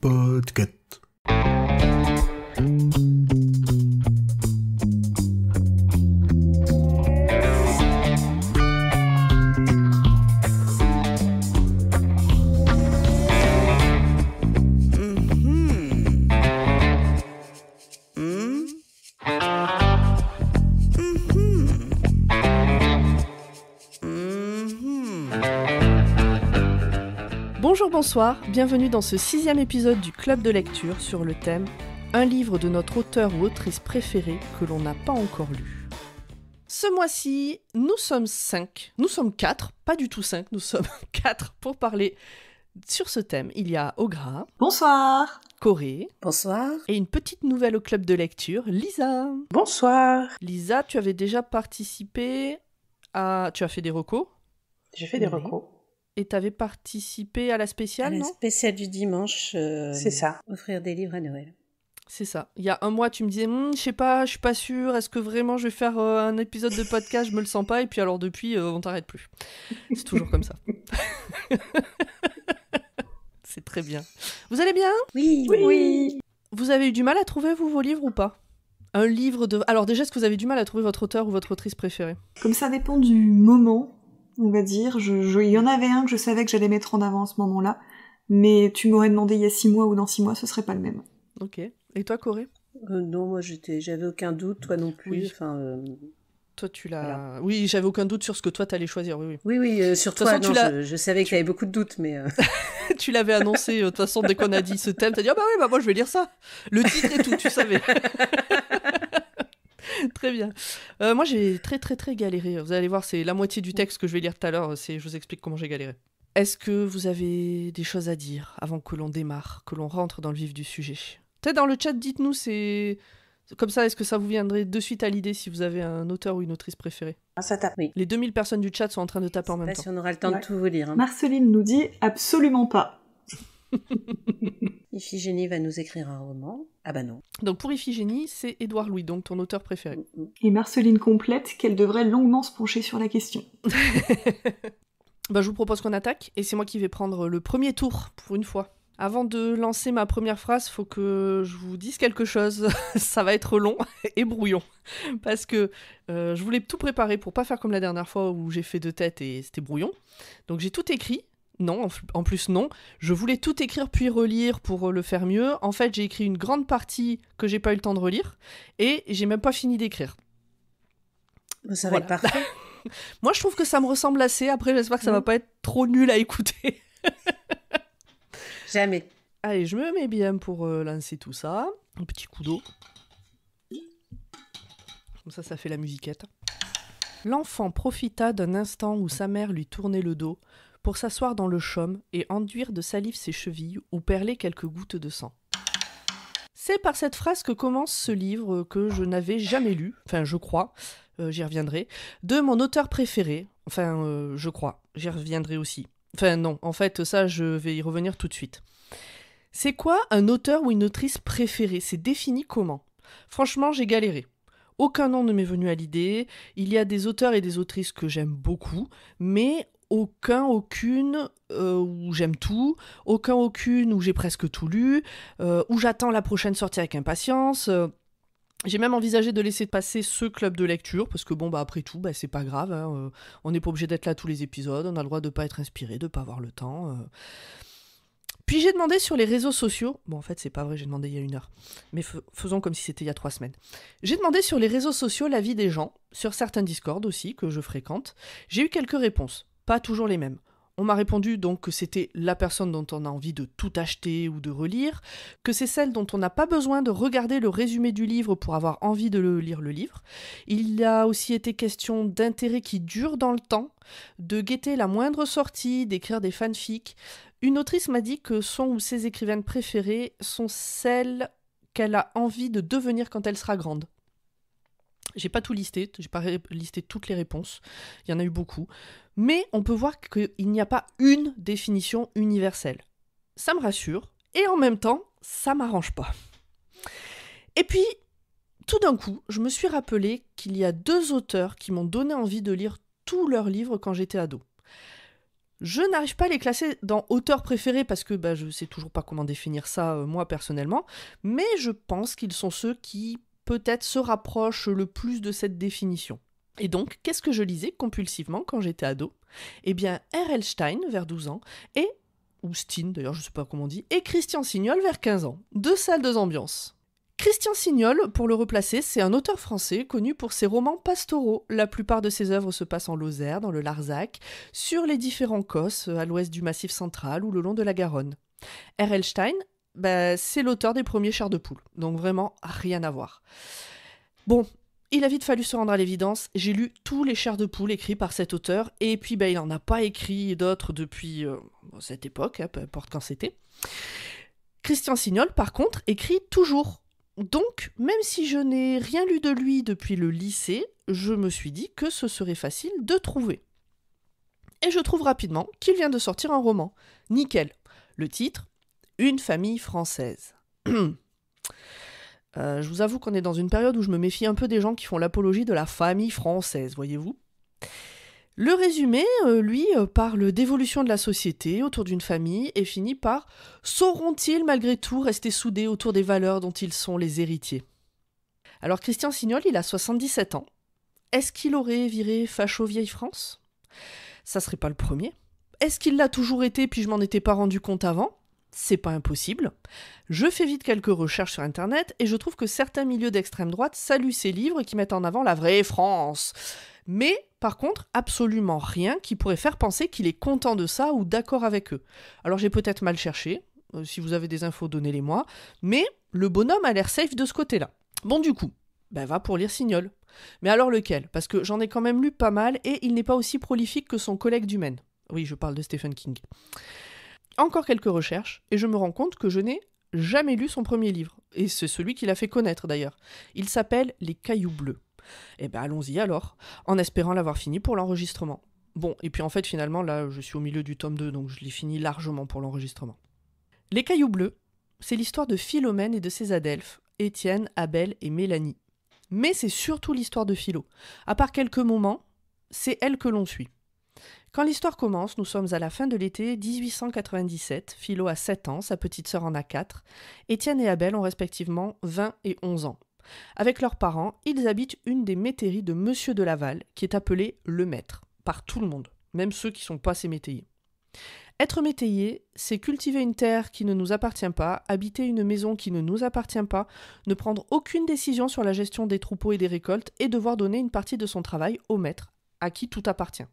Podcast. Bonjour, bonsoir, bienvenue dans ce 6e épisode du Club de lecture sur le thème « Un livre de notre auteur ou autrice préférée que l'on n'a pas encore lu ». Ce mois-ci, nous sommes 4, pas du tout 5, nous sommes 4 pour parler sur ce thème. Il y a Ogra. Bonsoir. Corée. Bonsoir. Et une petite nouvelle au Club de lecture, Lisa. Bonsoir. Lisa, tu avais déjà participé à... Tu as fait des recos ? J'ai fait des recos. Et tu avais participé à la spéciale, À la non ? spéciale du dimanche. C'est ça. Offrir des livres à Noël. C'est ça. Il y a un mois, tu me disais, je sais pas, je suis pas sûre, est-ce que vraiment je vais faire un épisode de podcast, je me le sens pas, et puis alors depuis, on t'arrête plus. C'est toujours comme ça. C'est très bien. Vous allez bien ? Oui. Vous avez eu du mal à trouver, vous, vos livres ou pas ? Un livre de... Alors déjà, est-ce que vous avez du mal à trouver votre auteur ou votre autrice préférée ? Comme ça dépend du moment, on va dire. Il y en avait un que je savais que j'allais mettre en avant à ce moment-là, mais tu m'aurais demandé il y a 6 mois ou dans 6 mois, ce serait pas le même. Ok. Et toi, Corée ? Non, moi j'avais aucun doute, toi non plus. Oui. Enfin, Toi, tu l'as... Voilà. Oui, j'avais aucun doute sur ce que toi, t'allais choisir, oui. Oui, sur De toute toi, façon, non, je savais que t'avais beaucoup de doutes, mais... Tu l'avais annoncé, de toute façon, dès qu'on a dit ce thème, t'as dit « Ah bah oui, bah moi je vais lire ça !» Le titre et tout, tu savais. Très bien. Moi, j'ai très galéré. Vous allez voir, c'est la moitié du texte que je vais lire tout à l'heure. Je vous explique comment j'ai galéré. Est-ce que vous avez des choses à dire avant que l'on démarre, que l'on rentre dans le vif du sujet ? Peut-être dans le chat, dites-nous, c'est... Comme ça, est-ce que ça vous viendrait de suite à l'idée si vous avez un auteur ou une autrice préférée ? Ça tape. Oui. Les 2000 personnes du chat sont en train de taper en même Pas temps. si on aura le temps Ouais. de tout vous lire. Hein. Marceline nous dit absolument pas. Iphigénie va nous écrire un roman. Ah bah non. Donc pour Iphigénie, c'est Édouard Louis, donc ton auteur préféré. Et Marceline complète qu'elle devrait longuement se pencher sur la question. Je vous propose qu'on attaque, et c'est moi qui vais prendre le premier tour, pour une fois. Avant de lancer ma première phrase, faut que je vous dise quelque chose. Ça va être long et brouillon. Parce que je voulais tout préparer pour pas faire comme la dernière fois où j'ai fait 2 têtes et c'était brouillon. Donc j'ai tout écrit. Non, en plus non. Je voulais tout écrire puis relire pour le faire mieux. En fait, j'ai écrit une grande partie que j'ai pas eu le temps de relire. Et j'ai même pas fini d'écrire. Ça Voilà. va être parfait. Moi, je trouve que ça me ressemble assez. Après, j'espère que ça va pas être trop nul à écouter. Jamais. Allez, je me mets bien pour lancer tout ça. Un petit coup d'eau. Comme ça fait la musiquette. L'enfant profita d'un instant où sa mère lui tournait le dos pour s'asseoir dans le chaume et enduire de salive ses chevilles ou perler quelques gouttes de sang. C'est par cette phrase que commence ce livre que je n'avais jamais lu, enfin je crois, j'y reviendrai, de mon auteur préféré, enfin je crois, j'y reviendrai aussi. Enfin non, en fait ça je vais y revenir tout de suite. C'est quoi un auteur ou une autrice préférée ? C'est défini comment ? Franchement j'ai galéré. Aucun nom ne m'est venu à l'idée, il y a des auteurs et des autrices que j'aime beaucoup, mais aucune où j'aime tout, aucune où j'ai presque tout lu, où j'attends la prochaine sortie avec impatience. J'ai même envisagé de laisser passer ce club de lecture, parce que après tout, c'est pas grave, hein, on n'est pas obligé d'être là tous les épisodes, on a le droit de pas être inspiré, de pas avoir le temps. Puis j'ai demandé sur les réseaux sociaux, bon en fait c'est pas vrai, j'ai demandé il y a 1 heure, mais faisons comme si c'était il y a 3 semaines. J'ai demandé sur les réseaux sociaux l'avis des gens, sur certains Discord aussi, que je fréquente. J'ai eu quelques réponses, pas toujours les mêmes. On m'a répondu donc que c'était la personne dont on a envie de tout acheter ou de relire, que c'est celle dont on n'a pas besoin de regarder le résumé du livre pour avoir envie de lire le livre. Il a aussi été question d'intérêt qui dure dans le temps, de guetter la moindre sortie, d'écrire des fanfics. Une autrice m'a dit que son ou ses écrivaines préférées sont celles qu'elle a envie de devenir quand elle sera grande. J'ai pas tout listé, j'ai pas listé toutes les réponses, il y en a eu beaucoup, mais on peut voir qu'il n'y a pas une définition universelle. Ça me rassure, et en même temps, ça m'arrange pas. Et puis, tout d'un coup, je me suis rappelé qu'il y a 2 auteurs qui m'ont donné envie de lire tous leurs livres quand j'étais ado. Je n'arrive pas à les classer dans auteurs préférés parce que je ne sais toujours pas comment définir ça moi personnellement, mais je pense qu'ils sont ceux qui peut-être se rapprochent le plus de cette définition. Et donc, qu'est-ce que je lisais compulsivement quand j'étais ado ? Eh bien, R.L. Stein vers 12 ans, ou Stein d'ailleurs, je ne sais pas comment on dit, et Christian Signol vers 15 ans. 2 salles, 2 ambiances. Christian Signol, pour le replacer, c'est un auteur français connu pour ses romans pastoraux. La plupart de ses œuvres se passent en Lozère, dans le Larzac, sur les différents cosses, à l'ouest du Massif central ou le long de la Garonne. R.L. Stein, c'est l'auteur des premiers Chairs de poule, donc vraiment rien à voir. Bon, il a vite fallu se rendre à l'évidence, j'ai lu tous les Chairs de poule écrits par cet auteur, et puis il n'en a pas écrit d'autres depuis cette époque, peu importe quand c'était. Christian Signol, par contre, écrit toujours. Donc, même si je n'ai rien lu de lui depuis le lycée, je me suis dit que ce serait facile de trouver. Et je trouve rapidement qu'il vient de sortir un roman. Nickel. Le titre, Une famille française. Je vous avoue qu'on est dans une période où je me méfie un peu des gens qui font l'apologie de la famille française, voyez-vous. Le résumé, lui, parle d'évolution de la société autour d'une famille et finit par « Sauront-ils malgré tout rester soudés autour des valeurs dont ils sont les héritiers ?» Alors Christian Signol, il a 77 ans. Est-ce qu'il aurait viré facho vieille France ? Ça serait pas le premier. Est-ce qu'il l'a toujours été puis je m'en étais pas rendu compte avant ? C'est pas impossible. Je fais vite quelques recherches sur internet et je trouve que certains milieux d'extrême droite saluent ces livres qui mettent en avant la vraie France. Mais, par contre, absolument rien qui pourrait faire penser qu'il est content de ça ou d'accord avec eux. Alors j'ai peut-être mal cherché, si vous avez des infos, donnez-les-moi, mais le bonhomme a l'air safe de ce côté-là. Bon du coup, va pour lire Signol. Mais alors lequel ? Parce que j'en ai quand même lu pas mal et il n'est pas aussi prolifique que son collègue du Maine. Oui, je parle de Stephen King. Encore quelques recherches, et je me rends compte que je n'ai jamais lu son premier livre. Et c'est celui qui l'a fait connaître d'ailleurs. Il s'appelle Les Cailloux Bleus. Allons-y alors, en espérant l'avoir fini pour l'enregistrement. Bon, et puis en fait finalement là je suis au milieu du tome 2, donc je l'ai fini largement pour l'enregistrement. Les Cailloux Bleus, c'est l'histoire de Philomène et de ses adelphes, Étienne, Abel et Mélanie. Mais c'est surtout l'histoire de Philo. À part quelques moments, c'est elle que l'on suit. Quand l'histoire commence, nous sommes à la fin de l'été 1897, Philo a 7 ans, sa petite sœur en a 4, Étienne et Abel ont respectivement 20 et 11 ans. Avec leurs parents, ils habitent une des métairies de Monsieur de Laval, qui est appelée le maître, par tout le monde, même ceux qui ne sont pas ses métayers. Être métayer, c'est cultiver une terre qui ne nous appartient pas, habiter une maison qui ne nous appartient pas, ne prendre aucune décision sur la gestion des troupeaux et des récoltes et devoir donner une partie de son travail au maître, à qui tout appartient.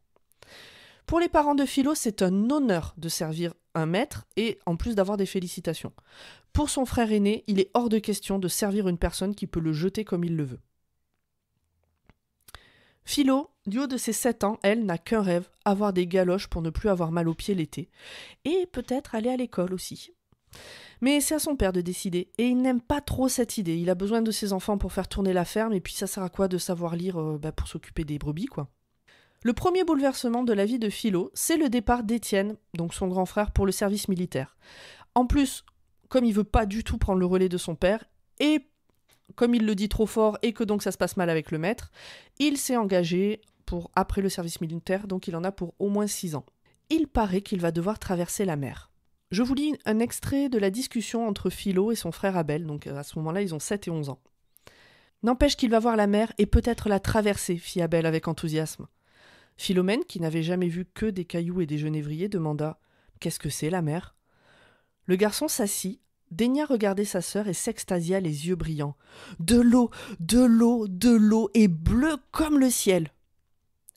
Pour les parents de Philo, c'est un honneur de servir un maître et en plus d'avoir des félicitations. Pour son frère aîné, il est hors de question de servir une personne qui peut le jeter comme il le veut. Philo, du haut de ses 7 ans, elle n'a qu'un rêve, avoir des galoches pour ne plus avoir mal aux pieds l'été. Et peut-être aller à l'école aussi. Mais c'est à son père de décider, et il n'aime pas trop cette idée. Il a besoin de ses enfants pour faire tourner la ferme, et puis ça sert à quoi de savoir lire pour s'occuper des brebis, quoi. Le premier bouleversement de la vie de Philo, c'est le départ d'Étienne, donc son grand frère, pour le service militaire. En plus, comme il veut pas du tout prendre le relais de son père, et comme il le dit trop fort et que donc ça se passe mal avec le maître, il s'est engagé pour après le service militaire, donc il en a pour au moins 6 ans. Il paraît qu'il va devoir traverser la mer. Je vous lis un extrait de la discussion entre Philo et son frère Abel, donc à ce moment-là ils ont 7 et 11 ans. « N'empêche qu'il va voir la mer et peut-être la traverser, fit Abel avec enthousiasme. Philomène, qui n'avait jamais vu que des cailloux et des genévriers, demanda « Qu'est-ce que c'est la mer ?» Le garçon s'assit, daigna regarder sa sœur et s'extasia les yeux brillants. De l'eau, de l'eau, de l'eau, et bleue comme le ciel.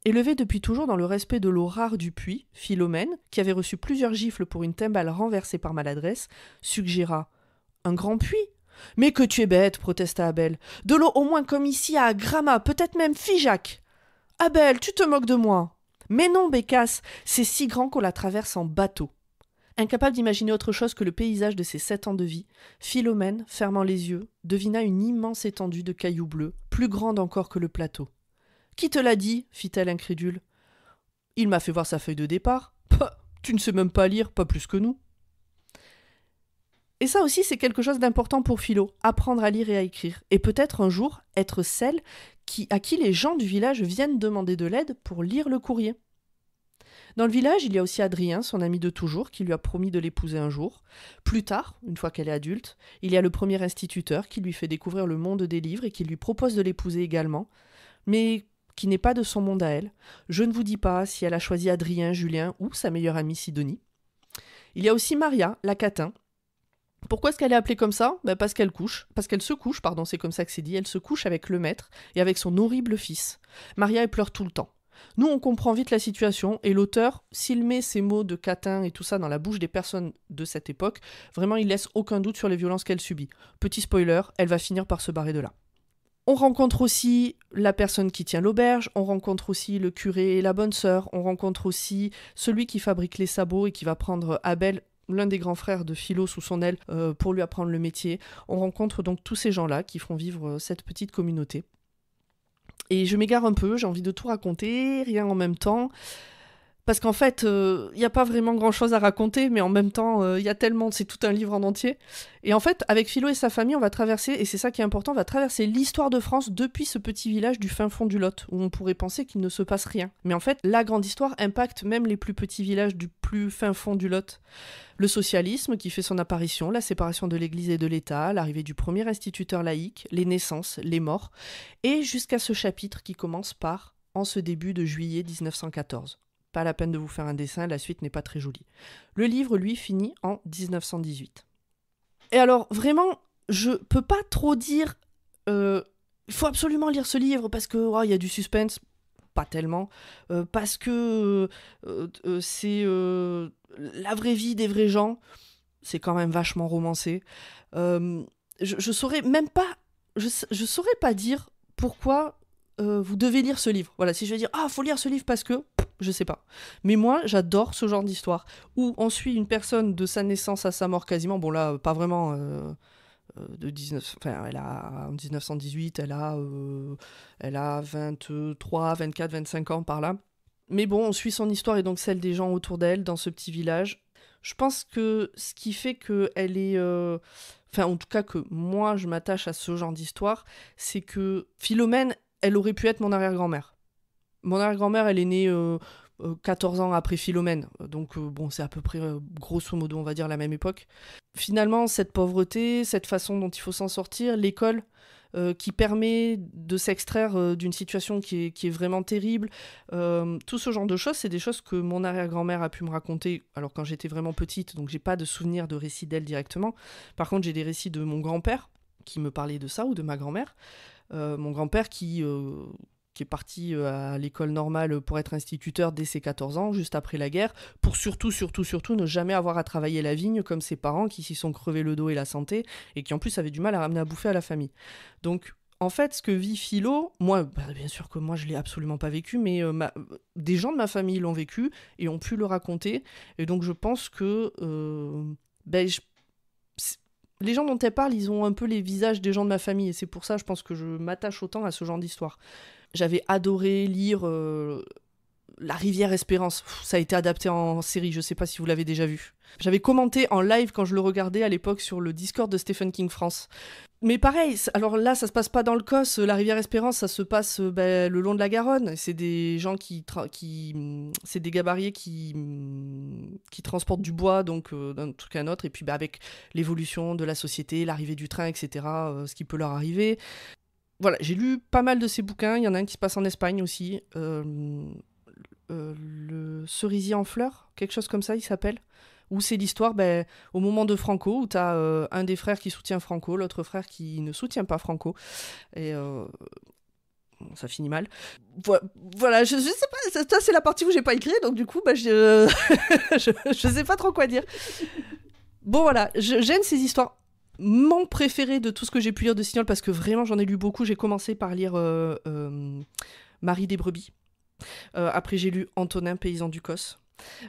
Élevée depuis toujours dans le respect de l'eau rare du puits, Philomène, qui avait reçu plusieurs gifles pour une timbale renversée par maladresse, suggéra « Un grand puits ?»« Mais que tu es bête, protesta Abel. De l'eau au moins comme ici à Gramma, peut-être même Figeac. »« Abel, tu te moques de moi !»« Mais non, Bécasse, c'est si grand qu'on la traverse en bateau. » Incapable d'imaginer autre chose que le paysage de ses 7 ans de vie, Philomène, fermant les yeux, devina une immense étendue de cailloux bleus, plus grande encore que le plateau. « Qui te l'a dit ?» fit-elle incrédule. « Il m'a fait voir sa feuille de départ. Pah, tu ne sais même pas lire, pas plus que nous. » Et ça aussi, c'est quelque chose d'important pour Philo, apprendre à lire et à écrire, et peut-être un jour être celle à qui les gens du village viennent demander de l'aide pour lire le courrier. Dans le village, il y a aussi Adrien, son ami de toujours, qui lui a promis de l'épouser un jour. Plus tard, une fois qu'elle est adulte, il y a le premier instituteur qui lui fait découvrir le monde des livres et qui lui propose de l'épouser également, mais qui n'est pas de son monde à elle. Je ne vous dis pas si elle a choisi Adrien, Julien ou sa meilleure amie Sidonie. Il y a aussi Maria, la catin. Pourquoi est-ce qu'elle est appelée comme ça ? Parce qu'elle se couche, c'est comme ça que c'est dit, elle se couche avec le maître et avec son horrible fils. Maria, elle pleure tout le temps. Nous, on comprend vite la situation, et l'auteur, s'il met ces mots de catin et tout ça dans la bouche des personnes de cette époque, vraiment, il laisse aucun doute sur les violences qu'elle subit. Petit spoiler, elle va finir par se barrer de là. On rencontre aussi la personne qui tient l'auberge, on rencontre aussi le curé et la bonne sœur, on rencontre aussi celui qui fabrique les sabots et qui va prendre Abel, l'un des grands frères de Philo, sous son aile pour lui apprendre le métier. On rencontre donc tous ces gens-là qui feront vivre cette petite communauté. Et je m'égare un peu, j'ai envie de tout raconter, rien en même temps. Parce qu'en fait, il n'y a pas vraiment grand-chose à raconter, mais en même temps, il y a tellement, c'est tout un livre en entier. Et en fait, avec Philo et sa famille, on va traverser, et c'est ça qui est important, on va traverser l'histoire de France depuis ce petit village du fin fond du Lot, où on pourrait penser qu'il ne se passe rien. Mais en fait, la grande histoire impacte même les plus petits villages du plus fin fond du Lot. Le socialisme qui fait son apparition, la séparation de l'Église et de l'État, l'arrivée du premier instituteur laïque, les naissances, les morts, et jusqu'à ce chapitre qui commence par « En ce début de juillet 1914 ». Pas la peine de vous faire un dessin, la suite n'est pas très jolie. Le livre, lui, finit en 1918. Et alors, vraiment, je peux pas trop dire... Il faut absolument lire ce livre parce que y a du suspense. Pas tellement. Parce que c'est la vraie vie des vrais gens. C'est quand même vachement romancé. Je saurais même pas... Je saurais pas dire pourquoi vous devez lire ce livre. Voilà, si je vais dire « faut lire ce livre parce que... » Je sais pas. Mais moi, j'adore ce genre d'histoire où on suit une personne de sa naissance à sa mort quasiment. Bon là, pas vraiment en 1918, elle a 23, 24, 25 ans par là. Mais bon, on suit son histoire et donc celle des gens autour d'elle dans ce petit village. Je pense que ce qui fait qu'elle est... en tout cas que moi, je m'attache à ce genre d'histoire, c'est que Philomène, elle aurait pu être mon arrière-grand-mère. Mon arrière-grand-mère, elle est née 14 ans après Philomène, donc c'est à peu près, grosso modo, on va dire, la même époque. Finalement, cette pauvreté, cette façon dont il faut s'en sortir, l'école qui permet de s'extraire d'une situation qui est vraiment terrible, tout ce genre de choses, c'est des choses que mon arrière-grand-mère a pu me raconter, alors quand j'étais vraiment petite, donc j'ai pas de souvenir de récits d'elle directement. Par contre, j'ai des récits de mon grand-père qui me parlait de ça, ou de ma grand-mère. Mon grand-père qui est parti à l'école normale pour être instituteur dès ses 14 ans, juste après la guerre, pour surtout ne jamais avoir à travailler la vigne comme ses parents qui s'y sont crevés le dos et la santé, et qui en plus avaient du mal à ramener à bouffer à la famille. Donc, en fait, ce que vit Philo, moi, bien sûr que moi je l'ai absolument pas vécu, mais des gens de ma famille l'ont vécu et ont pu le raconter, et donc je pense que les gens dont elle parle, ils ont un peu les visages des gens de ma famille, et c'est pour ça, je pense que je m'attache autant à ce genre d'histoire. J'avais adoré lire La Rivière Espérance. Ça a été adapté en série, je sais pas si vous l'avez déjà vu. J'avais commenté en live quand je le regardais à l'époque sur le Discord de Stephen King France. Mais pareil, alors là, ça se passe pas dans le Causse. La Rivière Espérance, ça se passe le long de la Garonne. C'est des gens c'est des gabariers qui transportent du bois, donc d'un truc à un autre. Et puis avec l'évolution de la société, l'arrivée du train, etc., ce qui peut leur arriver. Voilà, j'ai lu pas mal de ces bouquins. Il y en a un qui se passe en Espagne aussi. Le Cerisier en fleurs, quelque chose comme ça, il s'appelle. Où c'est l'histoire, au moment de Franco, où t'as un des frères qui soutient Franco, l'autre frère qui ne soutient pas Franco. Et ça finit mal. Voilà, je sais pas, ça c'est la partie où j'ai pas écrit, donc du coup, je sais pas trop quoi dire. Bon voilà, j'aime ces histoires. Mon préféré de tout ce que j'ai pu lire de Signol, parce que vraiment j'en ai lu beaucoup, j'ai commencé par lire Marie des brebis. Après j'ai lu Antonin, paysan du Causse.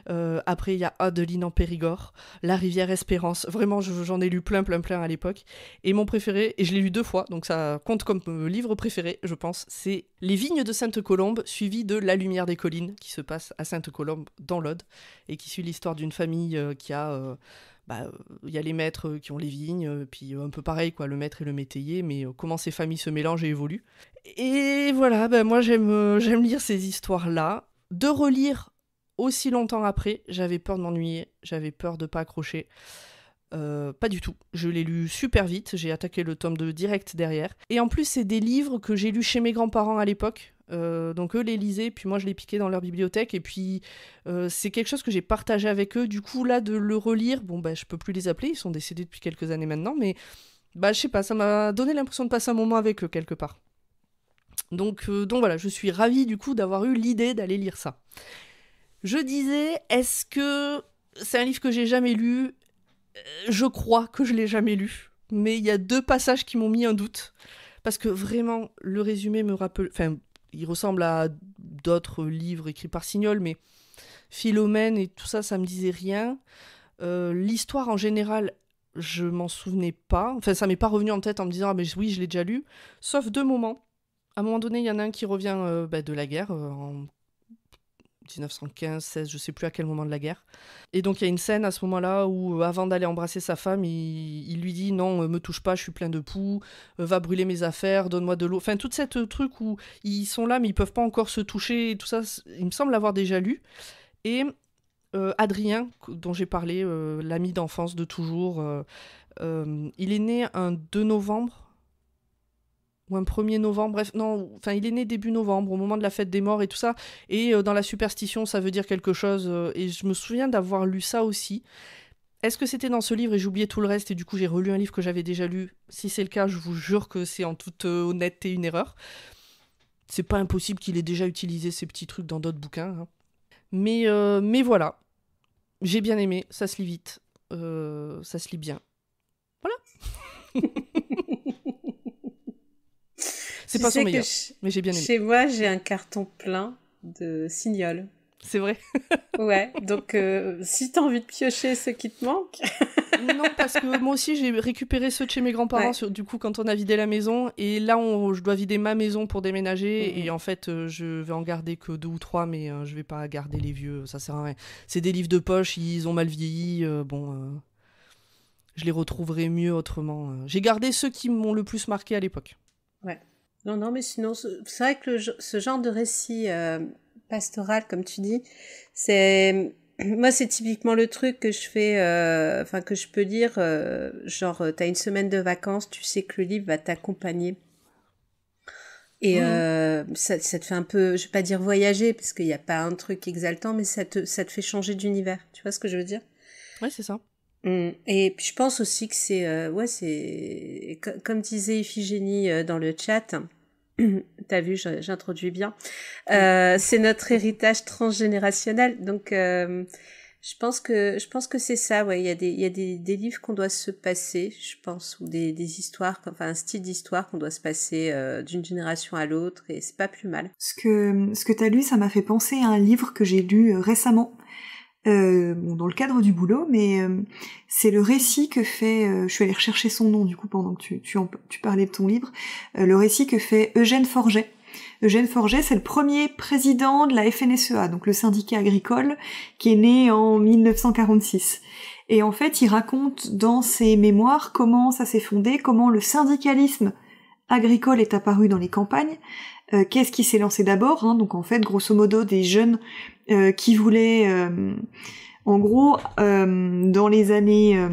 Après il y a Adeline en Périgord, La Rivière Espérance. Vraiment j'en ai lu plein à l'époque. Et mon préféré, et je l'ai lu 2 fois, donc ça compte comme livre préféré, je pense, c'est Les Vignes de Sainte-Colombe, suivi de La Lumière des collines, qui se passe à Sainte-Colombe dans l'Aude, et qui suit l'histoire d'une famille qui a... y a les maîtres qui ont les vignes, puis un peu pareil, quoi, le maître et le métayer, mais comment ces familles se mélangent et évoluent. Et voilà, moi j'aime lire ces histoires-là. De relire aussi longtemps après, j'avais peur de m'ennuyer, j'avais peur de pas accrocher. Pas du tout. Je l'ai lu super vite, j'ai attaqué le tome 2 direct derrière. Et en plus, c'est des livres que j'ai lus chez mes grands-parents à l'époque. Donc eux les lisaient, puis moi je les piquais dans leur bibliothèque. Et puis c'est quelque chose que j'ai partagé avec eux. Du coup, là, de le relire, je peux plus les appeler, ils sont décédés depuis quelques années maintenant, mais je sais pas, ça m'a donné l'impression de passer un moment avec eux quelque part. Donc voilà, je suis ravie du coup d'avoir eu l'idée d'aller lire ça. Je disais, est-ce que c'est un livre que j'ai jamais lu ? Je crois que je l'ai jamais lu, mais il y a 2 passages qui m'ont mis un doute, parce que vraiment, le résumé me rappelle... Enfin, il ressemble à d'autres livres écrits par Signol, mais Philomène et tout ça, ça me disait rien. L'histoire en général, je m'en souvenais pas. Enfin, ça m'est pas revenu en tête en me disant « Ah, mais oui, je l'ai déjà lu », sauf 2 moments. À un moment donné, il y en a un qui revient de la guerre, en 1915, 16, je sais plus à quel moment de la guerre. Et donc il y a une scène à ce moment-là où avant d'aller embrasser sa femme, il lui dit non, me touche pas, je suis plein de poux, va brûler mes affaires, donne-moi de l'eau. Enfin tout cette truc où ils sont là mais ils peuvent pas encore se toucher et tout ça, il me semble l'avoir déjà lu. Et Adrien, dont j'ai parlé, l'ami d'enfance de toujours, il est né un 2 novembre ou un 1er novembre, bref, non, enfin il est né début novembre, au moment de la fête des morts et tout ça, et dans la superstition ça veut dire quelque chose, et je me souviens d'avoir lu ça aussi. Est-ce que c'était dans ce livre et j'ai oublié tout le reste et du coup j'ai relu un livre que j'avais déjà lu ? Si c'est le cas, je vous jure que c'est en toute honnêteté une erreur. C'est pas impossible qu'il ait déjà utilisé ces petits trucs dans d'autres bouquins, hein. Mais voilà, j'ai bien aimé, ça se lit vite, ça se lit bien. Voilà. C'est pas son meilleur, mais j'ai bien aimé. Chez moi, j'ai un carton plein de Signol. C'est vrai. Ouais, donc si t'as envie de piocher ce qui te manque... Non, parce que moi aussi, j'ai récupéré ceux de chez mes grands-parents, du coup, quand on a vidé la maison. Et là, je dois vider ma maison pour déménager. Et en fait, je vais en garder que 2 ou 3, mais je vais pas garder les vieux, ça sert à rien. C'est des livres de poche, ils ont mal vieilli. Je les retrouverai mieux autrement. J'ai gardé ceux qui m'ont le plus marqué à l'époque. Ouais. Non, mais sinon, c'est vrai que ce genre de récit pastoral, comme tu dis, moi, c'est typiquement le truc que je fais, que je peux lire, genre, t'as une semaine de vacances, tu sais que le livre va t'accompagner. Et ça te fait un peu, je vais pas dire voyager, parce qu'il n'y a pas un truc exaltant, mais ça te fait changer d'univers. Tu vois ce que je veux dire ? Ouais, c'est ça. Et puis je pense aussi que c'est comme disait Iphigénie dans le chat, t'as vu, j'introduis bien, c'est notre héritage transgénérationnel, donc je pense que c'est ça, ouais. Il y a des livres qu'on doit se passer, je pense, ou des histoires, enfin un style d'histoire qu'on doit se passer d'une génération à l'autre, et c'est pas plus mal. Ce que t'as lu, ça m'a fait penser à un livre que j'ai lu récemment, dans le cadre du boulot, mais c'est le récit que fait, je suis allée rechercher son nom du coup pendant que tu parlais de ton livre, le récit que fait Eugène Forget. Eugène Forget, c'est le premier président de la FNSEA, donc le syndicat agricole, qui est né en 1946. Et en fait, il raconte dans ses mémoires comment ça s'est fondé, comment le syndicalisme agricole est apparu dans les campagnes, qu'est-ce qui s'est lancé d'abord, hein, donc en fait, grosso modo, des jeunes qui voulaient, en gros, dans les années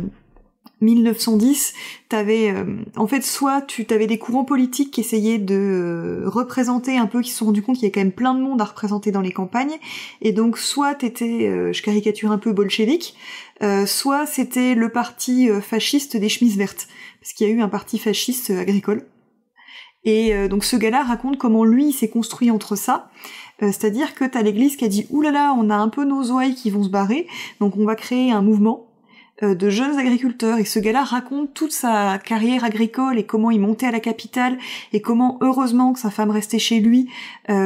1910, t'avais, en fait, soit t'avais des courants politiques qui essayaient de représenter un peu, qui se sont rendus compte qu'il y avait quand même plein de monde à représenter dans les campagnes, et donc soit t'étais, je caricature un peu, bolchevique, soit c'était le parti fasciste des chemises vertes, parce qu'il y a eu un parti fasciste agricole. Et donc ce gars-là raconte comment lui il s'est construit entre ça, c'est-à-dire que t'as l'église qui a dit oulala, on a un peu nos ouailles qui vont se barrer, donc on va créer un mouvement de jeunes agriculteurs, et ce gars-là raconte toute sa carrière agricole et comment il montait à la capitale et comment heureusement que sa femme restait chez lui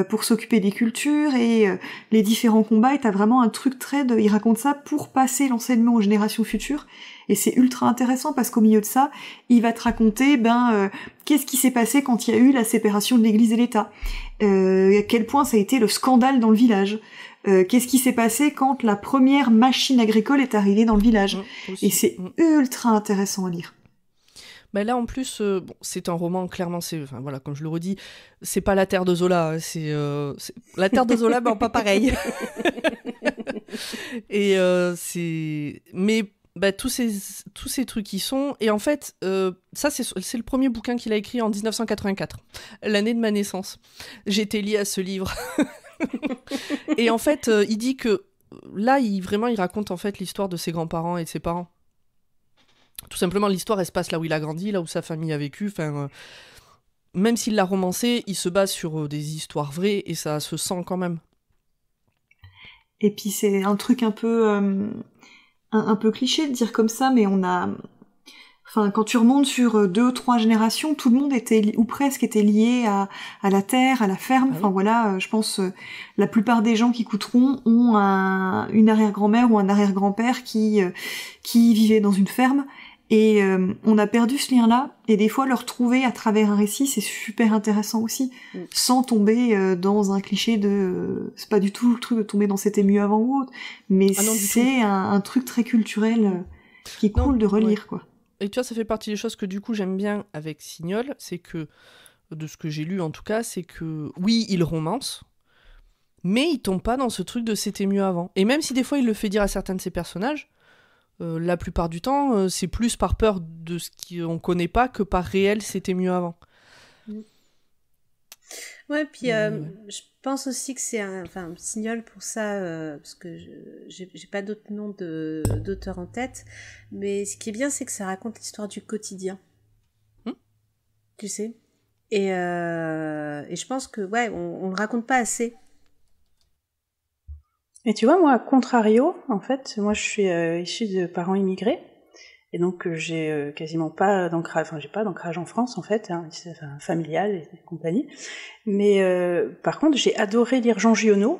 pour s'occuper des cultures et les différents combats, et t'as vraiment un truc il raconte ça pour passer l'enseignement aux générations futures. Et c'est ultra intéressant parce qu'au milieu de ça, il va te raconter qu'est-ce qui s'est passé quand il y a eu la séparation de l'Église et l'État, à quel point ça a été le scandale dans le village, qu'est-ce qui s'est passé quand la première machine agricole est arrivée dans le village. Et c'est ultra intéressant à lire. Bah là en plus, bon, c'est un roman, clairement, enfin, voilà, comme je le redis, c'est pas La Terre de Zola, hein, c'est La Terre de Zola, mais pas pareil. Et mais bah, tous ces trucs y sont, et en fait, ça c'est le premier bouquin qu'il a écrit en 1984, l'année de ma naissance. J'étais liée à ce livre. Et en fait, il dit que là, il raconte en fait l'histoire de ses grands-parents et de ses parents. Tout simplement, l'histoire, elle se passe là où il a grandi, là où sa famille a vécu. Même s'il l'a romancé, il se base sur des histoires vraies et ça se sent quand même. Et puis c'est un truc un peu cliché de dire comme ça, mais quand tu remontes sur 2 ou 3 générations, tout le monde ou presque était lié à la terre, à la ferme. Ah oui. Enfin voilà, je pense la plupart des gens qui écouteront ont une arrière-grand-mère ou un arrière-grand-père qui vivait dans une ferme. Et on a perdu ce lien-là, et des fois le retrouver à travers un récit, c'est super intéressant aussi, sans tomber dans un cliché c'est pas du tout le truc de tomber dans C'était mieux avant ou autre, mais c'est un truc très culturel qui est cool de relire, quoi. Et tu vois, ça fait partie des choses que du coup j'aime bien avec Signol, c'est que, de ce que j'ai lu en tout cas, c'est que oui, il romance, mais il tombe pas dans ce truc de C'était mieux avant. Et même si des fois il le fait dire à certains de ses personnages, la plupart du temps, c'est plus par peur de ce qu'on connaît pas que par réel C'était mieux avant. Ouais, puis je pense aussi que c'est Signol pour ça, parce que j'ai pas d'autres noms d'auteurs en tête, mais ce qui est bien, c'est que ça raconte l'histoire du quotidien. Tu sais. Et je pense que, ouais, on le raconte pas assez. Et tu vois, moi, à contrario, en fait, moi je suis issue de parents immigrés, et donc j'ai quasiment pas d'ancrage, j'ai pas d'ancrage en France en fait, familial et compagnie. Mais par contre, j'ai adoré lire Jean Giono,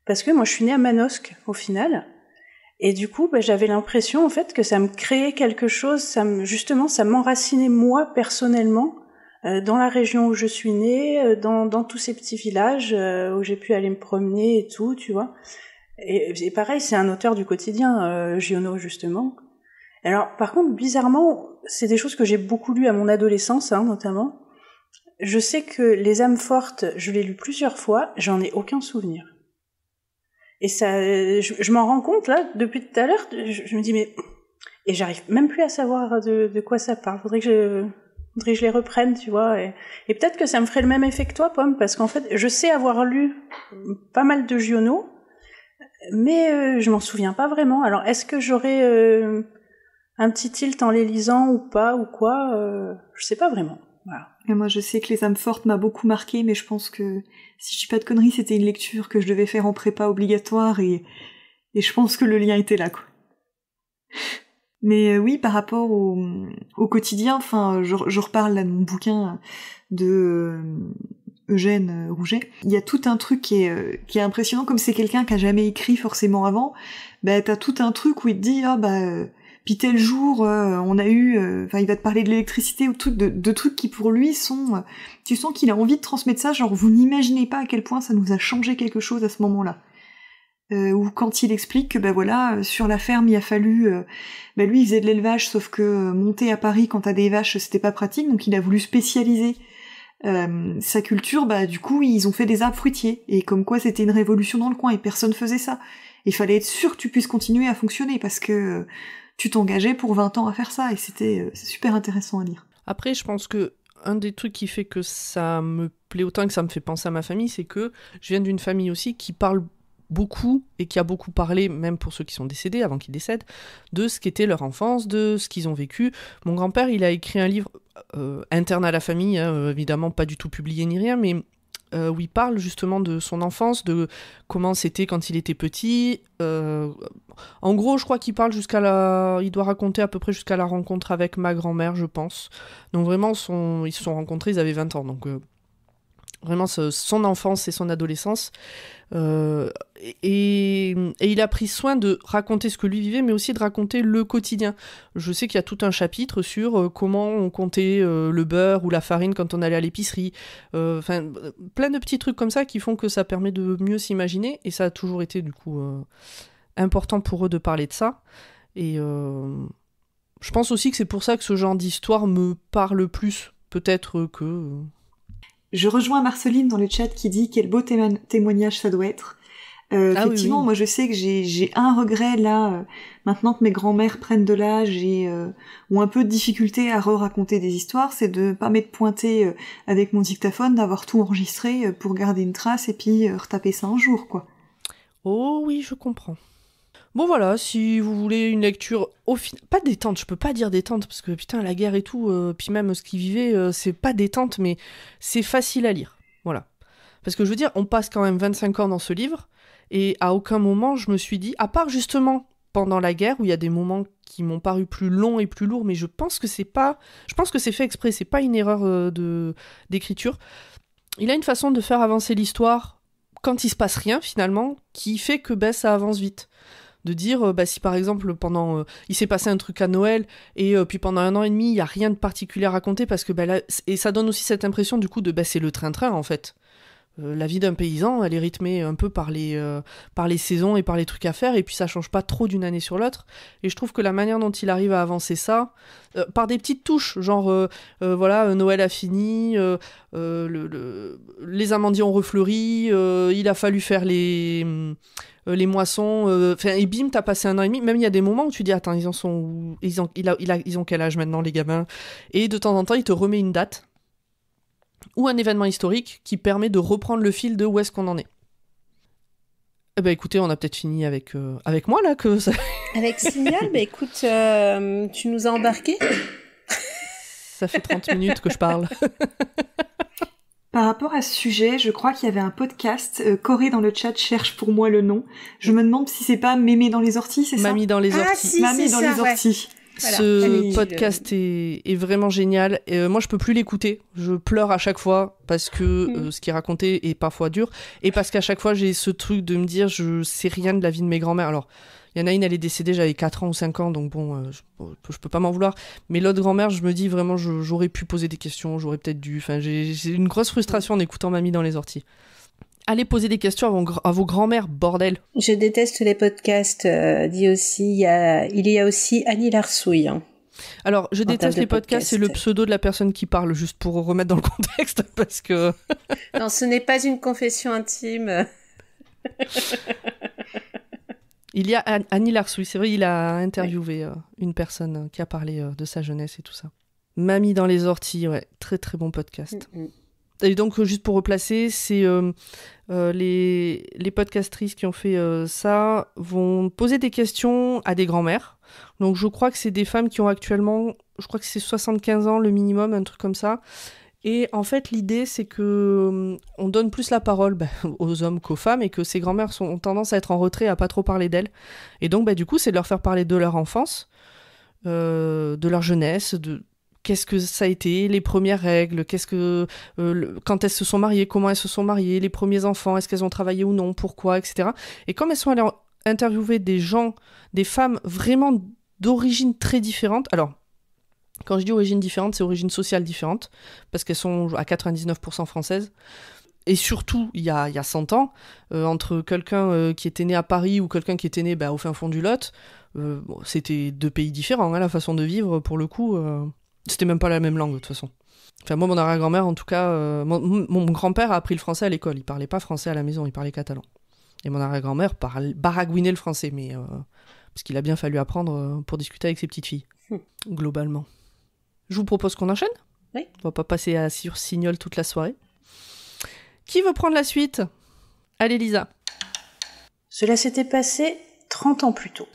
parce que moi je suis née à Manosque au final, et du coup, j'avais l'impression en fait que ça me créait quelque chose, ça m'enracinait moi personnellement dans la région où je suis née, dans tous ces petits villages où j'ai pu aller me promener et tout, tu vois. Et pareil, c'est un auteur du quotidien, Giono, justement. Alors, par contre, bizarrement, c'est des choses que j'ai beaucoup lues à mon adolescence, notamment. Je sais que Les âmes fortes, je l'ai lu plusieurs fois, j'en ai aucun souvenir. Et ça, je m'en rends compte, là, depuis tout à l'heure, je me dis, mais... Et j'arrive même plus à savoir de quoi ça parle. Faudrait que je les reprenne, tu vois. Et peut-être que ça me ferait le même effet que toi, Pomme, parce qu'en fait, je sais avoir lu pas mal de Giono, mais je m'en souviens pas vraiment. Alors, est-ce que j'aurais un petit tilt en les lisant ou pas, ou quoi je sais pas vraiment. Voilà. Et moi, je sais que Les âmes fortes m'a beaucoup marqué, mais je pense que, si je dis pas de conneries, c'était une lecture que je devais faire en prépa obligatoire, et je pense que le lien était là, quoi. Mais oui, par rapport au quotidien, je reparle là de mon bouquin de Eugène Rouget. Il y a tout un truc qui est impressionnant, comme c'est quelqu'un qui a jamais écrit forcément avant. T'as tout un truc où il te dit puis tel jour on a eu, il va te parler de l'électricité ou de trucs qui pour lui sont, tu sens qu'il a envie de transmettre ça. Genre vous n'imaginez pas à quel point ça nous a changé quelque chose à ce moment-là. Ou quand il explique que sur la ferme il a fallu lui il faisait de l'élevage, sauf que monter à Paris quand t'as des vaches c'était pas pratique, donc il a voulu spécialiser sa culture. Du coup ils ont fait des arbres fruitiers, et comme quoi c'était une révolution dans le coin et personne faisait ça. Il fallait être sûr que tu puisses continuer à fonctionner, parce que tu t'engageais pour 20 ans à faire ça, et c'est super intéressant à lire. Après, je pense que un des trucs qui fait que ça me plaît autant, que ça me fait penser à ma famille, c'est que je viens d'une famille aussi qui parle beaucoup, et qui a beaucoup parlé, même pour ceux qui sont décédés, avant qu'ils décèdent, de ce qu'était leur enfance, de ce qu'ils ont vécu. Mon grand-père, il a écrit un livre interne à la famille, évidemment pas du tout publié ni rien, mais où il parle justement de son enfance, de comment c'était quand il était petit. En gros, je crois qu'il parle il doit raconter à peu près jusqu'à la rencontre avec ma grand-mère, je pense. Donc vraiment, ils se sont rencontrés, ils avaient 20 ans, donc vraiment son enfance et son adolescence. Et il a pris soin de raconter ce que lui vivait, mais aussi de raconter le quotidien. Je sais qu'il y a tout un chapitre sur comment on comptait le beurre ou la farine quand on allait à l'épicerie. Plein de petits trucs comme ça qui font que ça permet de mieux s'imaginer, et ça a toujours été du coup important pour eux de parler de ça. Et Je pense aussi que c'est pour ça que ce genre d'histoire me parle plus, peut-être que... Je rejoins Marceline dans le chat qui dit quel beau témoignage ça doit être. Effectivement, oui. moi je sais que j'ai un regret là, maintenant que mes grands-mères prennent de l'âge et ont un peu de difficulté à raconter des histoires, c'est de pas m'être pointée avec mon dictaphone, d'avoir tout enregistré pour garder une trace et puis retaper ça un jour, quoi. Oh oui, je comprends. Bon voilà, si vous voulez une lecture pas détente, je peux pas dire détente, parce que putain, la guerre et tout, puis même ce qu'ils vivaient, c'est pas détente, mais c'est facile à lire. Voilà. Parce que je veux dire, on passe quand même 25 ans dans ce livre, et à aucun moment je me suis dit, à part justement pendant la guerre, où il y a des moments qui m'ont paru plus longs et plus lourds, mais je pense que c'est fait exprès, c'est pas une erreur d'écriture. Il a une façon de faire avancer l'histoire quand il se passe rien finalement, qui fait que ça avance vite. De dire, si par exemple, il s'est passé un truc à Noël, et puis pendant 1 an et demi, il n'y a rien de particulier à raconter, parce que là, et ça donne aussi cette impression, du coup, c'est le train-train, en fait. La vie d'un paysan, elle est rythmée un peu par les saisons et par les trucs à faire, et puis ça change pas trop d'une année sur l'autre. Et je trouve que la manière dont il arrive à avancer ça, par des petites touches, genre, Noël a fini, les amandiers ont refleuri, il a fallu faire les moissons, et bim, t'as passé 1 an et demi. Même il y a des moments où tu dis, attends, ils en sont où ? Ils ont quel âge maintenant, les gamins ? Et de temps en temps, il te remet une date ou un événement historique qui permet de reprendre le fil de où est-ce qu'on en est. Eh ben écoutez, on a peut-être fini avec moi là que ça... Avec Signal, écoute, tu nous as embarqués. Ça fait 30 minutes que je parle. Par rapport à ce sujet, je crois qu'il y avait un podcast, Corée dans le chat cherche pour moi le nom. Je me demande si c'est pas Mémé dans les orties, c'est ça ? Mamie dans les orties. Ah si, Mamie c'est dans ça, les orties. Voilà. Ce podcast est vraiment génial. Moi, je peux plus l'écouter. Je pleure à chaque fois parce que ce qu'il racontait est parfois dur. Et parce qu'à chaque fois, j'ai ce truc de me dire, je sais rien de la vie de mes grands-mères. Alors, il y en a une, elle est décédée, j'avais 4 ans ou 5 ans, donc bon, je peux pas m'en vouloir. Mais l'autre grand-mère, je me dis vraiment, j'aurais pu poser des questions, j'aurais peut-être dû. Enfin, j'ai une grosse frustration en écoutant Mamie dans les orties. Allez poser des questions à vos grands-mères, bordel. Je déteste les podcasts, dit aussi. Il y a aussi Annie Larsouille. Hein. Alors, je déteste les podcasts, c'est le pseudo de la personne qui parle, juste pour remettre dans le contexte, parce que... Non, ce n'est pas une confession intime. Il y a Annie Larsouille, c'est vrai, il a interviewé une personne qui a parlé de sa jeunesse et tout ça. Mamie dans les orties, ouais, très très bon podcast. Et donc, juste pour replacer, c'est les podcastrices qui ont fait ça vont poser des questions à des grands-mères. Donc, je crois que c'est des femmes qui ont actuellement, je crois que c'est 75 ans le minimum, un truc comme ça. Et en fait, l'idée, c'est que on donne plus la parole aux hommes qu'aux femmes et que ces grand-mères ont tendance à être en retrait, à pas trop parler d'elles. Et donc, du coup, c'est de leur faire parler de leur enfance, de leur jeunesse, de qu'est-ce que ça a été, les premières règles, quand elles se sont mariées, comment elles se sont mariées, les premiers enfants, est-ce qu'elles ont travaillé ou non, pourquoi, etc. Et comme elles sont allées interviewer des femmes vraiment d'origine très différente, alors, quand je dis origine différente, c'est origine sociale différente, parce qu'elles sont à 99% françaises. Et surtout, il y a 100 ans, entre quelqu'un qui était né à Paris ou quelqu'un qui était né au fin fond du Lot, c'était 2 pays différents, hein, la façon de vivre, pour le coup, c'était même pas la même langue, de toute façon. Enfin, moi, mon arrière-grand-mère, en tout cas, mon grand-père a appris le français à l'école, il parlait pas français à la maison, il parlait catalan. Et mon arrière-grand-mère baragouinait le français, mais parce qu'il a bien fallu apprendre pour discuter avec ses petites filles, globalement. Je vous propose qu'on enchaîne. Oui. On va pas passer sur Signol toute la soirée. Qui veut prendre la suite ? Allez, Lisa. Cela s'était passé 30 ans plus tôt.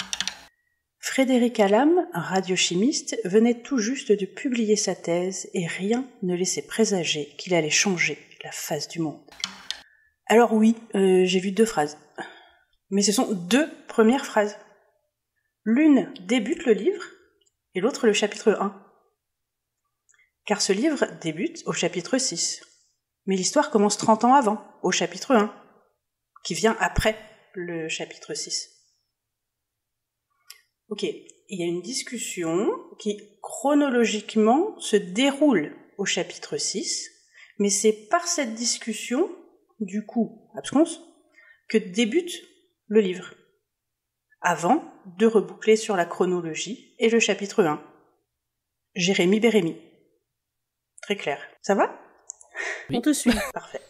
Frédéric Hallam, un radiochimiste, venait tout juste de publier sa thèse et rien ne laissait présager qu'il allait changer la face du monde. Alors oui, j'ai vu 2 phrases. Mais ce sont 2 premières phrases. L'une débute le livre et l'autre le chapitre 1. Car ce livre débute au chapitre 6. Mais l'histoire commence 30 ans avant, au chapitre 1, qui vient après le chapitre 6. Ok, il y a une discussion qui chronologiquement se déroule au chapitre 6, mais c'est par cette discussion, du coup, absconce, que débute le livre, avant de reboucler sur la chronologie et le chapitre 1. Jérémy Bérémy. Très clair. Ça va ? On te suit. Parfait.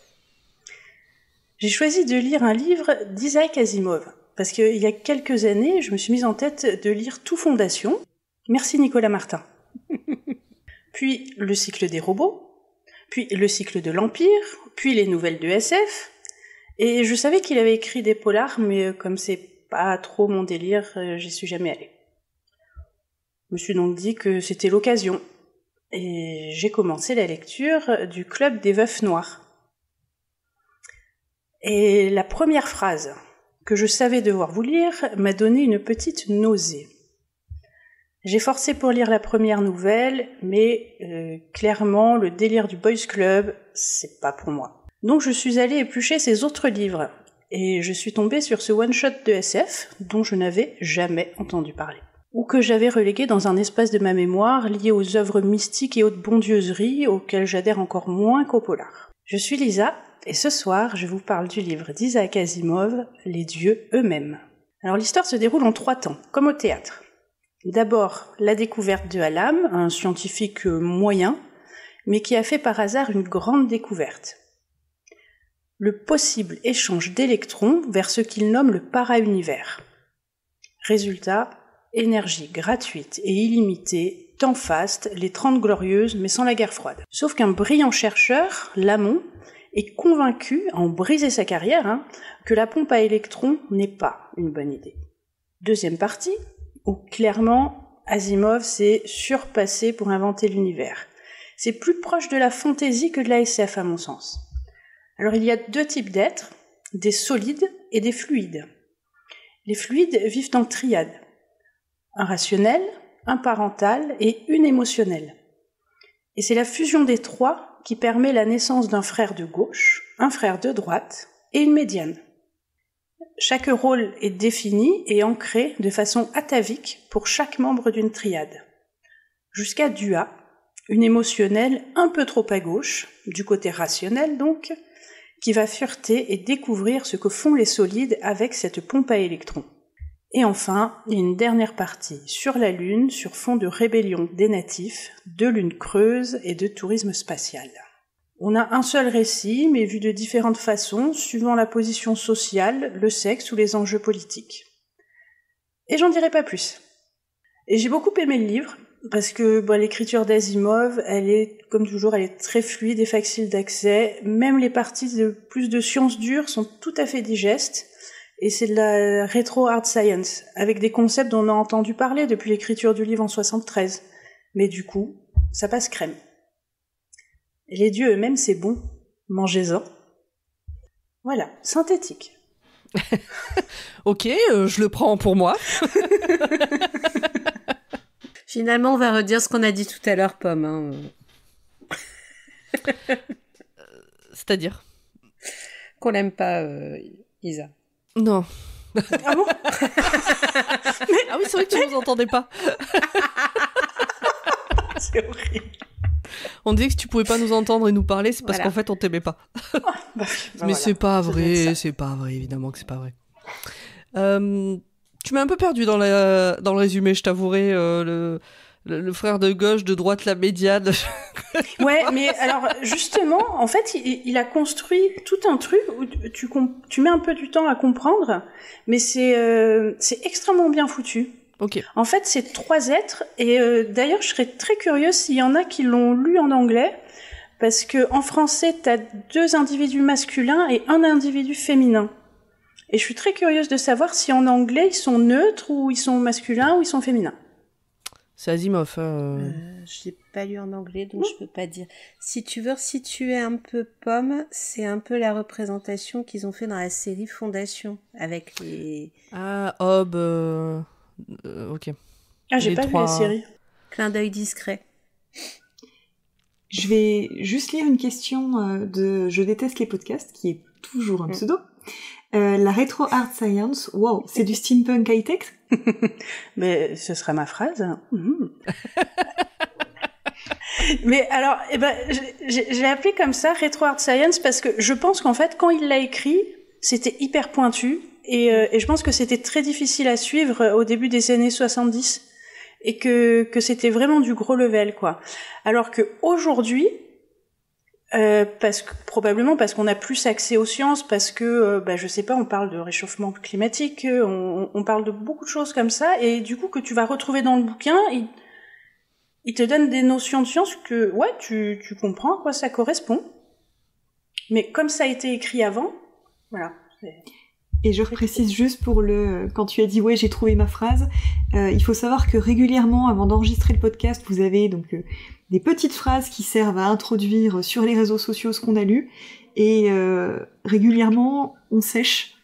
J'ai choisi de lire un livre d'Isaac Asimov, parce qu'il y a quelques années, je me suis mise en tête de lire Tout Fondation. Merci Nicolas Martin. Puis le cycle des robots, puis le cycle de l'Empire, puis les nouvelles de SF. Et je savais qu'il avait écrit des polars, mais comme c'est pas trop mon délire, j'y suis jamais allée. Je me suis donc dit que c'était l'occasion. Et j'ai commencé la lecture du Club des Veufs Noires. Et la première phrase que je savais devoir vous lire m'a donné une petite nausée. J'ai forcé pour lire la première nouvelle, mais clairement, le délire du Boys Club, c'est pas pour moi. Donc je suis allée éplucher ses autres livres, et je suis tombée sur ce one-shot de SF dont je n'avais jamais entendu parler, ou que j'avais relégué dans un espace de ma mémoire lié aux œuvres mystiques et hautes bondieuseries auxquelles j'adhère encore moins qu'au polar. Je suis Lisa, et ce soir, je vous parle du livre d'Isaac Asimov, Les dieux eux-mêmes. Alors l'histoire se déroule en 3 temps, comme au théâtre. D'abord, la découverte de Hallam, un scientifique moyen, mais qui a fait par hasard une grande découverte. Le possible échange d'électrons vers ce qu'il nomme le para-univers. Résultat, énergie gratuite et illimitée, temps faste, les 30 glorieuses, mais sans la guerre froide. Sauf qu'un brillant chercheur, Lamont, est convaincu, à en briser sa carrière, que la pompe à électrons n'est pas une bonne idée. Deuxième partie, où clairement Asimov s'est surpassé pour inventer l'univers. C'est plus proche de la fantaisie que de la SF à mon sens. Alors il y a 2 types d'êtres, des solides et des fluides. Les fluides vivent en triade. Un rationnel, un parental et une émotionnelle. Et c'est la fusion des 3 qui permet la naissance d'un frère de gauche, un frère de droite et une médiane. Chaque rôle est défini et ancré de façon atavique pour chaque membre d'une triade. Jusqu'à Dua, une émotionnelle un peu trop à gauche, du côté rationnel donc, qui va fureter et découvrir ce que font les solides avec cette pompe à électrons. Et enfin, il y a une dernière partie sur la Lune, sur fond de rébellion des natifs, de lune creuse et de tourisme spatial. On a un seul récit, mais vu de différentes façons, suivant la position sociale, le sexe ou les enjeux politiques. Et j'en dirai pas plus. Et j'ai beaucoup aimé le livre, parce que l'écriture d'Asimov, elle est, comme toujours, elle est très fluide et facile d'accès. Même les parties de plus de sciences dures sont tout à fait digestes. Et c'est de la rétro-hard science, avec des concepts dont on a entendu parler depuis l'écriture du livre en 73. Mais du coup, ça passe crème. Et les dieux eux-mêmes, c'est bon. Mangez-en. Voilà, synthétique. Ok, je le prends pour moi. Finalement, on va redire ce qu'on a dit tout à l'heure, Pomme. C'est-à-dire qu'on l'aime pas, Isa. Non. Ah bon? Ah oui, c'est vrai que tu nous entendais pas. C'est horrible. On disait que si tu pouvais pas nous entendre et nous parler, c'est parce Voilà. qu'en fait, on t'aimait pas. Mais voilà, c'est pas ça doit vrai, être ça. c'est pas vrai, évidemment que c'est pas vrai. Tu m'as un peu perdu dans le résumé, je t'avouerai. Le frère de gauche, de droite, la médiane. Ouais, mais alors justement, en fait, il a construit tout un truc où tu mets un peu du temps à comprendre, mais c'est extrêmement bien foutu. Ok. En fait, c'est 3 êtres, et d'ailleurs, je serais très curieuse s'il y en a qui l'ont lu en anglais, parce que en français, t'as 2 individus masculins et un individu féminin. Et je suis très curieuse de savoir si en anglais, ils sont neutres, ou ils sont masculins, ou ils sont féminins. C'est Asimov. Je l'ai pas lu en anglais, donc je peux pas dire. Si tu veux resituer un peu Pomme, c'est un peu la représentation qu'ils ont fait dans la série Fondation, avec les... Ah, Hob... ok. Ah, j'ai Les pas 3... vu la série. Clin d'œil discret. Je vais juste lire une question de Je déteste les podcasts, qui est toujours un pseudo. La rétro-hard science, wow, c'est du steampunk high-tech? Mais ce sera ma phrase. Mais alors, j'ai appelé comme ça Retro Hard Science parce que je pense qu'en fait, quand il l'a écrit, c'était hyper pointu et je pense que c'était très difficile à suivre au début des années 70. et que c'était vraiment du gros level, quoi. Alors que aujourd'hui, probablement parce qu'on a plus accès aux sciences, parce que je sais pas, on parle de réchauffement climatique, on parle de beaucoup de choses comme ça, et du coup que tu vas retrouver dans le bouquin, il te donne des notions de science que ouais, tu comprends à quoi ça correspond. Mais comme ça a été écrit avant, voilà. Et je précise juste quand tu as dit ouais, j'ai trouvé ma phrase, il faut savoir que régulièrement, avant d'enregistrer le podcast, vous avez donc des petites phrases qui servent à introduire sur les réseaux sociaux ce qu'on a lu, et régulièrement, on sèche.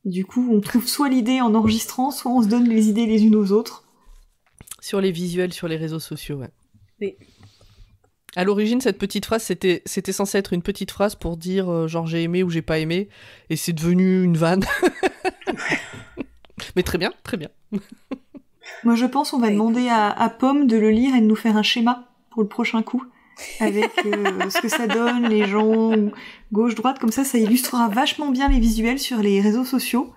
Du coup, on trouve soit l'idée en enregistrant, soit on se donne les idées les unes aux autres. Sur les visuels, sur les réseaux sociaux, ouais. Oui. À l'origine, cette petite phrase, c'était censé être une petite phrase pour dire genre j'ai aimé ou j'ai pas aimé, et c'est devenu une vanne. Mais très bien, très bien. Moi, je pense on va demander à Pomme de le lire et de nous faire un schéma pour le prochain coup, avec ce que ça donne, les gens, gauche-droite, comme ça illustrera vachement bien les visuels sur les réseaux sociaux.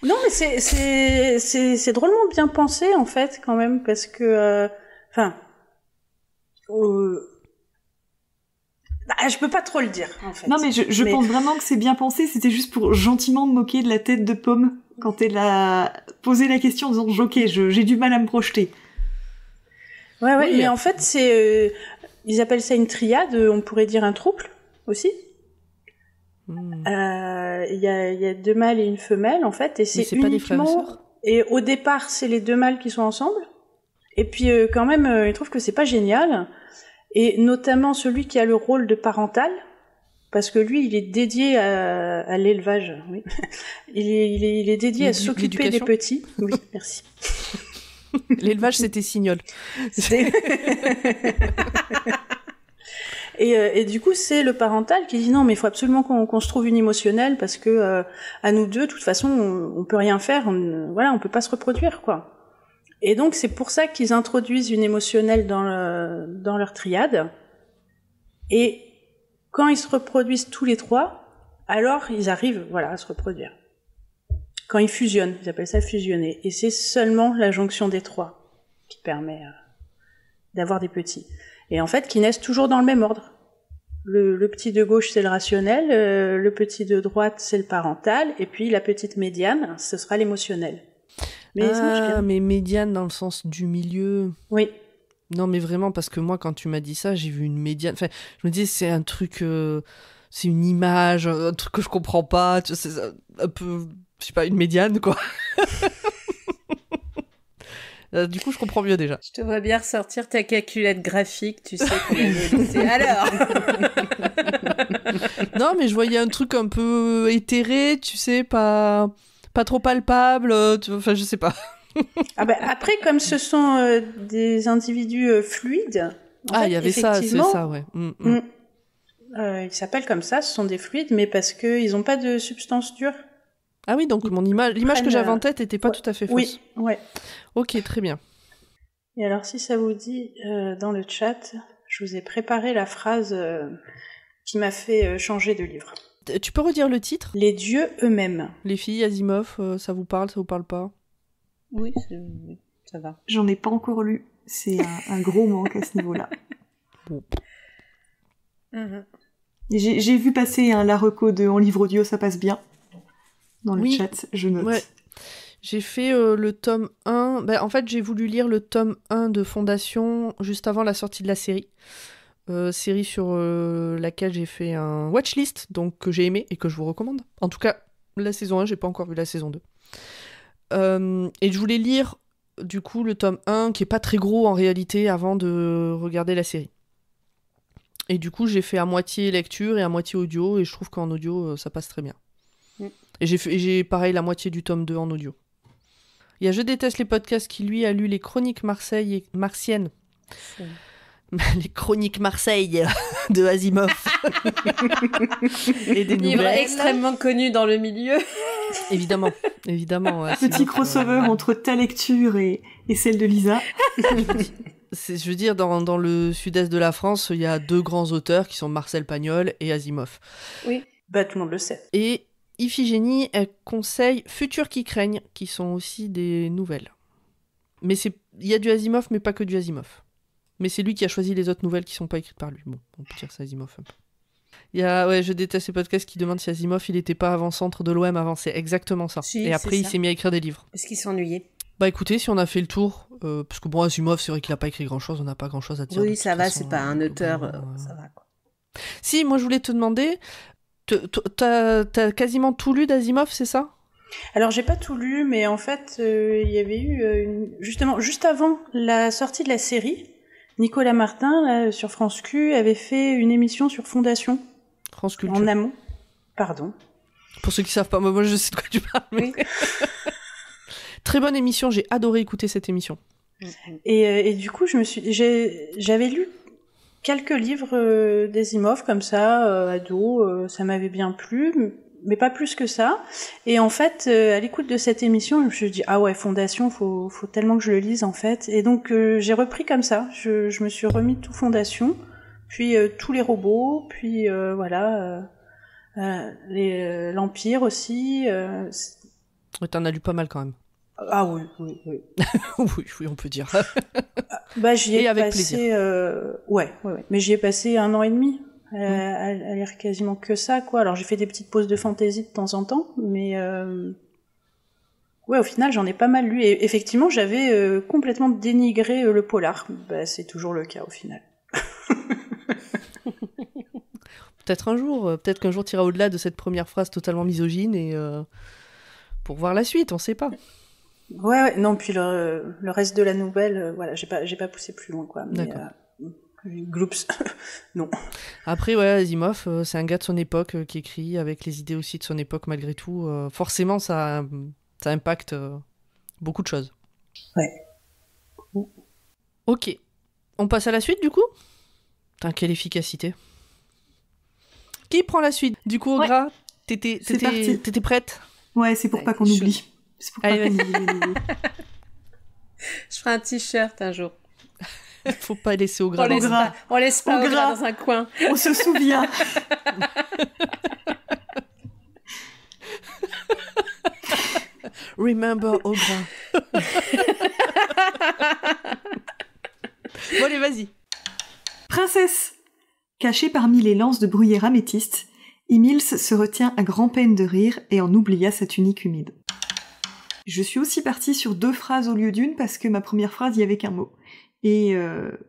Non, mais c'est drôlement bien pensé, en fait, quand même, parce que... je peux pas trop le dire, en fait. Non, mais je pense vraiment que c'est bien pensé, c'était juste pour gentiment me moquer de la tête de Pomme quand elle a posé la question en disant « Ok, j'ai du mal à me projeter ». Ouais, oui, mais en fait, ils appellent ça une triade, on pourrait dire un trouble, aussi. Il y a 2 mâles et une femelle, en fait, et c'est pas des frères et sœurs. Et au départ, c'est les 2 mâles qui sont ensemble, et puis quand même, ils trouvent que c'est pas génial, et notamment celui qui a le rôle de parental, parce que lui, il est dédié à l'élevage, oui. il est dédié à s'occuper des petits. Oui, merci. L'élevage, c'était Signol. Et du coup, c'est le parental qui dit non, mais il faut absolument qu'on se trouve une émotionnelle parce que à nous deux, de toute façon, on peut rien faire. On peut pas se reproduire, quoi. Et donc, c'est pour ça qu'ils introduisent une émotionnelle dans leur triade. Et quand ils se reproduisent tous les 3, alors ils arrivent, à se reproduire. Quand ils fusionnent, ils appellent ça fusionner. Et c'est seulement la jonction des 3 qui permet d'avoir des petits. Et en fait, qui naissent toujours dans le même ordre. Le petit de gauche, c'est le rationnel, le petit de droite, c'est le parental, et puis la petite médiane, ce sera l'émotionnel. Mais médiane dans le sens du milieu. Oui. Non, mais vraiment, parce que moi, quand tu m'as dit ça, j'ai vu une médiane. Enfin, je me disais, c'est un truc... c'est une image, un truc que je comprends pas, c'est un peu... Je sais pas, une médiane, quoi. Du coup, je comprends mieux déjà. Je te vois bien ressortir ta calculette graphique, tu sais qu'on c'est alors. Non, mais je voyais un truc un peu éthéré, tu sais, pas trop palpable, enfin, je sais pas. Après, comme ce sont des individus fluides... il y avait ça, c'est ça, ouais. Ils s'appellent comme ça, ce sont des fluides, mais parce qu'ils n'ont pas de substance dure. Ah oui, donc l'image que j'avais en tête n'était pas tout à fait fausse. Oui, ouais. Ok, très bien. Et alors, si ça vous dit, dans le chat, je vous ai préparé la phrase qui m'a fait changer de livre. Tu peux redire le titre ? Les dieux eux-mêmes. Les filles, Asimov, ça vous parle pas ? Oui, ça va. J'en ai pas encore lu. C'est un gros manque à ce niveau-là. Bon. J'ai vu passer la reco de En livre audio, ça passe bien. Dans le chat, je note. Ouais. J'ai fait le tome 1. En fait, j'ai voulu lire le tome 1 de Fondation juste avant la sortie de la série. Série sur laquelle j'ai fait un watchlist, donc que j'ai aimé et que je vous recommande. En tout cas, la saison 1, j'ai pas encore vu la saison 2. Et je voulais lire, du coup, le tome 1, qui est pas très gros en réalité, avant de regarder la série. Et du coup, j'ai fait à moitié lecture et à moitié audio, et je trouve qu'en audio, ça passe très bien. Et j'ai pareil la moitié du tome 2 en audio. Il y a Je déteste les podcasts qui lui a lu les Chroniques martiennes. Les Chroniques Marseille de Asimov. Et des livre extrêmement connu dans le milieu. Évidemment. Petit crossover entre ta lecture et celle de Lisa. Je veux dire, dans le sud-est de la France, il y a 2 grands auteurs qui sont Marcel Pagnol et Asimov. Oui, tout le monde le sait. Et Iphigénie, elle conseille Futurs qui craignent, qui sont aussi des nouvelles. Mais il y a du Asimov, mais pas que du Asimov. Mais c'est lui qui a choisi les autres nouvelles qui sont pas écrites par lui. Bon, on peut dire ça Asimov un peu. Je déteste ces podcasts qui demandent si Asimov il était pas avant-centre de l'OM avant, c'est exactement ça. Si, et après il s'est mis à écrire des livres. Est-ce qu'il s'ennuyait? Bah écoutez, si on a fait le tour, parce que bon, Asimov, c'est vrai qu'il a pas écrit grand-chose, on n'a pas grand-chose à dire. Oui, ça va, c'est pas un auteur, ça va quoi. Si, moi je voulais te demander, t'as quasiment tout lu d'Asimov, c'est ça? Alors j'ai pas tout lu, mais en fait, il y avait eu justement juste avant la sortie de la série, Nicolas Martin là, sur France Q avait fait une émission sur Fondation. France Culture. En amont. Pardon. Pour ceux qui savent pas, moi je sais de quoi tu parles. Oui. Très bonne émission, j'ai adoré écouter cette émission. Et du coup, j'avais lu quelques livres d'Asimov comme ça, ado, ça m'avait bien plu, mais pas plus que ça. Et en fait, à l'écoute de cette émission, je me suis dit ah ouais, Fondation, faut tellement que je le lise en fait. Et donc j'ai repris comme ça. Je me suis remis tout Fondation, puis tous les robots, puis voilà l'Empire aussi. Ouais, t'en as lu pas mal quand même. Ah oui. oui, on peut dire. Bah j'y ai et avec passé, plaisir. Ouais. Mais j'y ai passé 1 an et demi à lire quasiment que ça, quoi. Alors j'ai fait des petites pauses de fantaisie de temps en temps, mais ouais, au final j'en ai pas mal lu. Et effectivement, j'avais complètement dénigré le polar. Bah c'est toujours le cas au final. Peut-être qu'un jour t'iras au-delà de cette première phrase totalement misogyne et pour voir la suite, on sait pas. Ouais, non, puis le reste de la nouvelle, voilà, j'ai pas poussé plus loin, quoi. Mais, d'accord. Gloops, non. Après, ouais, Asimov, c'est un gars de son époque qui écrit avec les idées aussi de son époque malgré tout. Forcément, ça impacte beaucoup de choses. Ouais. Ok. On passe à la suite, du coup ? Putain, quelle efficacité. Qui prend la suite ? Du coup, Ogra, t'étais prête ? Ouais, c'est pour pas qu'on oublie. C'est pour pas qu'on oublie. Je ferai un t-shirt un jour. Faut pas laisser Ogra. On laisse pas Ogra dans un coin. On se souvient. Remember Ogra. Bon, allez, vas-y. Princesse. Cachée parmi les lances de bruyère améthyste, Emils se retient à grand-peine de rire et en oublia sa tunique humide. Je suis aussi partie sur 2 phrases au lieu d'une parce que ma première phrase, il y avait qu'un mot. Et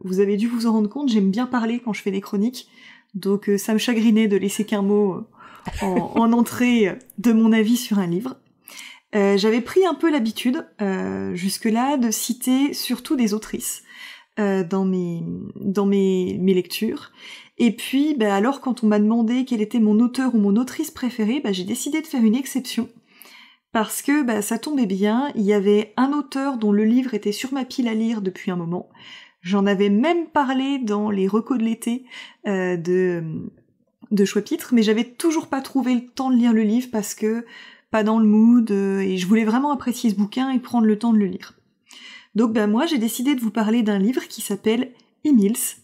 vous avez dû vous en rendre compte, j'aime bien parler quand je fais des chroniques, donc ça me chagrinait de laisser qu'un mot en entrée de mon avis sur un livre. J'avais pris un peu l'habitude, jusque-là, de citer surtout des autrices dans mes lectures. Et puis, alors quand on m'a demandé quel était mon auteur ou mon autrice préférée, j'ai décidé de faire une exception. Parce que ça tombait bien, il y avait un auteur dont le livre était sur ma pile à lire depuis un moment. J'en avais même parlé dans les recos de l'été de Choix-Pitre, mais j'avais toujours pas trouvé le temps de lire le livre parce que pas dans le mood, et je voulais vraiment apprécier ce bouquin et prendre le temps de le lire. Donc moi j'ai décidé de vous parler d'un livre qui s'appelle Emils,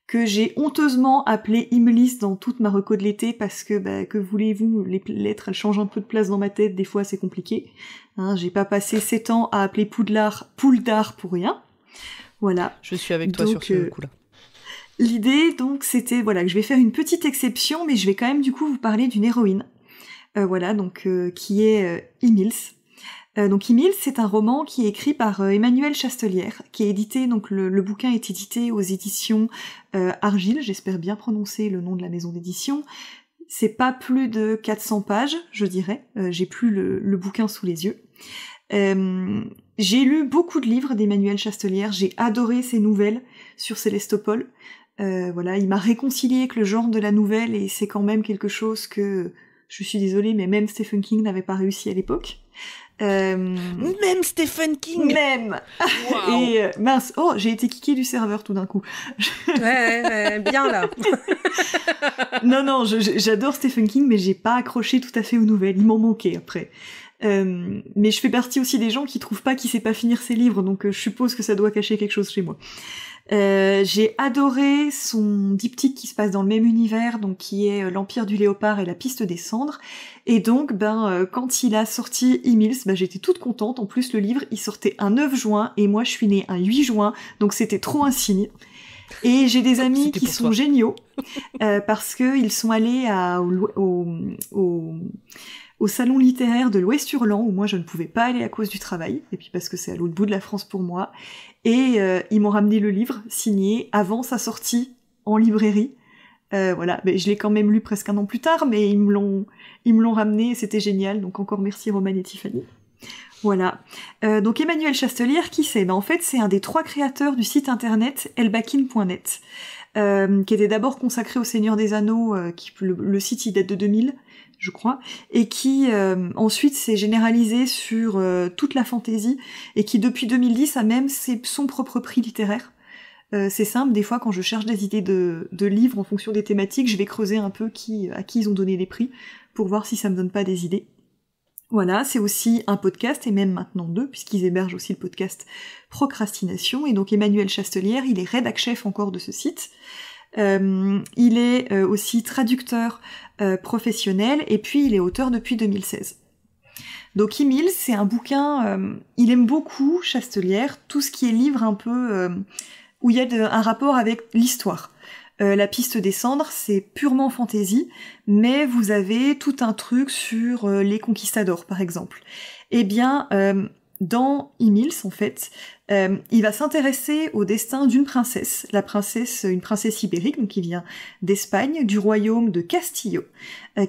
que j'ai honteusement appelé Imlis dans toute ma reco de l'été parce que voulez-vous, les lettres elles changent un peu de place dans ma tête, des fois c'est compliqué. J'ai pas passé 7 ans à appeler Pouldar pour rien. Voilà. Je suis avec toi sur ce coup-là. L'idée donc c'était que je vais faire une petite exception, mais je vais quand même du coup vous parler d'une héroïne. Qui est Emils. Donc Emils, c'est un roman qui est écrit par Emmanuel Chastelière, qui est édité, donc le bouquin est édité aux éditions Argile, j'espère bien prononcer le nom de la maison d'édition. C'est pas plus de 400 pages, je dirais, j'ai plus le bouquin sous les yeux. J'ai lu beaucoup de livres d'Emmanuel Chastelière, j'ai adoré ses nouvelles sur Sélestopol. Il m'a réconcilié avec le genre de la nouvelle et c'est quand même quelque chose que, je suis désolée, mais même Stephen King n'avait pas réussi à l'époque. Même Stephen King. Même. Wow. Et mince, j'ai été kickée du serveur tout d'un coup. Ouais, bien là. Non, j'adore Stephen King, mais j'ai pas accroché tout à fait aux nouvelles. Il m'en manquait après. Mais je fais partie aussi des gens qui trouvent pas qu'il sait pas finir ses livres, donc je suppose que ça doit cacher quelque chose chez moi. J'ai adoré son diptyque qui se passe dans le même univers, donc qui est l'Empire du Léopard et la Piste des Cendres. Et donc, quand il a sorti Emils, j'étais toute contente. En plus, le livre, il sortait un 9 juin, et moi, je suis née un 8 juin, donc c'était trop un signe. Et j'ai des amis qui sont géniaux, parce que ils sont allés au salon littéraire de l'Ouest-Hurlan, où moi je ne pouvais pas aller à cause du travail, et puis parce que c'est à l'autre bout de la France pour moi, et ils m'ont ramené le livre signé avant sa sortie en librairie. Voilà, mais je l'ai quand même lu presque un an plus tard, mais ils me l'ont ramené, et c'était génial, donc encore merci Romane et Tiffany. Voilà. Donc Emmanuel Chastelière, qui c'est ? En fait, c'est un des 3 créateurs du site internet elbakin.net, qui était d'abord consacré au Seigneur des Anneaux, le site il date de 2000, je crois, et qui ensuite s'est généralisé sur toute la fantaisie, et qui depuis 2010 a même son propre prix littéraire. C'est simple, des fois quand je cherche des idées de livres en fonction des thématiques, je vais creuser un peu à qui ils ont donné les prix, pour voir si ça me donne pas des idées. Voilà, c'est aussi un podcast, et même maintenant 2, puisqu'ils hébergent aussi le podcast Procrastination, et donc Emmanuel Chastelière, il est rédac-chef encore de ce site. Il est aussi traducteur professionnel, et puis il est auteur depuis 2016. Donc Emils, c'est un bouquin, il aime beaucoup, Chastelière, tout ce qui est livre un peu où il y a un rapport avec l'histoire. La Piste des Cendres, c'est purement fantaisie, mais vous avez tout un truc sur les conquistadors, par exemple. Eh bien, dans Emils, en fait, il va s'intéresser au destin d'une princesse, une princesse ibérique, donc qui vient d'Espagne, du royaume de Castillo,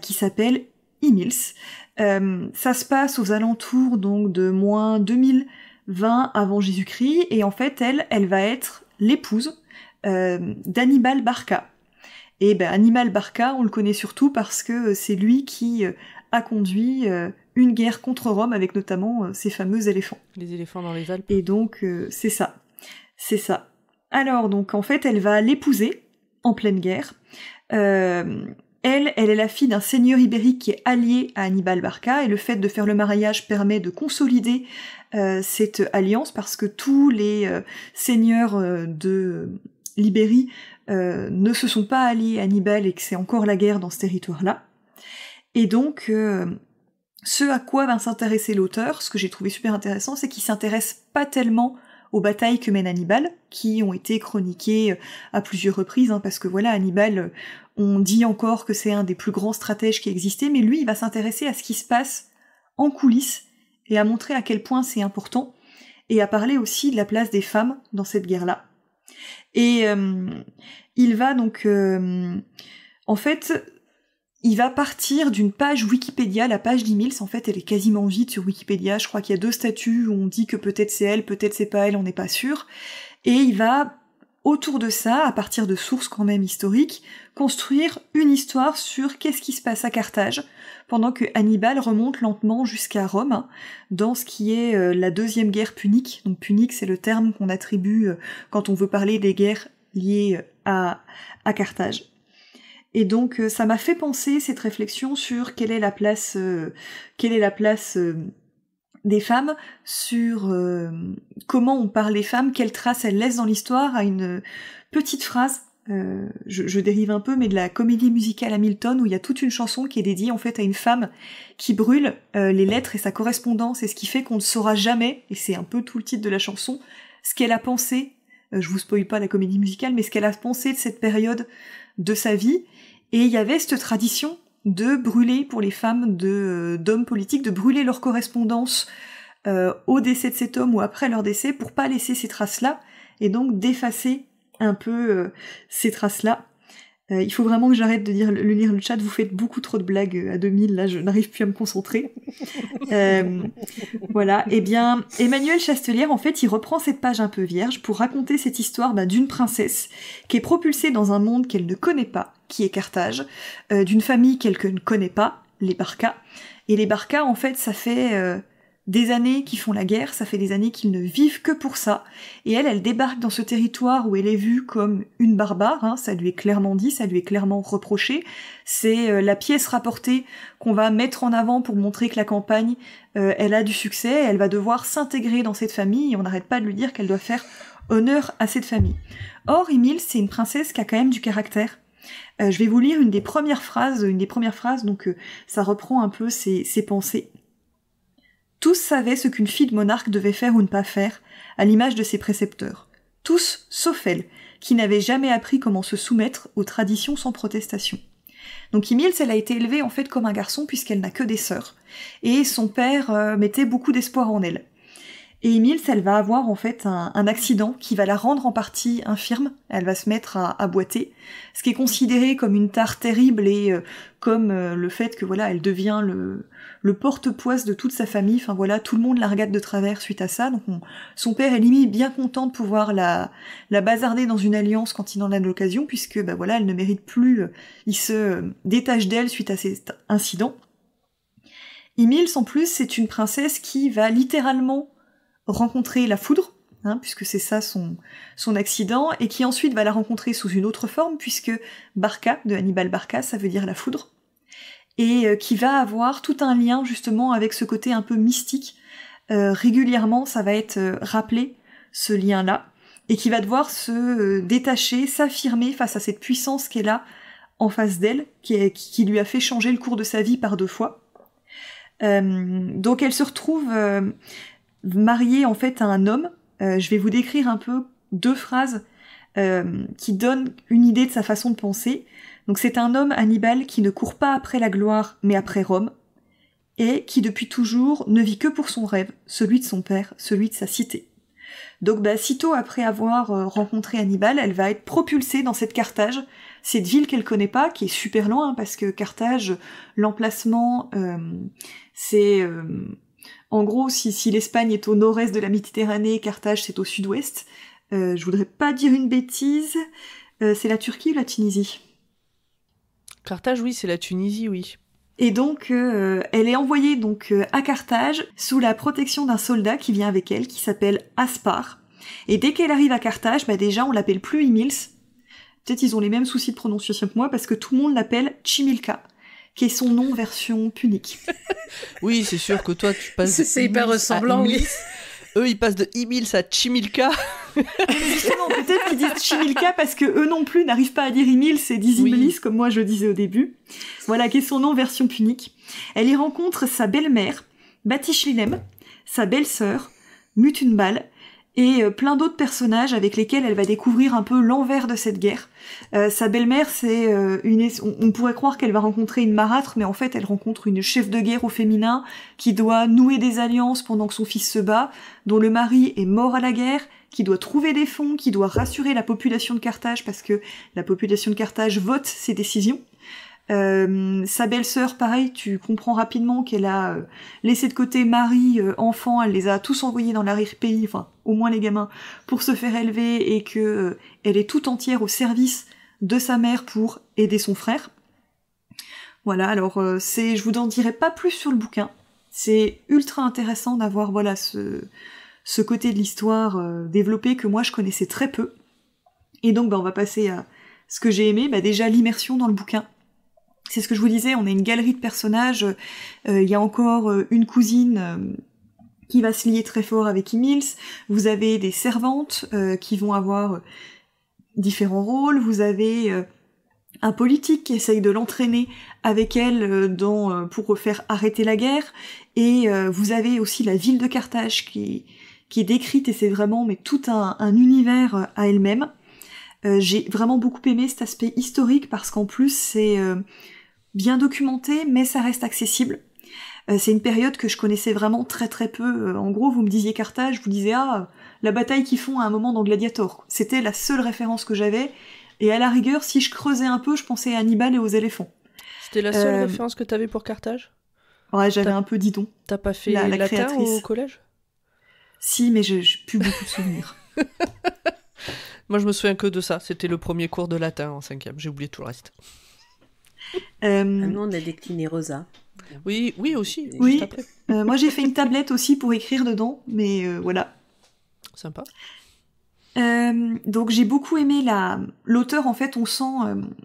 qui s'appelle Emils. Ça se passe aux alentours donc de moins 2020 avant Jésus-Christ, et en fait, elle va être l'épouse d'Hannibal Barca. Et Hannibal Barca, on le connaît surtout parce que c'est lui qui a conduit une guerre contre Rome avec notamment ces fameux éléphants. Les éléphants dans les Alpes. Et donc, c'est ça. Alors, donc, en fait, elle va l'épouser en pleine guerre. Elle est la fille d'un seigneur ibérique qui est allié à Hannibal Barca, et le fait de faire le mariage permet de consolider cette alliance, parce que tous les seigneurs de l'Ibérie ne se sont pas alliés à Hannibal, et que c'est encore la guerre dans ce territoire-là. Et donc, ce à quoi va s'intéresser l'auteur, ce que j'ai trouvé super intéressant, c'est qu'il s'intéresse pas tellement aux batailles que mène Hannibal, qui ont été chroniquées à plusieurs reprises, parce que voilà, Hannibal, on dit encore que c'est un des plus grands stratèges qui existait, mais lui, il va s'intéresser à ce qui se passe en coulisses, et à montrer à quel point c'est important, et à parler aussi de la place des femmes dans cette guerre-là. Et il va donc... en fait, il va partir d'une page Wikipédia, la page d'Emils, en fait, elle est quasiment vide sur Wikipédia, je crois qu'il y a 2 statuts où on dit que peut-être c'est elle, peut-être c'est pas elle, on n'est pas sûr, et il va, autour de ça, à partir de sources quand même historiques, construire une histoire sur qu'est-ce qui se passe à Carthage, pendant que Hannibal remonte lentement jusqu'à Rome, dans ce qui est la 2e guerre punique. Donc punique, c'est le terme qu'on attribue quand on veut parler des guerres liées à Carthage. Et donc ça m'a fait penser, cette réflexion, sur quelle est la place des femmes, sur comment on parle des femmes, quelle trace elles laissent dans l'histoire, à une petite phrase, je dérive un peu, mais de la comédie musicale Hamilton, où il y a toute une chanson qui est dédiée en fait à une femme qui brûle les lettres et sa correspondance, et ce qui fait qu'on ne saura jamais, et c'est un peu tout le titre de la chanson, ce qu'elle a pensé, je vous spoil pas la comédie musicale, mais ce qu'elle a pensé de cette période de sa vie. Et il y avait cette tradition de brûler, pour les femmes d'hommes politiques, de brûler leur correspondance au décès de cet homme ou après leur décès, pour pas laisser ces traces-là, et donc d'effacer un peu ces traces-là. Il faut vraiment que j'arrête de lire le chat, vous faites beaucoup trop de blagues à 2000, là je n'arrive plus à me concentrer. Voilà, et bien Emmanuel Chastelière, en fait, il reprend cette page un peu vierge pour raconter cette histoire d'une princesse qui est propulsée dans un monde qu'elle ne connaît pas, qui est Carthage, d'une famille qu'elle ne connaît pas, les Barca. Et les Barca, en fait, ça fait des années qu'ils font la guerre, ça fait des années qu'ils ne vivent que pour ça, et elle débarque dans ce territoire où elle est vue comme une barbare, hein, ça lui est clairement dit, ça lui est clairement reproché, c'est la pièce rapportée qu'on va mettre en avant pour montrer que la campagne, elle a du succès, elle va devoir s'intégrer dans cette famille, et on n'arrête pas de lui dire qu'elle doit faire honneur à cette famille. Or, Emile, c'est une princesse qui a quand même du caractère. Je vais vous lire une des premières phrases, donc ça reprend un peu ses pensées. Tous savaient ce qu'une fille de monarque devait faire ou ne pas faire, à l'image de ses précepteurs. Tous, sauf elle, qui n'avait jamais appris comment se soumettre aux traditions sans protestation. Donc Emile, elle a été élevée en fait comme un garçon puisqu'elle n'a que des sœurs. Et son père mettait beaucoup d'espoir en elle. Et Emile, elle va avoir en fait un accident qui va la rendre en partie infirme. Elle va se mettre à boiter, ce qui est considéré comme une tare terrible et comme le fait que voilà, elle devient le porte-poisse de toute sa famille. Enfin voilà, tout le monde la regarde de travers suite à ça. Donc son père est limite bien content de pouvoir la bazarder dans une alliance quand il en a l'occasion, puisque bah voilà, elle ne mérite plus. Il se détache d'elle suite à cet incident. Emile, en plus, c'est une princesse qui va littéralement rencontrer la foudre, hein, puisque c'est ça son accident, et qui ensuite va la rencontrer sous une autre forme, puisque Barca, de Hannibal Barca, ça veut dire la foudre, et qui va avoir tout un lien justement avec ce côté un peu mystique. Régulièrement, ça va être rappelé, ce lien-là, et qui va devoir se détacher, s'affirmer face à cette puissance qu'elle a en face d'elle, qui lui a fait changer le cours de sa vie par 2 fois. Donc elle se retrouve mariée en fait à un homme. Je vais vous décrire un peu 2 phrases qui donnent une idée de sa façon de penser. Donc c'est un homme, Hannibal, qui ne court pas après la gloire, mais après Rome, et qui depuis toujours ne vit que pour son rêve, celui de son père, celui de sa cité. Donc sitôt après avoir rencontré Hannibal, elle va être propulsée dans cette Carthage, cette ville qu'elle connaît pas, qui est super loin, hein, parce que Carthage, l'emplacement, c'est... En gros, si l'Espagne est au nord-est de la Méditerranée, Carthage c'est au sud-ouest. Je voudrais pas dire une bêtise. C'est la Turquie ou la Tunisie ? Carthage, oui, c'est la Tunisie, oui. Et donc, elle est envoyée donc à Carthage sous la protection d'un soldat qui vient avec elle, qui s'appelle Aspar. Et dès qu'elle arrive à Carthage, déjà on l'appelle plus Emils. Peut-être ils ont les mêmes soucis de prononciation que moi parce que tout le monde l'appelle Chimilca, qui est son nom version punique. Oui, c'est sûr que toi, tu passes... C'est hyper ressemblant, oui. Eux, ils passent de Emils à Chimilca. Justement, peut-être qu'ils disent Chimilca parce que eux non plus n'arrivent pas à dire Emils et disent Imlis, comme moi je disais au début. Voilà, qui est son nom version punique. Elle y rencontre sa belle-mère, Bathishilem, sa belle-sœur, Mutunbal, et plein d'autres personnages avec lesquels elle va découvrir un peu l'envers de cette guerre. Sa belle-mère, c'est on pourrait croire qu'elle va rencontrer une marâtre, mais en fait elle rencontre une chef de guerre au féminin qui doit nouer des alliances pendant que son fils se bat, dont le mari est mort à la guerre, qui doit trouver des fonds, qui doit rassurer la population de Carthage parce que la population de Carthage vote ses décisions. Sa belle-sœur, pareil, tu comprends rapidement qu'elle a laissé de côté mari, enfant, elle les a tous envoyés dans l'arrière-pays, enfin au moins les gamins, pour se faire élever et que elle est tout entière au service de sa mère pour aider son frère. Voilà, alors je vous en dirai pas plus sur le bouquin. C'est ultra intéressant d'avoir voilà ce côté de l'histoire développé que moi je connaissais très peu. Et donc on va passer à ce que j'ai aimé, déjà l'immersion dans le bouquin. C'est ce que je vous disais, on a une galerie de personnages, il y a encore une cousine qui va se lier très fort avec Emils, vous avez des servantes qui vont avoir différents rôles, vous avez un politique qui essaye de l'entraîner avec elle pour faire arrêter la guerre, et vous avez aussi la ville de Carthage qui est décrite, et c'est vraiment tout un univers à elle-même. J'ai vraiment beaucoup aimé cet aspect historique parce qu'en plus c'est bien documenté, mais ça reste accessible. C'est une période que je connaissais vraiment très très peu. En gros, vous me disiez Carthage, je vous disais la bataille qu'ils font à un moment dans Gladiator. C'était la seule référence que j'avais, et à la rigueur, si je creusais un peu, je pensais à Hannibal et aux éléphants. C'était la seule référence que t'avais pour Carthage ? Ouais, j'avais un peu dit-on. T'as pas fait la latin créatrice au collège ? Si, mais j'ai plus beaucoup de souvenirs. Moi, je me souviens que de ça. C'était le premier cours de latin en 5e. J'ai oublié tout le reste. Nous, on a décliné Rosa. Oui, aussi. Oui. Juste après. Moi, j'ai fait une tablette aussi pour écrire dedans, mais voilà. Sympa. Donc j'ai beaucoup aimé l'auteur, en fait, on sent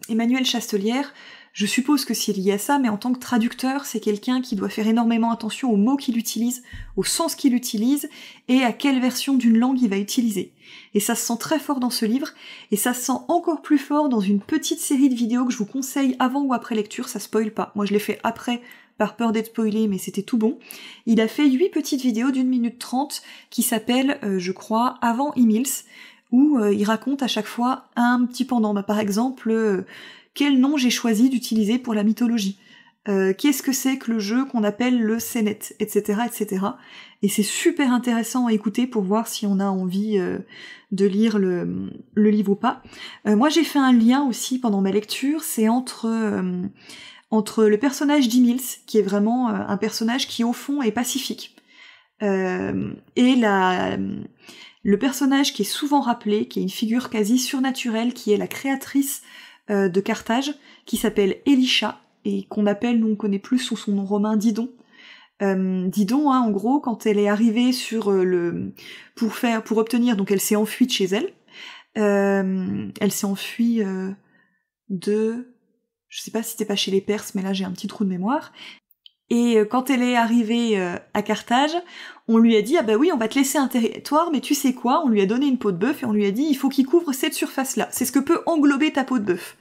Emmanuelle Chastelière. Je suppose que c'est lié à ça, mais en tant que traducteur, c'est quelqu'un qui doit faire énormément attention aux mots qu'il utilise, au sens qu'il utilise, et à quelle version d'une langue il va utiliser. Et ça se sent très fort dans ce livre, et ça se sent encore plus fort dans une petite série de vidéos que je vous conseille avant ou après lecture, ça spoil pas. Moi je l'ai fait après, par peur d'être spoilé, mais c'était tout bon. Il a fait 8 petites vidéos d'1 minute 30 qui s'appellent, je crois, Avant Emils, où il raconte à chaque fois un petit pendant. Par exemple, quel nom j'ai choisi d'utiliser pour la mythologie, qu'est-ce que c'est que le jeu qu'on appelle le Sénet, etc., etc. Et c'est super intéressant à écouter pour voir si on a envie de lire le livre ou pas. Moi j'ai fait un lien aussi pendant ma lecture, c'est entre le personnage d'Emils, qui est vraiment un personnage qui au fond est pacifique, et le personnage qui est souvent rappelé, qui est une figure quasi surnaturelle, qui est la créatrice de Carthage, qui s'appelle Elisha, et qu'on appelle, nous on connaît plus sous son nom romain, Didon. Didon, en gros, quand elle est arrivée pour obtenir, donc elle s'est enfuie de chez elle. Elle s'est enfuie je sais pas si c'était pas chez les Perses, mais là j'ai un petit trou de mémoire. Et quand elle est arrivée à Carthage, on lui a dit « Ah bah oui, on va te laisser un territoire, mais tu sais quoi ?» On lui a donné une peau de bœuf et on lui a dit « Il faut qu'il couvre cette surface-là. C'est ce que peut englober ta peau de bœuf. »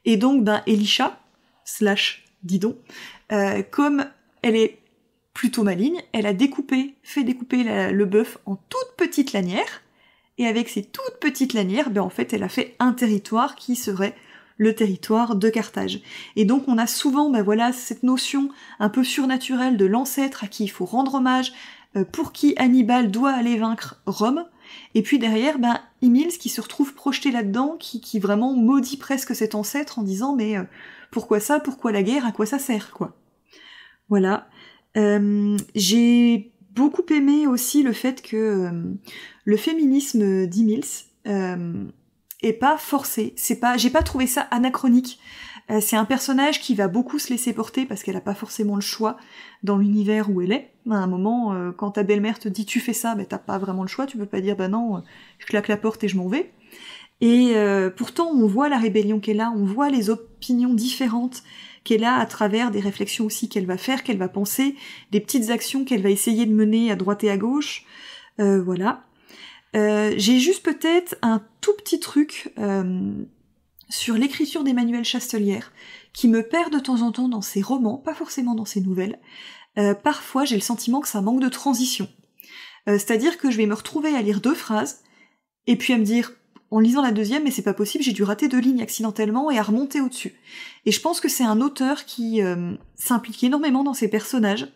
Et donc, Elisha, / Didon, comme elle est plutôt maligne, elle a fait découper le bœuf en toutes petites lanières, et avec ces toutes petites lanières, en fait, elle a fait un territoire qui serait le territoire de Carthage. Et donc on a souvent cette notion un peu surnaturelle de l'ancêtre à qui il faut rendre hommage, pour qui Hannibal doit aller vaincre Rome, et puis derrière Emils qui se retrouve projeté là-dedans, qui vraiment maudit presque cet ancêtre en disant mais pourquoi ça, pourquoi la guerre, à quoi ça sert, quoi. Voilà. J'ai beaucoup aimé aussi le fait que le féminisme d'Emils est pas forcé, j'ai pas trouvé ça anachronique. C'est un personnage qui va beaucoup se laisser porter parce qu'elle a pas forcément le choix dans l'univers où elle est. À un moment, quand ta belle-mère te dit tu fais ça, t'as pas vraiment le choix, tu peux pas dire non, je claque la porte et je m'en vais. Et pourtant on voit la rébellion qu'elle a, on voit les opinions différentes qu'elle a à travers des réflexions aussi qu'elle va faire, qu'elle va penser, des petites actions qu'elle va essayer de mener à droite et à gauche. Voilà. J'ai juste peut-être un tout petit truc sur l'écriture d'Emmanuelle Chastelière, qui me perd de temps en temps dans ses romans, pas forcément dans ses nouvelles. Parfois, j'ai le sentiment que ça manque de transition. C'est-à-dire que je vais me retrouver à lire 2 phrases, et puis à me dire, en lisant la deuxième, mais c'est pas possible, j'ai dû rater 2 lignes accidentellement, et à remonter au-dessus. Et je pense que c'est un auteur qui s'implique énormément dans ses personnages,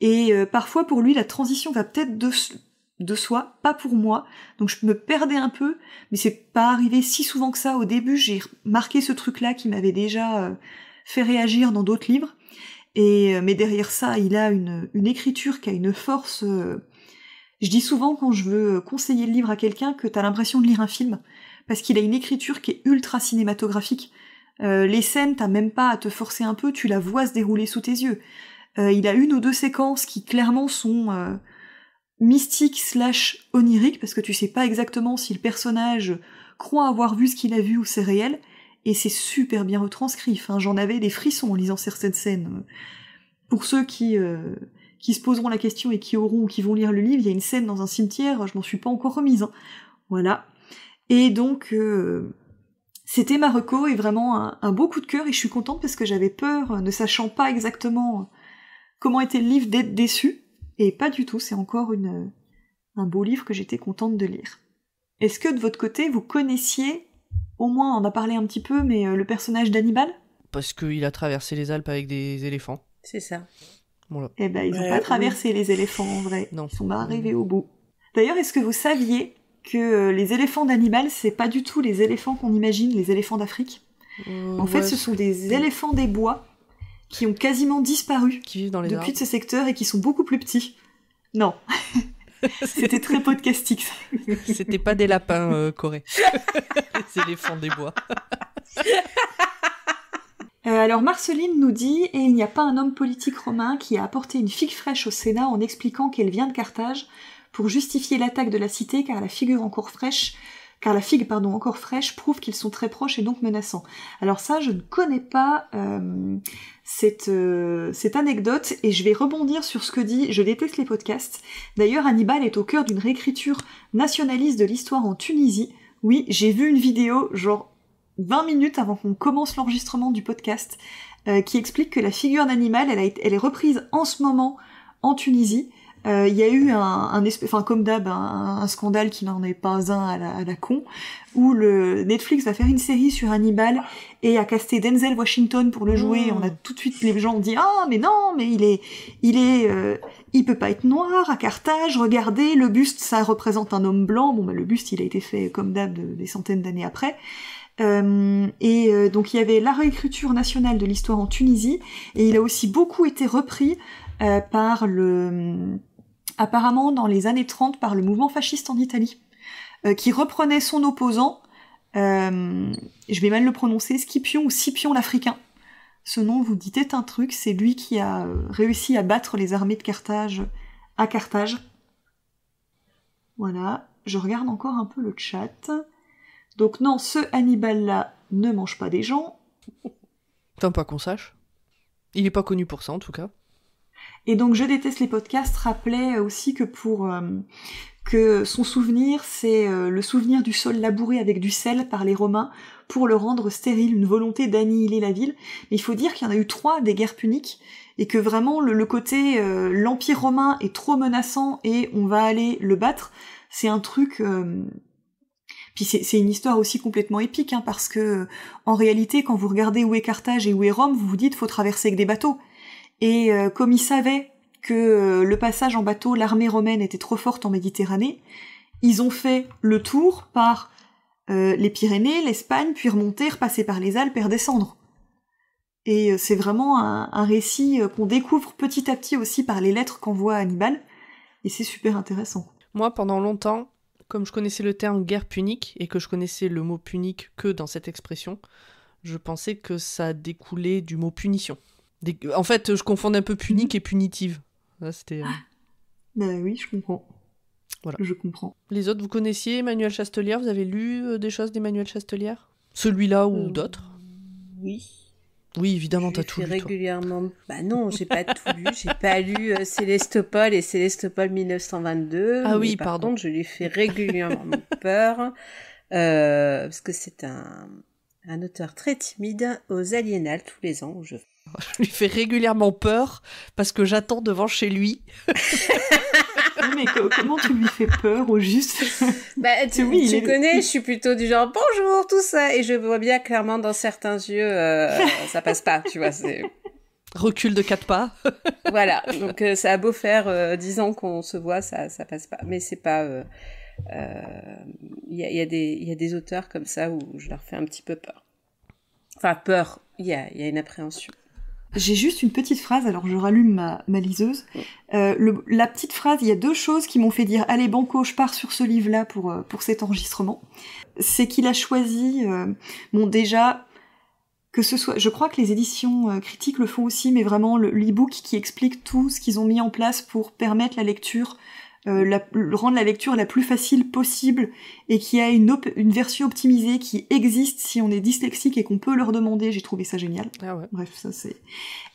et parfois pour lui, la transition va peut-être de soi, pas pour moi, donc je me perdais un peu, mais c'est pas arrivé si souvent que ça. Au début, j'ai remarqué ce truc-là qui m'avait déjà fait réagir dans d'autres livres, mais derrière ça, il a une écriture qui a une force. Je dis souvent quand je veux conseiller le livre à quelqu'un que t'as l'impression de lire un film, parce qu'il a une écriture qui est ultra cinématographique. Les scènes, t'as même pas à te forcer un peu, tu la vois se dérouler sous tes yeux. Il a 1 ou 2 séquences qui clairement sont mystique / onirique, parce que tu sais pas exactement si le personnage croit avoir vu ce qu'il a vu ou c'est réel, et c'est super bien retranscrit. Enfin, j'en avais des frissons en lisant certaines scènes. Pour ceux qui se poseront la question et qui vont lire le livre, il y a une scène dans un cimetière, je m'en suis pas encore remise. Voilà. Et donc, c'était ma reco, et vraiment un beau coup de cœur, et je suis contente parce que j'avais peur, ne sachant pas exactement comment était le livre, d'être déçue. Et pas du tout, c'est encore un beau livre que j'étais contente de lire. Est-ce que de votre côté, vous connaissiez, au moins on en a parlé un petit peu, mais le personnage d'Hannibal ? Parce qu'il a traversé les Alpes avec des éléphants. C'est ça. Voilà. Eh ben, ils n'ont pas traversé les éléphants en vrai. Non. Ils sont pas arrivés au bout. D'ailleurs, est-ce que vous saviez que les éléphants d'Hannibal, c'est pas du tout les éléphants qu'on imagine, les éléphants d'Afrique ? En fait, ce sont des éléphants des bois qui ont quasiment disparu Qui vivent dans les depuis arbres. de ce secteur et qui sont beaucoup plus petits. Non. C'était très podcastique, ça. C'était pas des lapins, Corée. Les éléphants des bois. Alors Marceline nous dit « Et il n'y a pas un homme politique romain qui a apporté une figue fraîche au Sénat en expliquant qu'elle vient de Carthage pour justifier l'attaque de la cité car la figue encore fraîche prouve qu'ils sont très proches et donc menaçants. » Alors ça, je ne connais pas cette anecdote et je vais rebondir sur ce que dit « Je déteste les podcasts ». D'ailleurs, Hannibal est au cœur d'une réécriture nationaliste de l'histoire en Tunisie. Oui, j'ai vu une vidéo, genre 20 minutes avant qu'on commence l'enregistrement du podcast, qui explique que la figure d'Hannibal, elle est reprise en ce moment en Tunisie. Il y a eu comme d'hab, un scandale qui n'en est pas un à la con, où le Netflix va faire une série sur Hannibal et a casté Denzel Washington pour le jouer. Et on a tout de suite, les gens ont dit « Ah, mais non, mais il peut pas être noir à Carthage, regardez, le buste, ça représente un homme blanc. » Bon, le buste, il a été fait comme d'hab des centaines d'années après. Donc il y avait la réécriture nationale de l'histoire en Tunisie, et il a aussi beaucoup été repris apparemment dans les années 30 par le mouvement fasciste en Italie, qui reprenait son opposant, je vais mal le prononcer, Scipion ou Scipion l'Africain. Ce nom vous dit un truc, c'est lui qui a réussi à battre les armées de Carthage à Carthage. Voilà, je regarde encore un peu le chat. Donc non, ce Hannibal-là ne mange pas des gens. Enfin, pas qu'on sache. Il est pas connu pour ça, en tout cas. Et donc, Je déteste les podcasts rappelait aussi que que son souvenir, c'est le souvenir du sol labouré avec du sel par les Romains pour le rendre stérile, une volonté d'annihiler la ville. Mais il faut dire qu'il y en a eu 3 des guerres puniques, et que vraiment le côté l'Empire romain est trop menaçant et on va aller le battre, c'est un truc... Puis c'est une histoire aussi complètement épique, hein, parce que en réalité, quand vous regardez où est Carthage et où est Rome, vous vous dites faut traverser avec des bateaux. Et comme ils savaient que le passage en bateau, l'armée romaine était trop forte en Méditerranée, ils ont fait le tour par les Pyrénées, l'Espagne, puis remonter, repasser par les Alpes et redescendre. Et c'est vraiment un récit qu'on découvre petit à petit aussi par les lettres qu'envoie Hannibal, et c'est super intéressant. Moi, pendant longtemps, comme je connaissais le terme guerre punique, et que je connaissais le mot punique que dans cette expression, je pensais que ça découlait du mot punition. En fait, je confondais un peu punique et punitive. Là, c'était... Bah oui, je comprends. Voilà. Je comprends. Les autres, vous connaissiez Emmanuel Chastelière? Vous avez lu des choses d'Emmanuel Chastelière? Celui-là ou d'autres? Oui. Oui, évidemment, t'as tout lu, régulièrement. Toi. Bah non, j'ai pas tout lu. J'ai pas lu Célestopol et Célestopol 1922. Ah oui, par pardon. contre, je lui fais régulièrement peur parce que c'est un auteur très timide aux Aliénales tous les ans où je lui fais régulièrement peur parce que j'attends devant chez lui. Mais comment tu lui fais peur au juste? Bah, tu connais, je suis plutôt du genre bonjour, tout ça, et je vois bien clairement dans certains yeux, ça passe pas, tu vois. C'est... Recul de 4 pas. Voilà, donc ça a beau faire 10 ans qu'on se voit, ça passe pas. Mais c'est pas... Il y a des auteurs comme ça où je leur fais un petit peu peur. Enfin, peur, il y a une appréhension. J'ai juste une petite phrase, alors je rallume ma liseuse. La petite phrase, il y a 2 choses qui m'ont fait dire « Allez, banco, je pars sur ce livre-là pour cet enregistrement ». C'est qu'il a choisi, déjà, que ce soit... Je crois que les éditions critiques le font aussi, mais vraiment l'e-book qui explique tout ce qu'ils ont mis en place pour permettre la lecture, rendre la lecture la plus facile possible, et qui a une version optimisée qui existe si on est dyslexique et qu'on peut leur demander. J'ai trouvé ça génial. Ah ouais. Bref, ça c'est...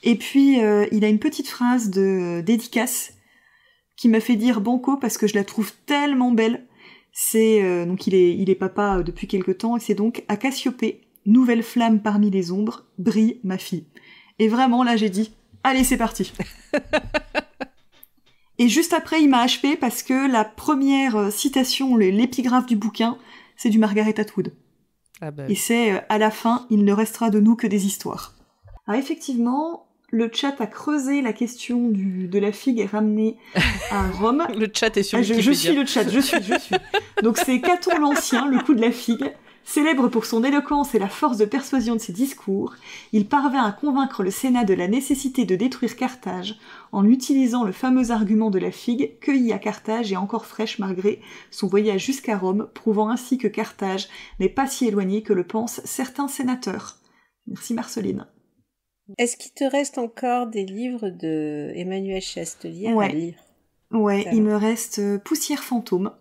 Et puis, il a une petite phrase de dédicace qui m'a fait dire banco parce que je la trouve tellement belle. C'est, donc il est papa depuis quelque temps, et c'est donc « À Cassiopée, nouvelle flamme parmi les ombres, brille ma fille ». Et vraiment, là, j'ai dit « Allez, c'est parti !» Et juste après, il m'a HP parce que la première citation, l'épigraphe du bouquin, c'est du Margaret Atwood. Ah bah. Et c'est à la fin, il ne restera de nous que des histoires. Alors effectivement, le chat a creusé la question de la figue et ramené à Rome. Le chat est sur Wikipédia. Je suis le chat, je suis. Donc c'est Caton l'Ancien, le coup de la figue. Célèbre pour son éloquence et la force de persuasion de ses discours, il parvint à convaincre le Sénat de la nécessité de détruire Carthage en utilisant le fameux argument de la figue, cueillie à Carthage et encore fraîche malgré son voyage jusqu'à Rome, prouvant ainsi que Carthage n'est pas si éloignée que le pensent certains sénateurs. Merci Marceline. Est-ce qu'il te reste encore des livres de Emmanuel Chastelier à lire? Ouais, il me reste Poussière fantôme.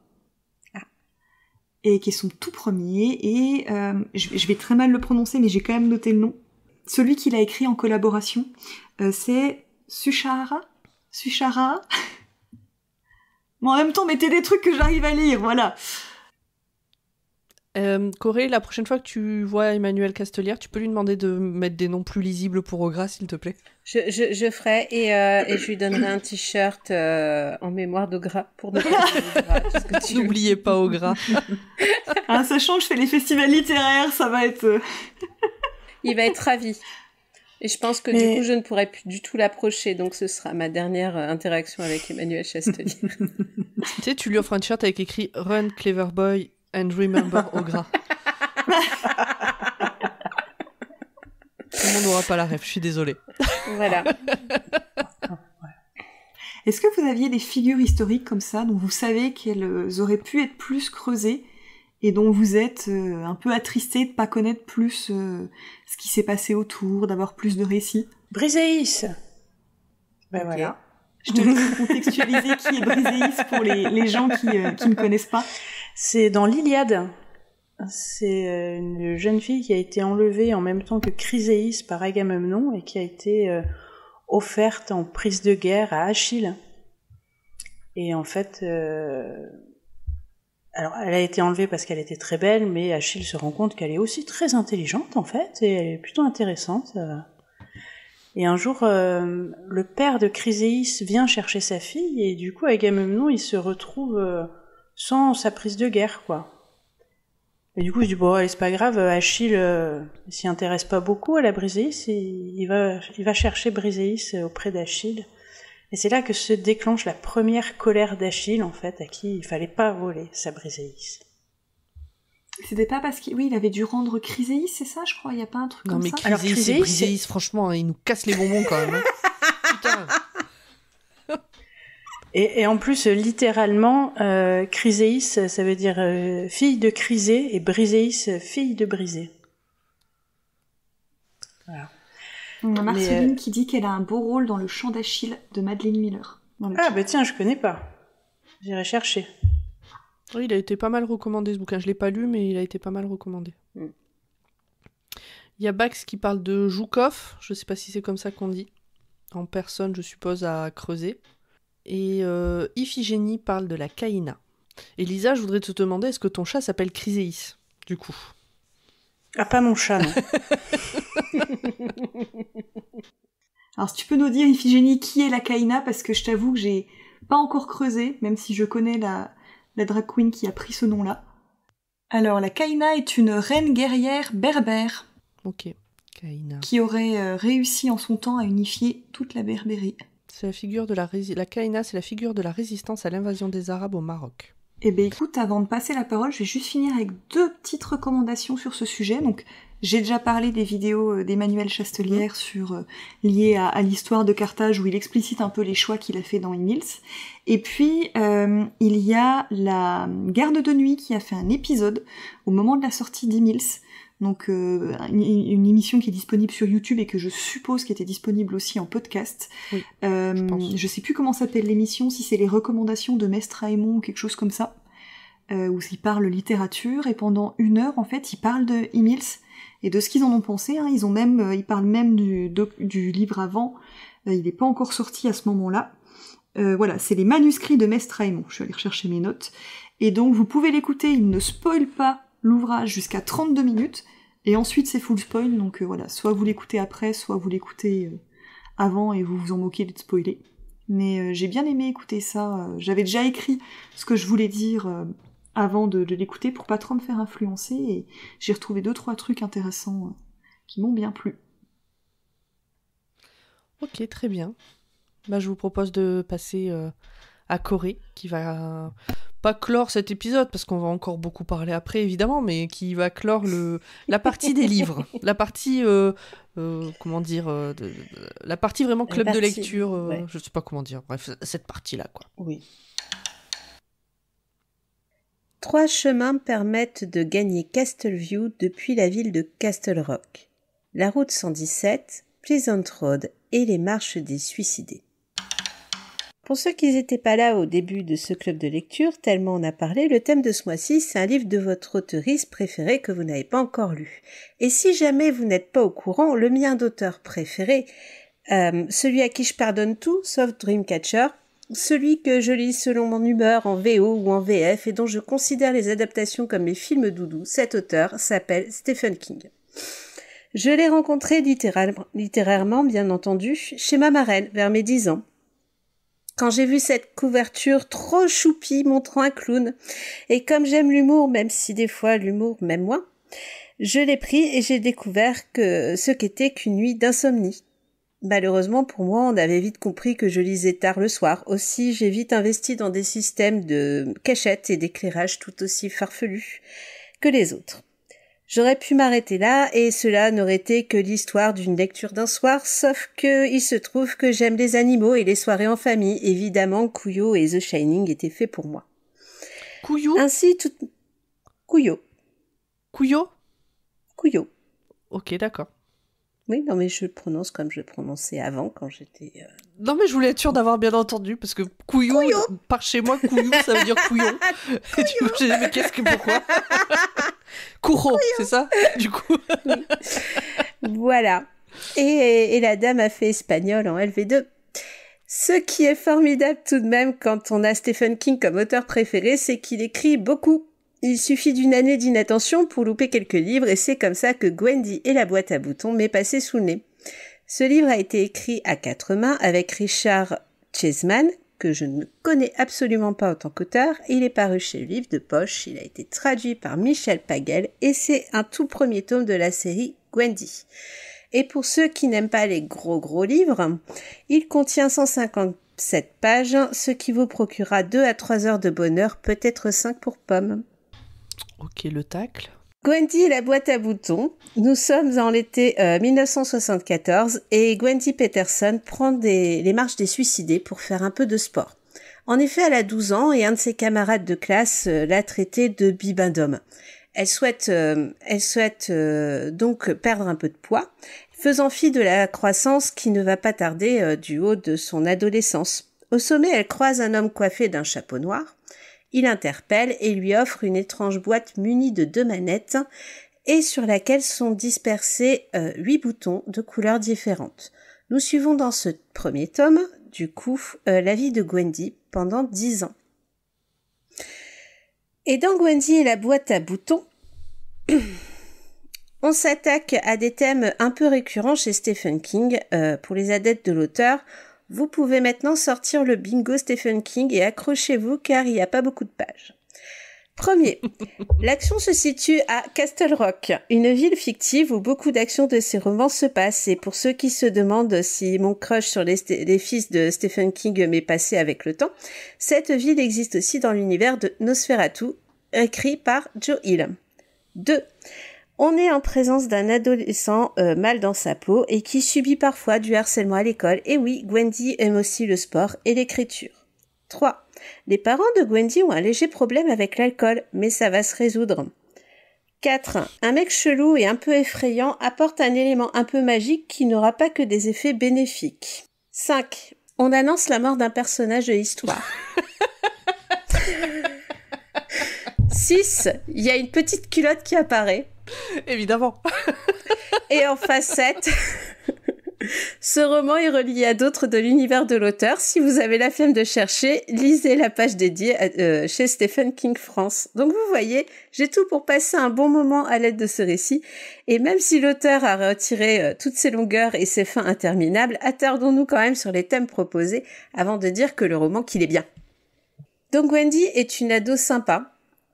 Et qui est son tout premier, et je vais très mal le prononcer, mais j'ai quand même noté le nom. Celui qu'il a écrit en collaboration, c'est Sushara. Mais en même temps, mettez des trucs que j'arrive à lire, voilà. Corée, la prochaine fois que tu vois Emmanuel Castelière, tu peux lui demander de mettre des noms plus lisibles pour Ogra, s'il te plaît. Je ferai, et je lui donnerai un t-shirt en mémoire d'Ogra pour ne pas Ogra, tout ce que tu N'oubliez pas Ogra. Sachant que je fais les festivals littéraires, ça va être... Il va être ravi. Et je pense que du coup, je ne pourrai plus du tout l'approcher, donc ce sera ma dernière interaction avec Emmanuel Chastelier. Tu sais, tu lui offres un t-shirt avec écrit « Run, Clever Boy, and remember Ogra ». Tout le monde n'aura pas la ref, je suis désolée. Voilà. Est-ce que vous aviez des figures historiques comme ça, dont vous savez qu'elles auraient pu être plus creusées, et dont vous êtes un peu attristé de pas connaître plus ce qui s'est passé autour, d'avoir plus de récits? Briséis. Ben Okay. voilà. Je te laisse contextualiser qui est Briséis pour les gens qui ne connaissent pas. C'est dans l'Iliade. C'est une jeune fille qui a été enlevée en même temps que Chryséis par Agamemnon et qui a été offerte en prise de guerre à Achille. Et en fait, alors elle a été enlevée parce qu'elle était très belle, mais Achille se rend compte qu'elle est aussi très intelligente en fait, et elle est plutôt intéressante. Et un jour, le père de Chryséis vient chercher sa fille, et du coup Agamemnon il se retrouve sans sa prise de guerre, quoi. Et du coup, je dis, bon, allez, c'est pas grave, Achille s'y intéresse pas beaucoup à la Briséis, et il va chercher Briséis auprès d'Achille. Et c'est là que se déclenche la première colère d'Achille, en fait, à qui il fallait pas voler sa Briséis. C'était pas parce qu'il avait dû rendre Chryséis, c'est ça, je crois? Il y a pas un truc Non, comme mais ça? Alors, Chryséis et Briséis, franchement, il nous casse les bonbons quand même. Hein. Putain. Et en plus, littéralement, Chryséis, ça veut dire fille de Chrysé, et Briséis, fille de Brisé. Voilà. On a Marceline qui dit qu'elle a un beau rôle dans Le Chant d'Achille de Madeleine Miller. Ah, bah tiens, je connais pas. J'irai chercher. Oui, il a été pas mal recommandé ce bouquin. Je l'ai pas lu, mais il a été pas mal recommandé. Il y a Bax qui parle de Joukov. Je sais pas si c'est comme ça qu'on dit. En personne, je suppose, à creuser. Et Iphigénie parle de la Caïna. Et Lisa, je voudrais te demander, est-ce que ton chat s'appelle Chryséis, du coup? Ah, pas mon chat, non. Alors si tu peux nous dire, Iphigénie, qui est la Caïna, parce que je t'avoue que j'ai pas encore creusé, même si je connais la drag queen qui a pris ce nom-là. Alors la Caïna est une reine guerrière berbère. Ok, Caïna. Qui aurait réussi en son temps à unifier toute la Berbérie. C'est la figure de la Caïna, c'est la figure de la résistance à l'invasion des Arabes au Maroc. Eh ben écoute, avant de passer la parole, je vais juste finir avec 2 petites recommandations sur ce sujet. Donc, j'ai déjà parlé des vidéos d'Emmanuel Chastelière liées à l'histoire de Carthage, où il explicite un peu les choix qu'il a fait dans Emils. Et puis, il y a la Garde de nuit qui a fait un épisode au moment de la sortie d'Emils. Donc une émission qui est disponible sur YouTube et que je suppose qui était disponible aussi en podcast. Oui, je sais plus comment s'appelle l'émission, si c'est les recommandations de Mestre Raymond ou quelque chose comme ça, où il parle littérature, et pendant 1 heure, en fait, il parle de Emils et de ce qu'ils en ont pensé. Hein. Ils parlent même du livre avant, il n'est pas encore sorti à ce moment-là. Voilà, c'est les manuscrits de Mestre Raymond. Je vais aller rechercher mes notes. Et donc, vous pouvez l'écouter, il ne spoil pas l'ouvrage jusqu'à 32 minutes, et ensuite c'est full spoil, donc voilà, soit vous l'écoutez après, soit vous l'écoutez avant et vous vous en moquez d'être spoilé. Mais j'ai bien aimé écouter ça, j'avais déjà écrit ce que je voulais dire avant de l'écouter pour pas trop me faire influencer, et j'ai retrouvé 2-3 trucs intéressants qui m'ont bien plu. Ok, très bien. Bah, je vous propose de passer à Corée, qui va pas clore cet épisode, parce qu'on va encore beaucoup parler après, évidemment, mais qui va clore la partie des livres. La partie, comment dire, la partie vraiment club de lecture, ouais. Je sais pas comment dire, bref, cette partie-là, quoi. Oui. 3 chemins permettent de gagner Castleview depuis la ville de Castle Rock. La route 117, Pleasant Road et Les Marches des Suicidés. Pour ceux qui n'étaient pas là au début de ce club de lecture, tellement on a parlé, le thème de ce mois-ci, c'est un livre de votre auteurice préférée que vous n'avez pas encore lu. Et si jamais vous n'êtes pas au courant, le mien d'auteur préféré, celui à qui je pardonne tout, sauf Dreamcatcher, celui que je lis selon mon humeur en VO ou en VF et dont je considère les adaptations comme mes films doudous, cet auteur s'appelle Stephen King. Je l'ai rencontré littérairement, bien entendu, chez ma marraine, vers mes 10 ans. Quand j'ai vu cette couverture trop choupie montrant un clown, et comme j'aime l'humour, même si des fois l'humour m'aime moins, je l'ai pris et j'ai découvert ce qu'était qu'une nuit d'insomnie. Malheureusement pour moi, on avait vite compris que je lisais tard le soir. Aussi, j'ai vite investi dans des systèmes de cachette et d'éclairage tout aussi farfelus que les autres. J'aurais pu m'arrêter là et cela n'aurait été que l'histoire d'une lecture d'un soir, sauf que il se trouve que j'aime les animaux et les soirées en famille. Évidemment, Kuyo et The Shining étaient faits pour moi. Kuyo ? Ainsi, Kuyo. Kuyo ? Kuyo. Ok, d'accord. Oui, non mais je le prononce comme je le prononçais avant quand j'étais... Non mais je voulais être sûre d'avoir bien entendu, parce que Kuyo, par chez moi, Kuyo, ça veut dire couillon. Et du coup, j'ai dit, mais pourquoi Kuro, c'est ça du coup. Oui. Voilà. Et la dame a fait espagnol en LV2. Ce qui est formidable tout de même quand on a Stephen King comme auteur préféré, c'est qu'il écrit beaucoup. Il suffit d'une année d'inattention pour louper quelques livres et c'est comme ça que Gwendy et la boîte à boutons m'est passé sous le nez. Ce livre a été écrit à 4 mains avec Richard Chessman, que je ne connais absolument pas en tant qu'auteur. Il est paru chez le Livre de Poche, il a été traduit par Michel Pagel et c'est un tout premier tome de la série Gwendy. Et pour ceux qui n'aiment pas les gros livres, il contient 157 pages, ce qui vous procurera 2 à 3 heures de bonheur, peut-être 5 pour Pomme. Ok, le tacle. Gwendy et la boîte à boutons. Nous sommes en l'été 1974 et Gwendy Peterson prend les marches des suicidés pour faire un peu de sport. En effet, elle a 12 ans et un de ses camarades de classe l'a traitée de bibendum. Elle souhaite donc perdre un peu de poids, faisant fi de la croissance qui ne va pas tarder du haut de son adolescence. Au sommet, elle croise un homme coiffé d'un chapeau noir. Il l'interpelle et lui offre une étrange boîte munie de 2 manettes et sur laquelle sont dispersés 8 boutons de couleurs différentes. Nous suivons dans ce premier tome, du coup, la vie de Gwendy pendant 10 ans. Et dans Gwendy et la boîte à boutons, on s'attaque à des thèmes un peu récurrents chez Stephen King. Pour les adeptes de l'auteur, vous pouvez maintenant sortir le bingo Stephen King et accrochez-vous car il n'y a pas beaucoup de pages. Premier, l'action se situe à Castle Rock, une ville fictive où beaucoup d'actions de ses romans se passent. Et pour ceux qui se demandent si mon crush sur les fils de Stephen King m'est passé avec le temps, cette ville existe aussi dans l'univers de Nosferatu, écrit par Joe Hill. 2. On est en présence d'un adolescent mal dans sa peau et qui subit parfois du harcèlement à l'école. Et oui, Gwendy aime aussi le sport et l'écriture. 3. Les parents de Gwendy ont un léger problème avec l'alcool, mais ça va se résoudre. 4. Un mec chelou et un peu effrayant apporte un élément un peu magique qui n'aura pas que des effets bénéfiques. 5. On annonce la mort d'un personnage de l'histoire. 6. Il y a une petite culotte qui apparaît. Évidemment. Et en facette, ce roman est relié à d'autres de l'univers de l'auteur. Si vous avez la flemme de chercher, lisez la page dédiée chez Stephen King France. Donc vous voyez, j'ai tout pour passer un bon moment à l'aide de ce récit. Et même si l'auteur a retiré toutes ses longueurs et ses fins interminables, attardons-nous quand même sur les thèmes proposés avant de dire que le roman qu'il est bien. Donc Gwendy est une ado sympa.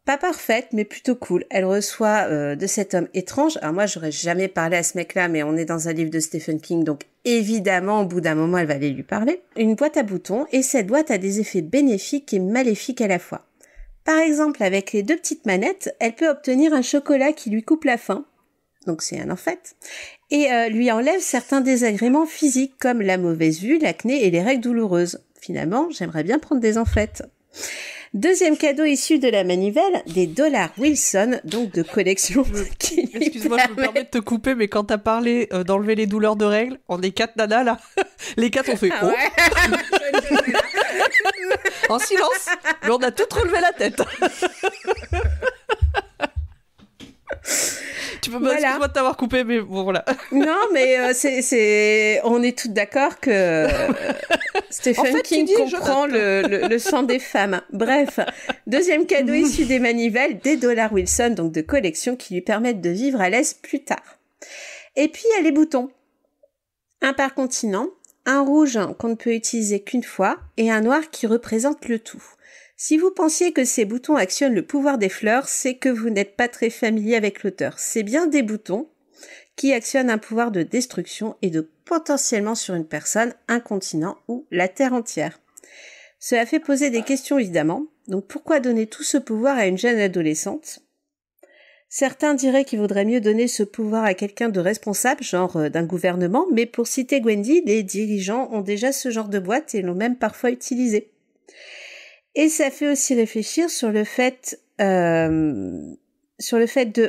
Pas parfaite, mais plutôt cool. Elle reçoit de cet homme étrange. Alors moi, j'aurais jamais parlé à ce mec-là, mais on est dans un livre de Stephen King, donc évidemment, au bout d'un moment, elle va aller lui parler. Une boîte à boutons, et cette boîte a des effets bénéfiques et maléfiques à la fois. Par exemple, avec les 2 petites manettes, elle peut obtenir un chocolat qui lui coupe la faim, donc c'est un en fait, et lui enlève certains désagréments physiques, comme la mauvaise vue, l'acné et les règles douloureuses. Finalement, j'aimerais bien prendre des en fait. Deuxième cadeau issu de la manivelle, des dollars Wilson, donc de collection. Excuse-moi, je me permets de te couper, mais quand t'as parlé d'enlever les douleurs de règles, on est 4 nanas là. Les 4 ont fait oh. En silence, mais on a toutes relevé la tête. Tu peux pas, excuse-moi de t'avoir coupé, mais bon, voilà. Non, mais on est toutes d'accord que Stephen King comprend le sang des femmes. Bref, deuxième cadeau issu des manivelles, des dollars Wilson, donc de collection, qui lui permettent de vivre à l'aise plus tard. Et puis, il y a les boutons. Un par continent, un rouge qu'on ne peut utiliser qu'une fois, et un noir qui représente le tout. Si vous pensiez que ces boutons actionnent le pouvoir des fleurs, c'est que vous n'êtes pas très familier avec l'auteur. C'est bien des boutons qui actionnent un pouvoir de destruction et de potentiellement sur une personne, un continent ou la Terre entière. Cela fait poser des questions évidemment. Donc pourquoi donner tout ce pouvoir à une jeune adolescente ? Certains diraient qu'il vaudrait mieux donner ce pouvoir à quelqu'un de responsable, genre d'un gouvernement, mais pour citer Gwendy, les dirigeants ont déjà ce genre de boîte et l'ont même parfois utilisé. Et ça fait aussi réfléchir sur le fait de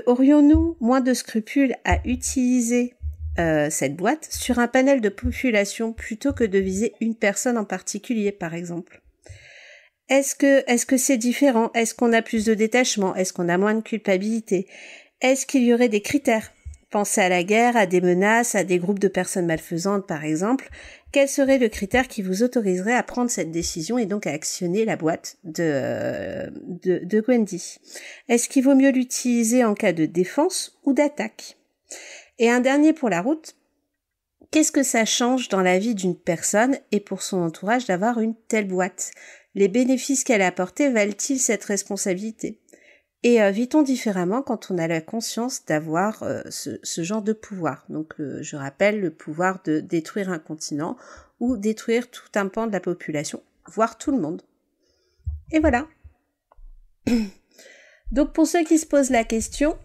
aurions-nous moins de scrupules à utiliser cette boîte sur un panel de population plutôt que de viser une personne en particulier, par exemple. Est-ce que c'est différent ? Est-ce qu'on a plus de détachement ? Est-ce qu'on a moins de culpabilité ? Est-ce qu'il y aurait des critères ? Pensez à la guerre, à des menaces, à des groupes de personnes malfaisantes, par exemple. Quel serait le critère qui vous autoriserait à prendre cette décision et donc à actionner la boîte de Gwendy ? Est-ce qu'il vaut mieux l'utiliser en cas de défense ou d'attaque ? Et un dernier pour la route. Qu'est-ce que ça change dans la vie d'une personne et pour son entourage d'avoir une telle boîte ? Les bénéfices qu'elle a apportés valent-ils cette responsabilité ? Et vit-on différemment quand on a la conscience d'avoir ce genre de pouvoir ? Donc, je rappelle, le pouvoir de détruire un continent ou détruire tout un pan de la population, voire tout le monde. Et voilà. Donc, pour ceux qui se posent la question,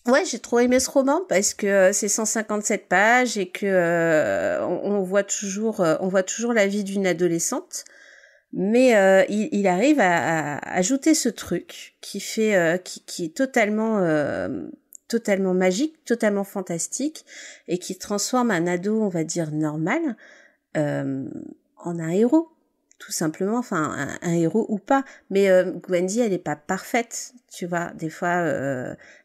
ouais, j'ai trop aimé ce roman parce que c'est 157 pages et que on voit toujours la vie d'une adolescente. Mais il arrive à ajouter ce truc qui fait qui est totalement magique, totalement fantastique et qui transforme un ado, on va dire normal, en un héros, tout simplement. Enfin, un héros ou pas. Mais Gwendy, elle est pas parfaite, tu vois. Des fois,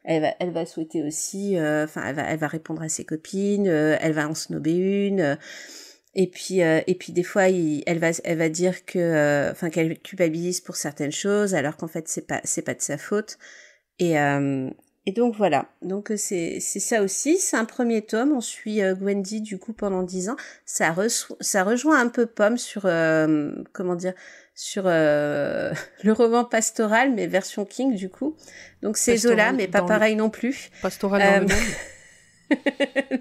elle va souhaiter aussi. Enfin, elle va répondre à ses copines. Elle va en snober une. Et puis des fois elle va dire que qu'elle culpabilise pour certaines choses alors qu'en fait c'est pas de sa faute et donc voilà. Donc c'est ça aussi, c'est un premier tome, on suit Gwendy du coup pendant 10 ans. Ça rejoint un peu Pomme sur sur le roman pastoral mais version King du coup. Donc c'est Zola mais pas pareil non plus. Pastoral dans le Maine.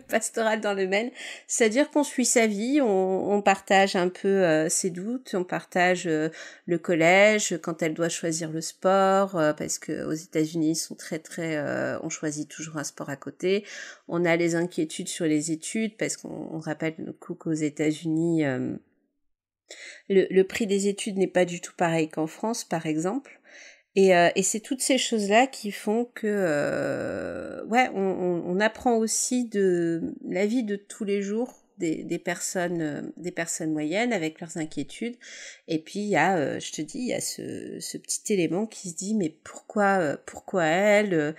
Pastoral dans le Maine, c'est-à-dire qu'on suit sa vie, on partage un peu ses doutes, on partage le collège quand elle doit choisir le sport parce que aux États-Unis ils sont très on choisit toujours un sport à côté. On a les inquiétudes sur les études parce qu'on rappelle qu'aux États-Unis le prix des études n'est pas du tout pareil qu'en France par exemple. Et c'est toutes ces choses-là qui font que on apprend aussi de la vie de tous les jours des personnes moyennes avec leurs inquiétudes. Et puis il y a je te dis, il y a ce petit élément qui se dit mais pourquoi elle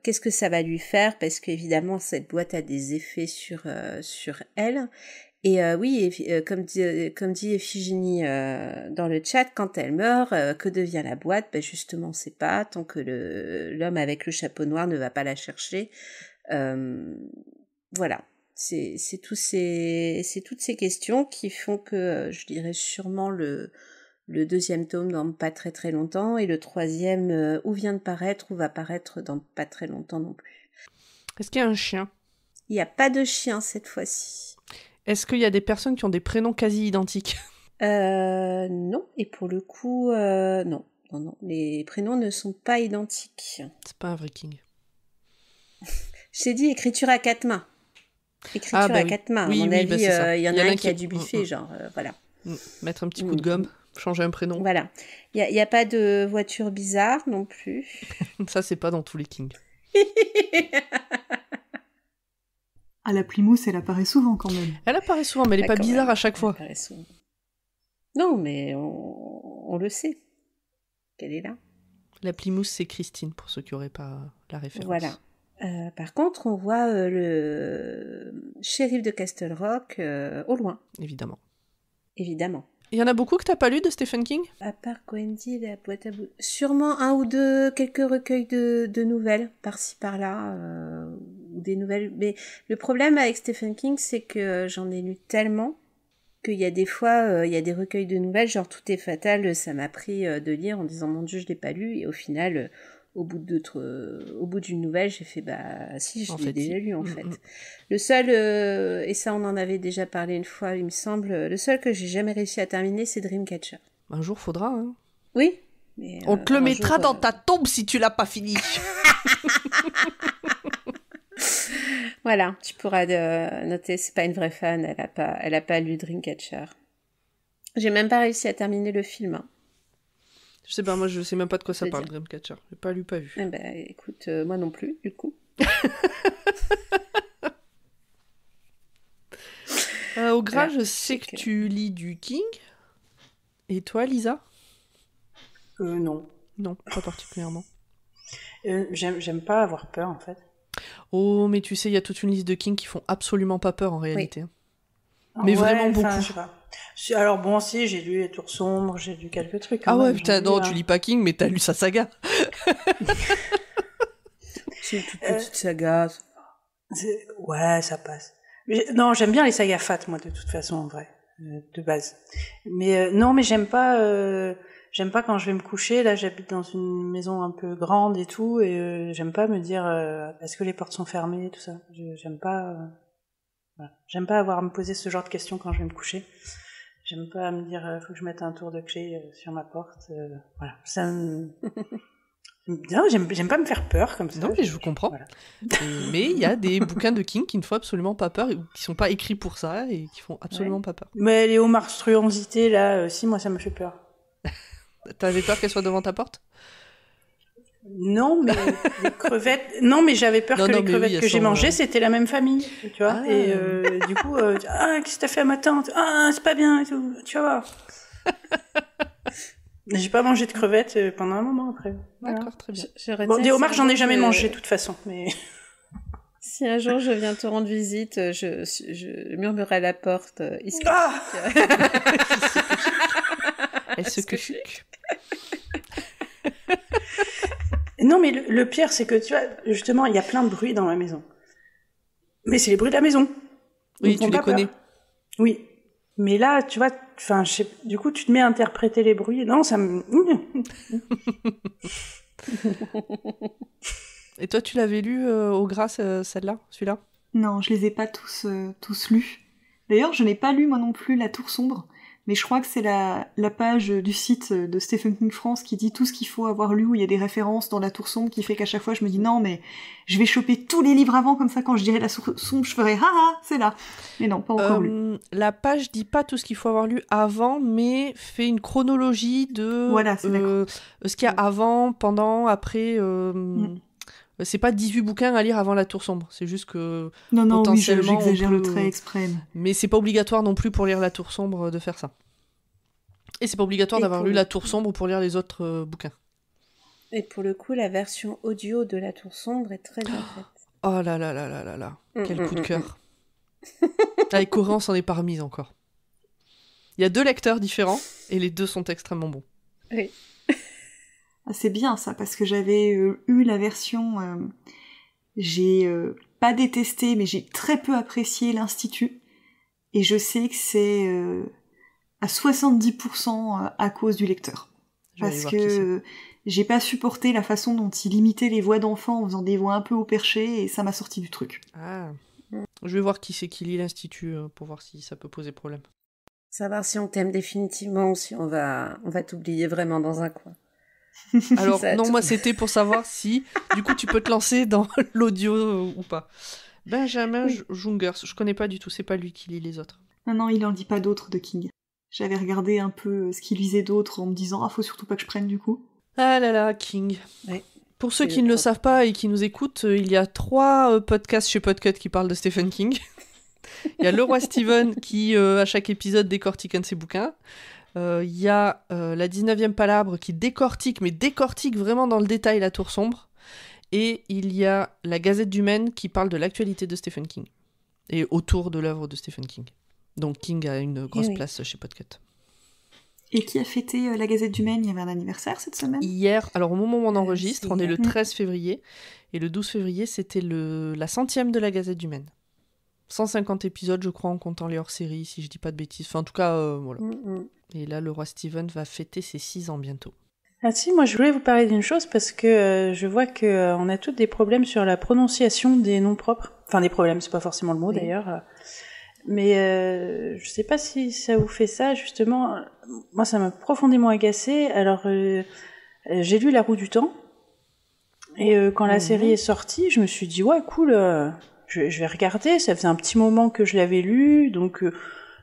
qu'est-ce que ça va lui faire, parce qu'évidemment cette boîte a des effets sur elle. Et comme dit Ephigénie dans le chat, quand elle meurt, que devient la boîte ? Ben justement, on sait pas, tant que l'homme avec le chapeau noir ne va pas la chercher. Voilà, c'est toutes ces questions qui font que je dirais sûrement le deuxième tome dans pas très très longtemps et le troisième ou vient de paraître ou va paraître dans pas très longtemps non plus. Est-ce qu'il y a un chien ? Il n'y a pas de chien cette fois-ci. Est-ce qu'il y a des personnes qui ont des prénoms quasi identiques ? Non, et pour le coup, non, les prénoms ne sont pas identiques. C'est pas un vrai King. Je t'ai dit écriture à 4 mains. À 4 mains, oui, à mon avis, c'est ça. il y en a un qui a dû biffer, genre, voilà. Mettre un petit coup de gomme. Changer un prénom. Voilà. Il y a pas de voiture bizarre non plus. Ça, c'est pas dans tous les Kings. Ah, la Plymouth, elle apparaît souvent quand même. Elle apparaît souvent, mais elle est pas Quand bizarre même, à chaque elle fois. apparaît souvent. Non, mais on le sait qu'elle est là. La Plymouth, c'est Christine, pour ceux qui n'auraient pas la référence. Voilà. Par contre, on voit le shérif de Castle Rock au loin, Évidemment. évidemment. Il y en a beaucoup que t'as pas lu de Stephen King? À part Wendy, la boîte à bout. Sûrement un ou deux, quelques recueils de nouvelles, par-ci par-là, ou des nouvelles. Mais le problème avec Stephen King, c'est que j'en ai lu tellement qu'il y a des fois, il y a des recueils de nouvelles, genre Tout est fatal, ça m'a pris de lire en disant mon Dieu, je l'ai pas lu, et au final, au bout d'une nouvelle, j'ai fait bah si, je l'ai déjà lu en fait. Le seul, et ça on en avait déjà parlé une fois, il me semble, le seul que j'ai jamais réussi à terminer, c'est Dreamcatcher. Un jour, faudra, hein. Oui. Mais, on te le mettra jour, dans ta tombe si tu l'as pas fini. Voilà, tu pourras noter, c'est pas une vraie fan, elle a pas lu Dreamcatcher. J'ai même pas réussi à terminer le film. Hein. Je sais pas, moi je sais même pas de quoi ça C'est parle, dire. Dreamcatcher. J'ai pas lu, pas vu. Eh ben, écoute, moi non plus, du coup. Au gras, Voilà, je sais que tu lis du King. Et toi, Lisa? Non. Non, pas particulièrement. J'aime pas avoir peur, en fait. Oh, mais tu sais, il y a toute une liste de King qui font absolument pas peur en réalité. Oui. Mais vraiment beaucoup. Je sais pas. Alors bon, si, j'ai lu Les Tours Sombres, j'ai lu quelques trucs. Ah même, ouais, putain, non, tu lis pas King, mais t'as lu sa saga. C'est une toute petite saga. Ouais, ça passe. Non, j'aime bien les sagas fat, moi, de toute façon, en vrai, de base. Mais non, mais j'aime pas quand je vais me coucher. Là, j'habite dans une maison un peu grande et tout, et j'aime pas me dire est-ce que les portes sont fermées, tout ça. J'aime pas. Voilà. J'aime pas avoir à me poser ce genre de questions quand je vais me coucher. J'aime pas me dire faut que je mette un tour de clé sur ma porte. Voilà. Ça me... Non, j'aime pas me faire peur comme ça. Non, mais je vous comprends. Voilà. Mais il y a des bouquins de King qui ne font absolument pas peur, ou qui sont pas écrits pour ça, et qui font absolument pas peur. Mais les monstruosités, là, si, moi, ça me fait peur. T'avais peur qu'elles soient devant ta porte? Non, mais les crevettes... Non, mais j'avais peur que les crevettes que j'ai mangées, c'était la même famille, tu vois. Ah. Et du coup, qu'est-ce que t'as fait à ma tante? Ah, c'est pas bien, et tout. Tu vas voir. J'ai pas mangé de crevettes pendant un moment après. Voilà. D'accord, très bien. Bon, des homards, j'en ai jamais mangé, de toute façon, mais... Si un jour je viens te rendre visite, je murmurerai à la porte. Elle se cuchuque. Non, mais le pire, c'est que, tu vois, justement, il y a plein de bruits dans la maison. Mais c'est les bruits de la maison. Oui, tu les connais. Oui. Mais là, tu vois, du coup, tu te mets à interpréter les bruits. Non, ça me... Et toi, tu l'avais lu au gras, celui-là? Non, je les ai pas tous lus. D'ailleurs, je n'ai pas lu moi non plus La Tour Sombre, mais je crois que c'est la page du site de Stephen King France qui dit tout ce qu'il faut avoir lu, où il y a des références dans La Tour Sombre, qui fait qu'à chaque fois je me dis non, mais je vais choper tous les livres avant, comme ça quand je dirai La Tour Sombre, je ferai c'est là. Mais non, pas encore lu. La page dit pas tout ce qu'il faut avoir lu avant, mais fait une chronologie de voilà, c'est ce qu'il y a avant, pendant, après... C'est pas 18 bouquins à lire avant La Tour Sombre, c'est juste que non, potentiellement... oui, j'exagère le trait exprès. Mais c'est pas obligatoire non plus pour lire La Tour Sombre de faire ça. Et c'est pas obligatoire d'avoir lu La Tour Sombre pour lire les autres bouquins. Et pour le coup, la version audio de La Tour Sombre est très bien faite. Oh là là là là là là, quel coup de cœur. Avec Corinne, on s'en est pas remise encore. Il y a 2 lecteurs différents, et les 2 sont extrêmement bons. Oui. Ah, c'est bien ça, parce que j'avais eu la version... j'ai pas détesté, mais j'ai très peu apprécié l'Institut. Et je sais que c'est à 70% à cause du lecteur. Parce que j'ai pas supporté la façon dont il imitait les voix d'enfants en faisant des voix un peu au perché, et ça m'a sorti du truc. Ah. Je vais voir qui c'est qui lit l'Institut pour voir si ça peut poser problème. Savoir si on t'aime définitivement ou si on va t'oublier vraiment dans un coin. Alors non, moi c'était pour savoir si du coup tu peux te lancer dans l'audio ou pas. Benjamin Jungers, je connais pas du tout, c'est pas lui qui lit les autres. Non, il en dit pas d'autres de King. J'avais regardé un peu ce qu'il lisait d'autre en me disant faut surtout pas que je prenne du coup. Ah là là, King. Ouais. Pour ceux qui ne le savent pas et qui nous écoutent, il y a 3 podcasts chez Podcut qui parlent de Stephen King. Il y a Le Roi Steven qui, à chaque épisode, décortique un de ses bouquins. Il y a la 19e Palabre qui décortique vraiment dans le détail La Tour Sombre. Et il y a la Gazette du Maine qui parle de l'actualité de Stephen King. Et autour de l'œuvre de Stephen King. Donc King a une grosse place chez Podcut. Et qui a fêté la Gazette du Maine? Il y avait un anniversaire cette semaine? Hier, alors au moment où on enregistre, on est le hier. 13 février. Et le 12 février, c'était la 100e de la Gazette du Maine. 150 épisodes, je crois, en comptant les hors-séries, si je dis pas de bêtises. Enfin, en tout cas, voilà. Et là, le Roi Steven va fêter ses 6 ans bientôt. Ah si, moi je voulais vous parler d'une chose parce que je vois que on a tous des problèmes sur la prononciation des noms propres. Enfin, des problèmes, c'est pas forcément le mot d'ailleurs. Mais je sais pas si ça vous fait ça, justement. Moi, ça m'a profondément agacée. Alors, j'ai lu La Roue du Temps. Et quand la série est sortie, je me suis dit, ouais, cool, je vais regarder. Ça faisait un petit moment que je l'avais lu. Donc,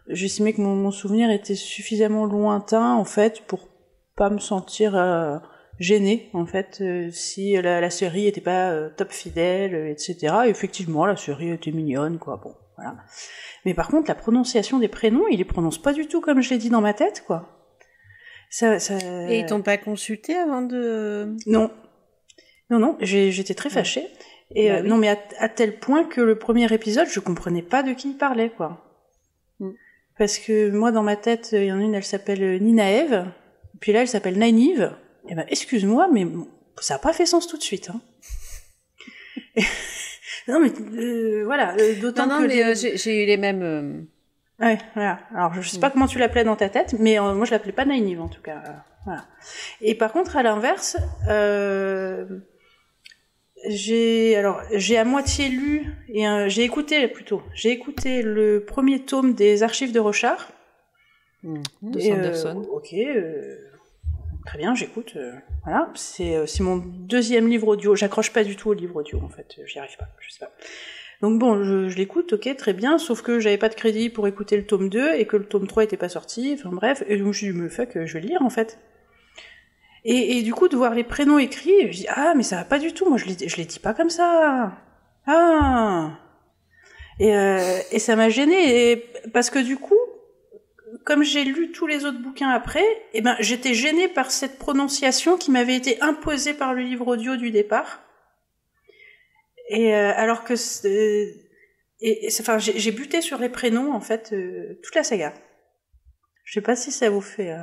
j'estimais que mon souvenir était suffisamment lointain, en fait, pour pas me sentir gênée, en fait, si la série était pas top fidèle, etc. Et effectivement, la série était mignonne, quoi. Bon, voilà. Mais par contre, la prononciation des prénoms, il les prononce pas du tout comme je l'ai dit dans ma tête, quoi. Et ils t'ont pas consulté avant de... Non, j'étais très fâchée. Et Bah oui. non, mais à tel point que le premier épisode, je comprenais pas de qui il parlait, quoi. Parce que moi, dans ma tête, il y en a une, elle s'appelle Ninaève, puis là, elle s'appelle Nynaeve. Et ben, excuse-moi, mais ça a pas fait sens tout de suite, hein. Non, mais voilà, d'autant Non, que... mais j'ai eu les mêmes... Ouais, voilà. Alors, je sais pas comment tu l'appelais dans ta tête, mais moi, je l'appelais pas Nynaeve, en tout cas. Voilà. Et par contre, à l'inverse, j'ai à moitié lu, et j'ai écouté le premier tome des Archives de Rochard. De Sanderson. Ok, très bien, j'écoute. Voilà, c'est mon deuxième livre audio. J'accroche pas du tout au livre audio, en fait. J'y arrive pas, je sais pas. Donc bon, je l'écoute, ok, très bien, sauf que j'avais pas de crédit pour écouter le tome 2 et que le tome 3 était pas sorti, enfin bref, et donc je me suis dit, mais fuck, je vais le lire, en fait. Et du coup, de voir les prénoms écrits, je dis, ah, mais ça va pas du tout, moi je les dis pas comme ça. Ah. Et ça m'a gênée, parce que du coup, comme j'ai lu tous les autres bouquins après, eh ben, j'étais gênée par cette prononciation qui m'avait été imposée par le livre audio du départ. Et alors que enfin, j'ai buté sur les prénoms, en fait, toute la saga. Je sais pas si ça vous fait...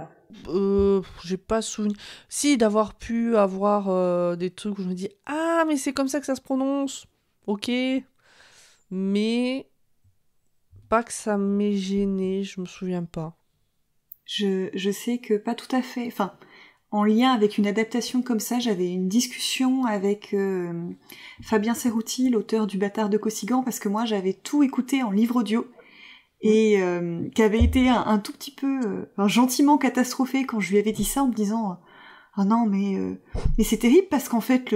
J'ai pas souvenir. Si, d'avoir pu avoir des trucs où je me dis « Ah, mais c'est comme ça que ça se prononce !» Ok. Mais pas que ça m'ait gêné, je me souviens pas. Je sais que pas tout à fait... Enfin, en lien avec une adaptation comme ça, j'avais une discussion avec Fabien Cerruti, l'auteur du Bâtard de Kosigan, parce que moi j'avais tout écouté en livre audio et qui avait été un tout petit peu gentiment catastrophé quand je lui avais dit ça en me disant ah non mais c'est terrible parce qu'en fait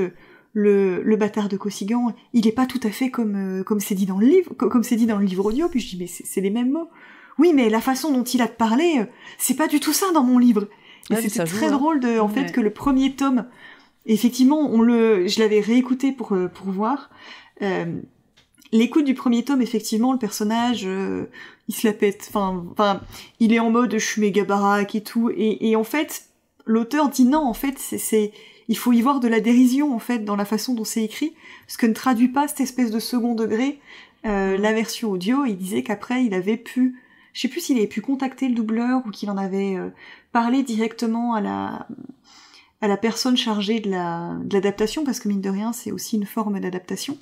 le Bâtard de Kosigan il est pas tout à fait comme c'est dit dans le livre, comme c'est dit dans le livre audio. Puis je dis mais c'est les mêmes mots. Oui mais la façon dont il a de parler c'est pas du tout ça dans mon livre. Et ouais, c'était très drôle en fait que le premier tome, effectivement, je l'avais réécouté pour voir. L'écoute du premier tome, effectivement, le personnage, il se la pète. Enfin, il est en mode je suis méga baraque et tout. Et en fait, l'auteur dit non. En fait, il faut y voir de la dérision en fait dans la façon dont c'est écrit, parce que ne traduit pas cette espèce de second degré. La version audio, il disait qu'après, il avait pu. Je sais plus s'il avait pu contacter le doubleur ou qu'il en avait parlé directement à la personne chargée de l'adaptation, parce que mine de rien, c'est aussi une forme d'adaptation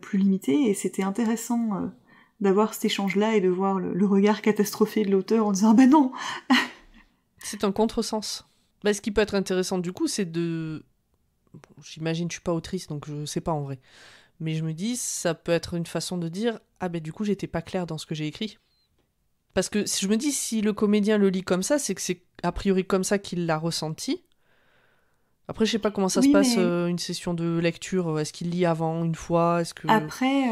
plus limitée, et c'était intéressant d'avoir cet échange-là et de voir le regard catastrophé de l'auteur en disant « Ah ben non !» C'est un contresens. Bah, ce qui peut être intéressant du coup, c'est de... Bon, j'imagine, je suis pas autrice, donc je sais pas en vrai. Mais je me dis, ça peut être une façon de dire « Ah ben du coup, j'étais pas claire dans ce que j'ai écrit. » Parce que je me dis, si le comédien le lit comme ça, c'est que c'est a priori comme ça qu'il l'a ressenti. Après, je sais pas comment ça se passe, une session de lecture. Est-ce qu'il lit avant, une fois? Est-ce que... Après,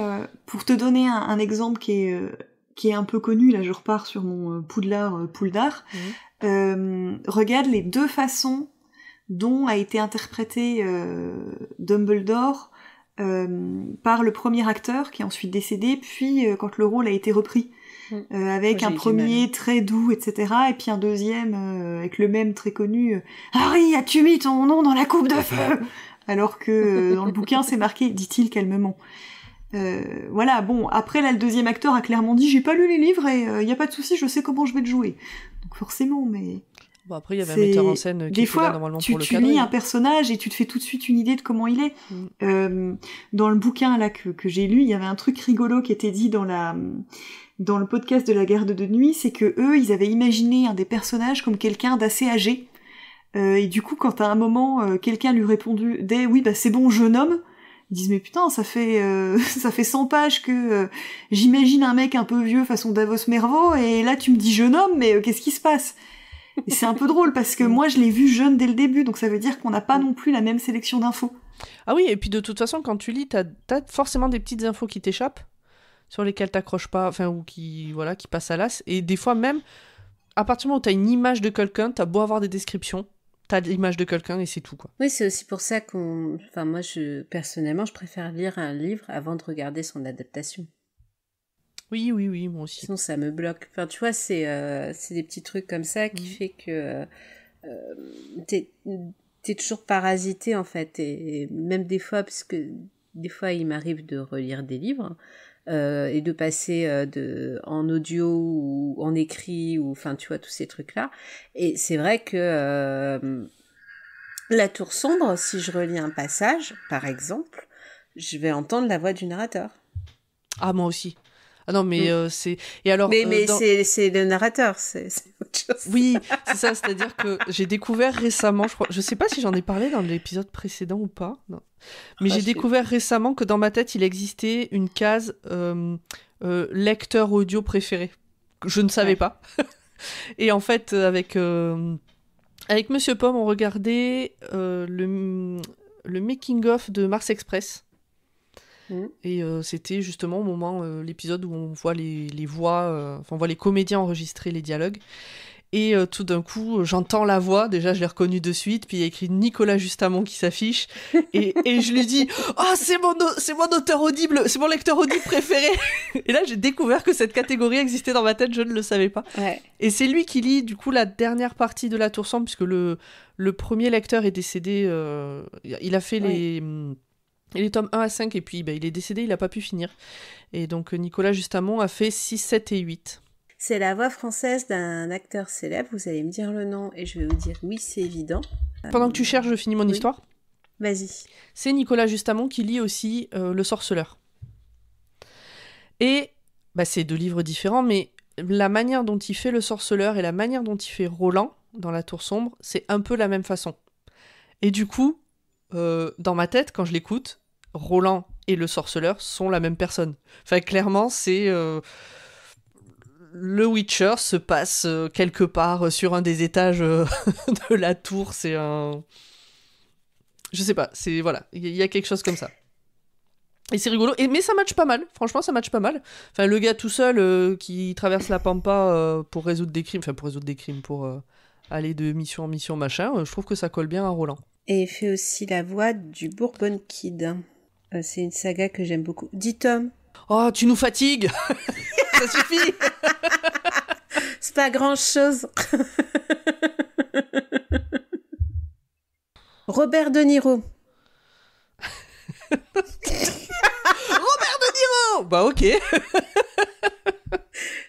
pour te donner un exemple qui qui est un peu connu, là je repars sur mon Poudlard, regarde les 2 façons dont a été interprété Dumbledore par le premier acteur qui est ensuite décédé, puis quand le rôle a été repris. Avec un premier très doux, etc. Et puis un deuxième avec le même très connu Harry, as-tu mis ton nom dans la coupe de feu? Alors que dans le bouquin c'est marqué, dit-il calmement. Voilà, bon, après là le deuxième acteur a clairement dit j'ai pas lu les livres et y a pas de souci, je sais comment je vais le jouer. Donc forcément, mais... Bon, après, il y avait un metteur en scène qui était là normalement pour le cadrer. Des fois, tu lis un personnage et tu te fais tout de suite une idée de comment il est. Dans le bouquin là que j'ai lu, il y avait un truc rigolo qui était dit dans le podcast de la garde de nuit, c'est que eux, ils avaient imaginé un des personnages comme quelqu'un d'assez âgé. Et du coup, quand à un moment, quelqu'un lui répondait « Oui, bah c'est bon, jeune homme », ils disent « Mais putain, ça fait 100 pages que j'imagine un mec un peu vieux façon Davos Mervo, et là tu me dis jeune homme, mais qu'est-ce qui se passe ?» Et c'est un peu drôle, parce que moi, je l'ai vu jeune dès le début, donc ça veut dire qu'on n'a pas non plus la même sélection d'infos. Ah oui, et puis de toute façon, quand tu lis, t'as forcément des petites infos qui t'échappent, sur lesquelles t'accroches pas, enfin, ou qui passent à l'as. Et des fois même, à partir du moment où t'as une image de quelqu'un, t'as beau avoir des descriptions, t'as l'image de quelqu'un et c'est tout, quoi. Oui, c'est aussi pour ça enfin, moi, personnellement, je préfère lire un livre avant de regarder son adaptation. Oui, moi aussi. Sinon, ça me bloque. Enfin, tu vois, c'est des petits trucs comme ça qui fait que t'es toujours parasité, en fait. Et même des fois, parce que des fois, il m'arrive de relire des livres et de passer en audio ou en écrit, ou enfin, tu vois, tous ces trucs-là. Et c'est vrai que La Tour Sombre, si je relis un passage, par exemple, je vais entendre la voix du narrateur. Ah, moi aussi. Ah non, mais c'est... Et alors, mais c'est le narrateur, c'est autre chose. Oui, c'est ça, c'est-à-dire que j'ai découvert récemment, je sais pas si j'en ai parlé dans l'épisode précédent ou pas, non. Mais j'ai découvert récemment que dans ma tête, il existait une case lecteur audio préféré. Je ne savais pas. Et en fait, avec Monsieur Pomme, on regardait le making-of de Mars Express. Et c'était justement au moment, l'épisode où on voit les voix, on voit les comédiens enregistrer les dialogues. Et tout d'un coup, j'entends la voix, déjà je l'ai reconnue de suite, puis il y a écrit Nicolas Justamont qui s'affiche, et je lui dis « Oh, c'est mon auteur audible, c'est mon lecteur audible préféré !» Et là, j'ai découvert que cette catégorie existait dans ma tête, je ne le savais pas. Ouais. Et c'est lui qui lit, du coup, la dernière partie de La Tour Sombre, puisque le premier lecteur est décédé, il a fait les tomes 1 à 5, et puis il est décédé, il n'a pas pu finir. Et donc Nicolas Justamont a fait 6, 7 et 8. C'est la voix française d'un acteur célèbre, vous allez me dire le nom, et je vais vous dire oui, c'est évident. Pendant que tu cherches, je finis mon histoire. Vas-y. C'est Nicolas Justamont qui lit aussi Le Sorceleur. Et c'est 2 livres différents, mais la manière dont il fait Le Sorceleur et la manière dont il fait Roland dans La Tour Sombre, c'est un peu la même façon. Et du coup, dans ma tête, quand je l'écoute, Roland et le sorceleur sont la même personne. Enfin, clairement, c'est... le Witcher se passe quelque part sur un des étages de la tour. C'est un... Je sais pas, c'est... Voilà, il y a quelque chose comme ça. Et c'est rigolo, mais ça matche pas mal. Franchement, ça matche pas mal. Enfin, le gars tout seul qui traverse la pampa pour résoudre des crimes, pour aller de mission en mission, machin, je trouve que ça colle bien à Roland. Et il fait aussi la voix du Bourbon Kid. C'est une saga que j'aime beaucoup. 10 tomes. Oh, tu nous fatigues. Ça suffit. C'est pas grand-chose. Robert De Niro. Robert De Niro. Bah ok.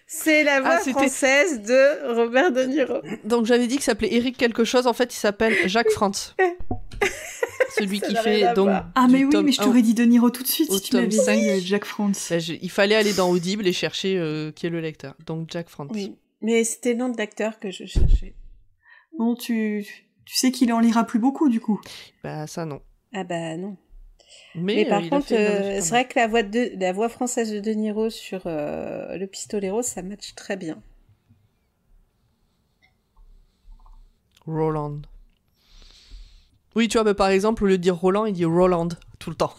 C'est la voix française de Robert De Niro. Donc j'avais dit qu'il s'appelait Eric quelque chose, en fait il s'appelle Jacques Frantz. Celui qui fait donc... Ah mais oui, mais je t'aurais dit De Niro tout de suite si tu m'avais dit Jacques Frantz. Il fallait aller dans Audible et chercher qui est le lecteur. Donc Jacques Frantz. Oui, mais c'était le nom de l'acteur que je cherchais. Bon, tu sais qu'il en lira plus beaucoup du coup. Bah ça non. Ah bah non. Mais par contre, c'est vrai que la voix française de De Niro sur Le Pistolero, ça match très bien. Roland. Oui, tu vois, par exemple, au lieu de dire Roland, il dit Roland tout le temps.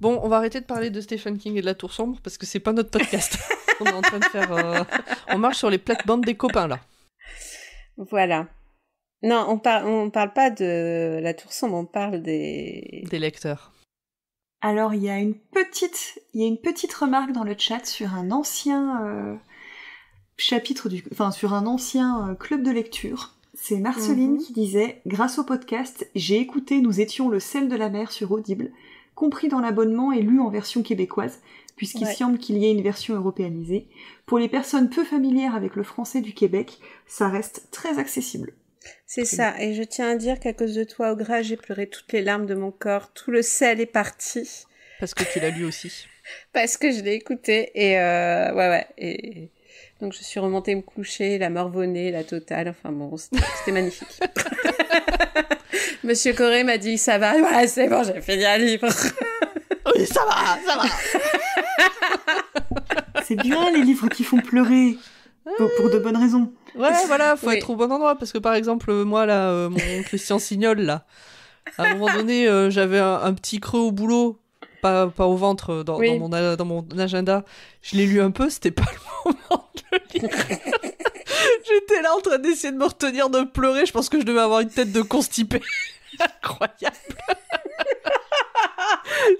Bon, on va arrêter de parler de Stephen King et de la Tour Sombre parce que c'est pas notre podcast. On est en train de faire... On marche sur les plates-bandes des copains, là. Voilà. Non, on parle pas de la Tour Sombre, on parle des lecteurs. Alors, il y a une petite remarque dans le chat sur un ancien sur un ancien club de lecture. C'est Marceline qui disait « Grâce au podcast, j'ai écouté Nous étions le sel de la mer sur Audible, compris dans l'abonnement et lu en version québécoise, puisqu'il semble qu'il y ait une version européanisée. Pour les personnes peu familières avec le français du Québec, ça reste très accessible. » C'est ça, et je tiens à dire qu'à cause de toi, Ogra, j'ai pleuré toutes les larmes de mon corps, tout le sel est parti. Parce que tu l'as lu aussi. Parce que je l'ai écouté, et ouais, et donc je suis remontée me coucher, la morvonnée, la totale, enfin bon, c'était magnifique. Monsieur Corré m'a dit, ça va, ouais, c'est bon, j'ai fini un livre. Oui, ça va. C'est bien les livres qui font pleurer, pour de bonnes raisons. Ouais, voilà, faut être au bon endroit, parce que par exemple, moi, là, mon Christian Signol, là, à un moment donné, j'avais un petit creux au boulot, pas au ventre, dans mon agenda. Je l'ai lu un peu, c'était pas le moment de le lire. J'étais là en train d'essayer de me retenir de pleurer, je pense que je devais avoir une tête de constipé. Incroyable.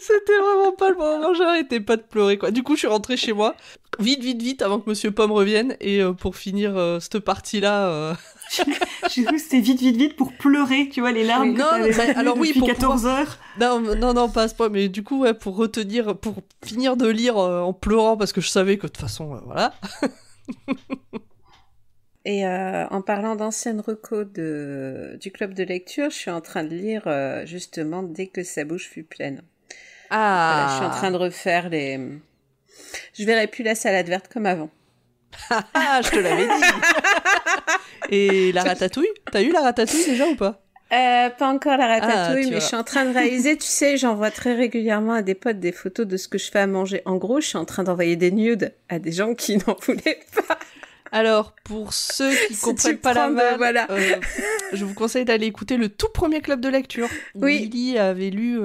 C'était vraiment pas le moment, j'arrêtais pas de pleurer, quoi. Du coup, je suis rentrée chez moi, vite, avant que Monsieur Pomme revienne, et pour finir cette partie-là... J'ai cru que c'était vite pour pleurer, tu vois, les larmes que t'avais depuis 14 heures. Non, pas à ce point, mais du coup, ouais, pour finir de lire en pleurant, parce que je savais que de toute façon, voilà... Et en parlant d'anciennes recos du club de lecture, je suis en train de lire justement Dès que sa bouche fut pleine. Voilà, je suis en train de refaire les... Je verrai plus la salade verte comme avant. Je te l'avais dit. Et la ratatouille? T'as eu la ratatouille déjà ou pas? Pas encore la ratatouille, mais je suis en train de réaliser, tu sais, j'envoie très régulièrement à des potes des photos de ce que je fais à manger. En gros, je suis en train d'envoyer des nudes à des gens qui n'en voulaient pas. Alors, pour ceux qui comprennent pas la vanne, voilà. Je vous conseille d'aller écouter le tout premier club de lecture. Oui. Lily avait lu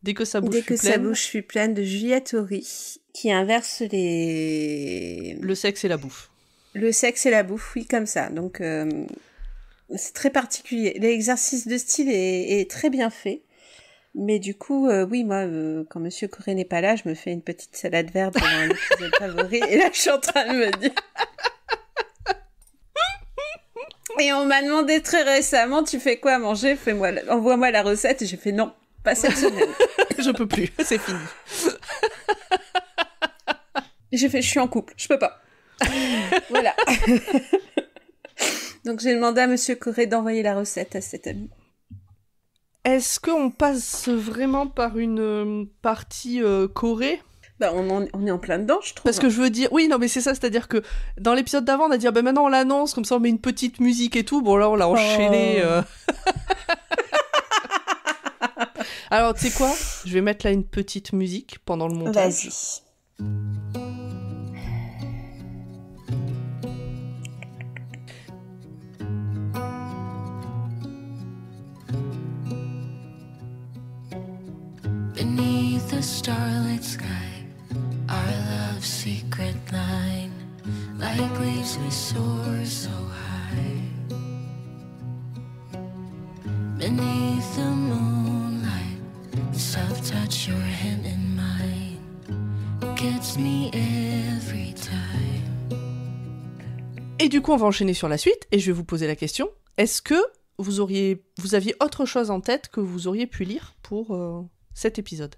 Dès que sa bouche fut pleine. Dès que sa bouche fut pleine de Juliette Horry, qui inverse les... Le sexe et la bouffe. Le sexe et la bouffe, oui, comme ça. Donc, c'est très particulier. L'exercice de style est très bien fait. Mais du coup, oui, moi, quand Monsieur Corré n'est pas là, je me fais une petite salade verte devant un épisode favori. Et là, je suis en train de me dire... Et on m'a demandé très récemment, tu fais quoi à manger? Envoie-moi la recette. Et j'ai fait non, pas cette semaine. Je peux plus, c'est fini. J'ai fait, je suis en couple, je peux pas. Voilà. Donc j'ai demandé à Monsieur Corré d'envoyer la recette à cet ami. Est-ce qu'on passe vraiment par une partie Corée? Bah, on est en plein dedans, je trouve. Parce que je veux dire, oui, non, mais c'est ça, c'est-à-dire que dans l'épisode d'avant, on a dit, ben maintenant on l'annonce, comme ça on met une petite musique et tout. Bon, là, on l'a enchaîné. Alors, tu sais quoi? Je vais mettre là une petite musique pendant le montage. Vas-y. Beneath the starlit sky, our love's secret line, like leaves we soar so high. Beneath the moonlight, the soft touch your hand in mine gets me every time. Et du coup, on va enchaîner sur la suite, et je vais vous poser la question. Est-ce que vous aviez autre chose en tête que vous auriez pu lire pour cet épisode?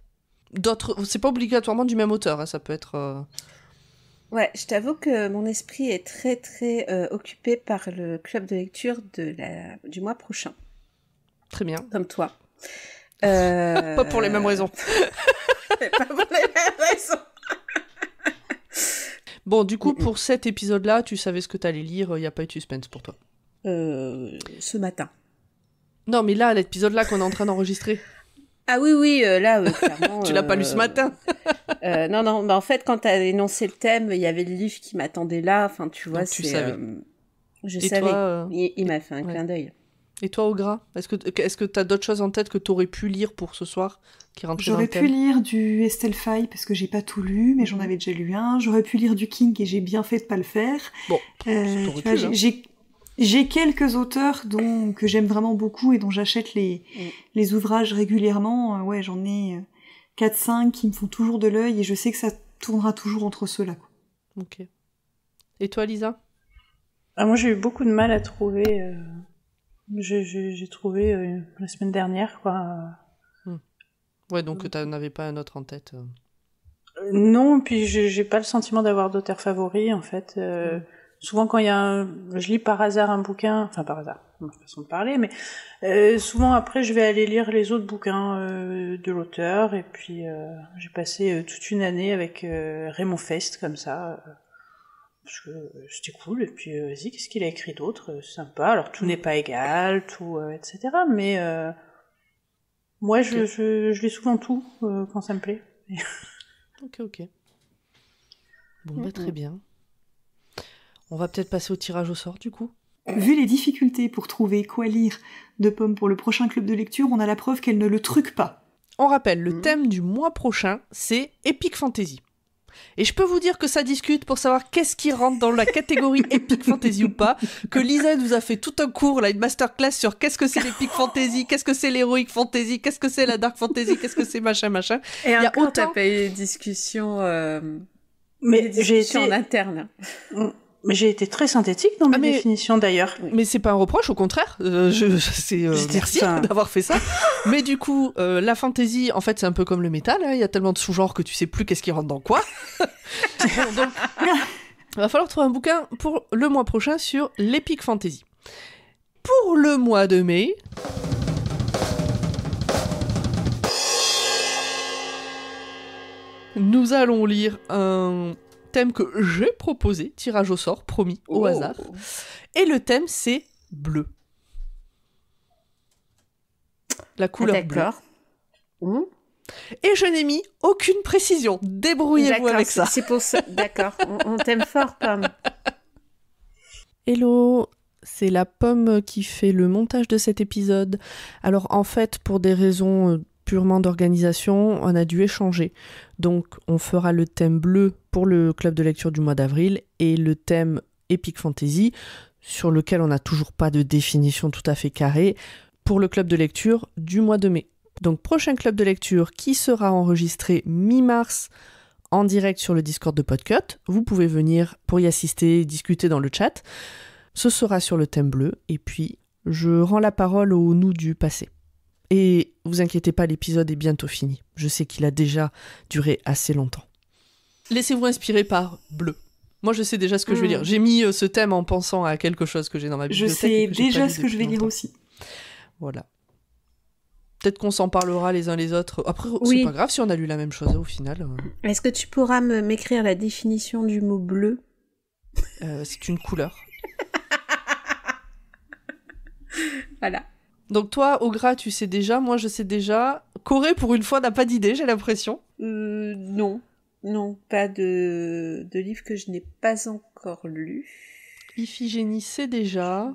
D'autres, c'est pas obligatoirement du même auteur, hein, ça peut être... Ouais, je t'avoue que mon esprit est très très occupé par le club de lecture du mois prochain. Très bien. Comme toi. Pas pour les mêmes raisons. Pas pour les mêmes raisons. Bon, du coup, pour cet épisode-là, tu savais ce que t'allais lire, il n'y a pas eu de suspense pour toi. Ce matin. Non, mais là, l'épisode-là qu'on est en train d'enregistrer. Ah oui, là, clairement... Tu l'as pas lu ce matin? Non, bah en fait, quand t'as énoncé le thème, il y avait le livre qui m'attendait là, enfin, tu vois, donc, tu savais. Je et savais. toi, Il m'a fait un clin d'œil. Et toi, Ogra, est-ce que t'as d'autres choses en tête que t'aurais pu lire pour ce soir qui rentraient dans le J'aurais thème? pu lire du Estelle Faye parce que j'ai pas tout lu, mais j'en avais déjà lu un. J'aurais pu lire du King et j'ai bien fait de pas le faire. Bon, Tu t'aurais vois, pu, hein. j'ai quelques auteurs que j'aime vraiment beaucoup et dont j'achète les ouvrages régulièrement. Ouais, j'en ai 4-5 qui me font toujours de l'œil et je sais que ça tournera toujours entre ceux-là, quoi. Ok. Et toi, Lisa? Moi, j'ai eu beaucoup de mal à trouver. J'ai trouvé la semaine dernière, quoi. Ouais, donc t'en avais pas un autre en tête. Non, puis j'ai pas le sentiment d'avoir d'auteur favori, en fait. Souvent, quand il y a je lis par hasard un bouquin, enfin par hasard, c'est ma façon de parler, mais souvent après, je vais aller lire les autres bouquins de l'auteur, et puis j'ai passé toute une année avec Raymond Fest, comme ça. Parce que c'était cool, et puis vas-y, qu'est-ce qu'il a écrit d'autre? Sympa, alors tout n'est pas égal, tout, etc. Mais moi, je lis souvent tout quand ça me plaît. Ok. Bon, bah très bien. On va peut-être passer au tirage au sort, du coup. Vu les difficultés pour trouver quoi lire de Pomme pour le prochain club de lecture, on a la preuve qu'elle ne le truque pas. On rappelle, le thème du mois prochain, c'est Epic Fantasy. Et je peux vous dire que ça discute pour savoir qu'est-ce qui rentre dans la catégorie Epic Fantasy ou pas, que Lisa nous a fait tout un cours, là, une masterclass sur qu'est-ce que c'est l'Epic Fantasy, qu'est-ce que c'est l'Heroic Fantasy, qu'est-ce que c'est la Dark Fantasy, qu'est-ce que c'est machin. Et Il y a encore, autant- t'as pas eu des discussions, Mais j'ai été, en interne. mais j'ai été très synthétique dans mes mais- définitions, d'ailleurs. Mais c'est pas un reproche, au contraire. Merci enfin- d'avoir fait ça. Mais du coup, la fantasy, en fait, c'est un peu comme le métal. Hein. Il y a tellement de sous-genres que tu sais plus qu'est-ce qui rentre dans quoi. Bon, donc, il va falloir trouver un bouquin pour le mois prochain sur l'Epic Fantasy. Pour le mois de mai... nous allons lire un thème que j'ai proposé, tirage au sort, promis, au hasard. Et le thème, c'est bleu. La couleur bleue. D'accord. Et je n'ai mis aucune précision. Débrouillez-vous D'accord, avec ça. c'est pour ça. D'accord. On t'aime fort, Pomme. Hello, c'est la Pomme qui fait le montage de cet épisode. Alors en fait, pour des raisons purement d'organisation, on a dû échanger. Donc on fera le thème bleu pour le club de lecture du mois d'avril et le thème Epic Fantasy, sur lequel on n'a toujours pas de définition tout à fait carrée, pour le club de lecture du mois de mai. Donc prochain club de lecture qui sera enregistré mi-mars en direct sur le Discord de Podcut. Vous pouvez venir pour y assister, discuter dans le chat. Ce sera sur le thème bleu, et puis je rends la parole au nous du passé. Et vous inquiétez pas, l'épisode est bientôt fini. Je sais qu'il a déjà duré assez longtemps. Laissez-vous inspirer par bleu. Moi, je sais déjà ce que je vais lire. J'ai mis ce thème en pensant à quelque chose que j'ai dans ma Je bibliothèque. sais et que j'ai pas déjà lu ce que je depuis vais lire longtemps. aussi. Voilà. Peut-être qu'on s'en parlera les uns les autres. Après, Oui. c'est pas grave si on a lu la même chose au final. Est-ce que tu pourras m'écrire la définition du mot bleu? C'est une couleur. Voilà. Donc toi, Ogra, tu sais déjà, moi je sais déjà. Corée, pour une fois, n'a pas d'idée, j'ai l'impression. Non. Non, pas de livre que je n'ai pas encore lu. Iphigénie, c'est déjà.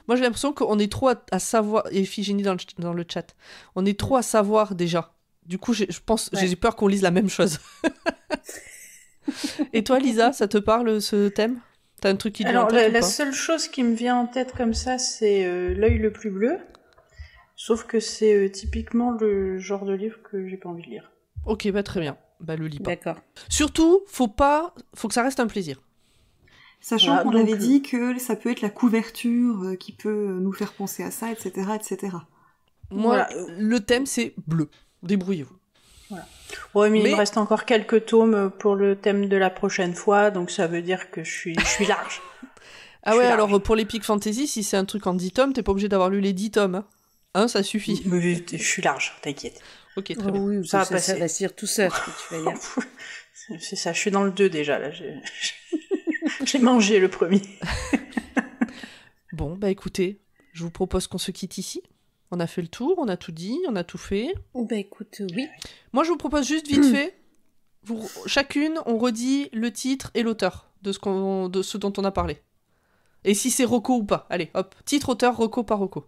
Moi j'ai l'impression qu'on est trop à savoir. Iphigénie dans le chat. On est trop à savoir déjà. Du coup, je pense, Ouais. j'ai peur qu'on lise la même chose. Et toi, Lisa, ça te parle ce thème? T'as un truc qui te vient en Alors, tête ou la pas? seule chose qui me vient en tête comme ça, c'est L'œil le plus bleu. Sauf que c'est typiquement le genre de livre que j'ai pas envie de lire. Ok, bah très bien. Bah le lis pas. D'accord. Surtout, faut que ça reste un plaisir. Sachant Voilà, qu'on donc, avait dit que ça peut être la couverture qui peut nous faire penser à ça, etc., etc. Moi, Voilà. le thème c'est bleu. Débrouillez-vous. Ouais, mais il Mais- me reste encore quelques tomes pour le thème de la prochaine fois, donc ça veut dire que je suis large. Ah Je ouais, suis alors large. pour l'Epic Fantasy, si c'est un truc en 10 tomes, t'es pas obligé d'avoir lu les 10 tomes. Hein, Hein, ça suffit. Mais je suis large, t'inquiète. Ok, très bien. Oui, Ça va ça passer. va se lire tout seul, ce que tu vas lire. C'est ça, je suis dans le 2 déjà, là. J'ai mangé le premier. Bon, bah écoutez, je vous propose qu'on se quitte ici. On a fait le tour, on a tout dit, on a tout fait. Bah écoute, oui. Moi, je vous propose juste vite fait, chacune, on redit le titre et l'auteur de ce dont on a parlé. Et si c'est reco ou pas. Allez, hop. Titre, auteur, reco par reco.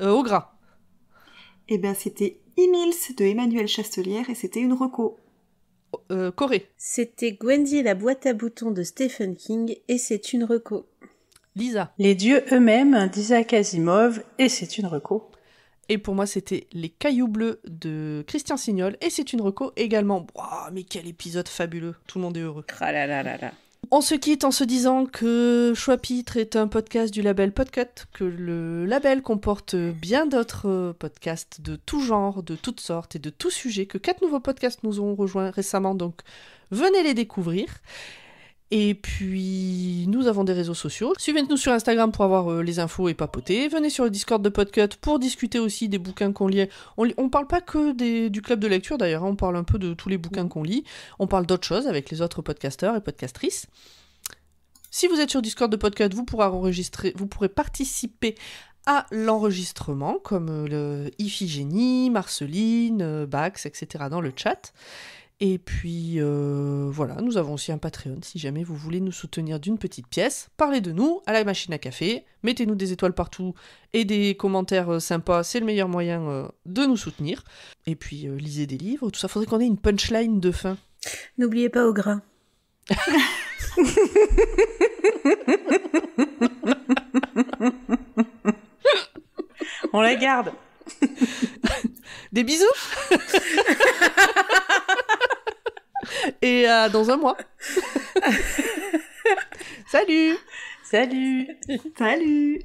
Au gras. Eh ben, c'était Emils de Emmanuel Chastelière et c'était une reco. Corée. C'était Gwendy et la boîte à boutons de Stephen King et c'est une reco. Lisa. Les dieux eux-mêmes d'Isaac Asimov et c'est une reco. Et pour moi, c'était Les Cailloux Bleus de Christian Signol et c'est une reco également. Wow, mais quel épisode fabuleux. Tout le monde est heureux. Ah là là là là. On se quitte en se disant que Choix-Pitre est un podcast du label Podcut, que le label comporte bien d'autres podcasts de tout genre, de toutes sortes et de tout sujet, que 4 nouveaux podcasts nous ont rejoints récemment, donc venez les découvrir. Et puis, nous avons des réseaux sociaux. Suivez-nous sur Instagram pour avoir les infos et papoter. Venez sur le Discord de Podcut pour discuter aussi des bouquins qu'on lit. On parle pas que du club de lecture d'ailleurs, hein. On parle un peu de tous les bouquins qu'on lit. On parle d'autres choses avec les autres podcasteurs et podcastrices. Si vous êtes sur Discord de Podcut, vous pourrez participer à l'enregistrement, comme Iphigénie, Marceline, Bax, etc. dans le chat. Et puis, voilà, nous avons aussi un Patreon, si jamais vous voulez nous soutenir d'une petite pièce. Parlez de nous à la machine à café, mettez-nous des étoiles partout et des commentaires sympas, c'est le meilleur moyen de nous soutenir. Et puis, lisez des livres, tout ça, faudrait qu'on ait une punchline de fin. N'oubliez pas au gras. On la garde. Des bisous. Et dans un mois. Salut. Salut. Salut.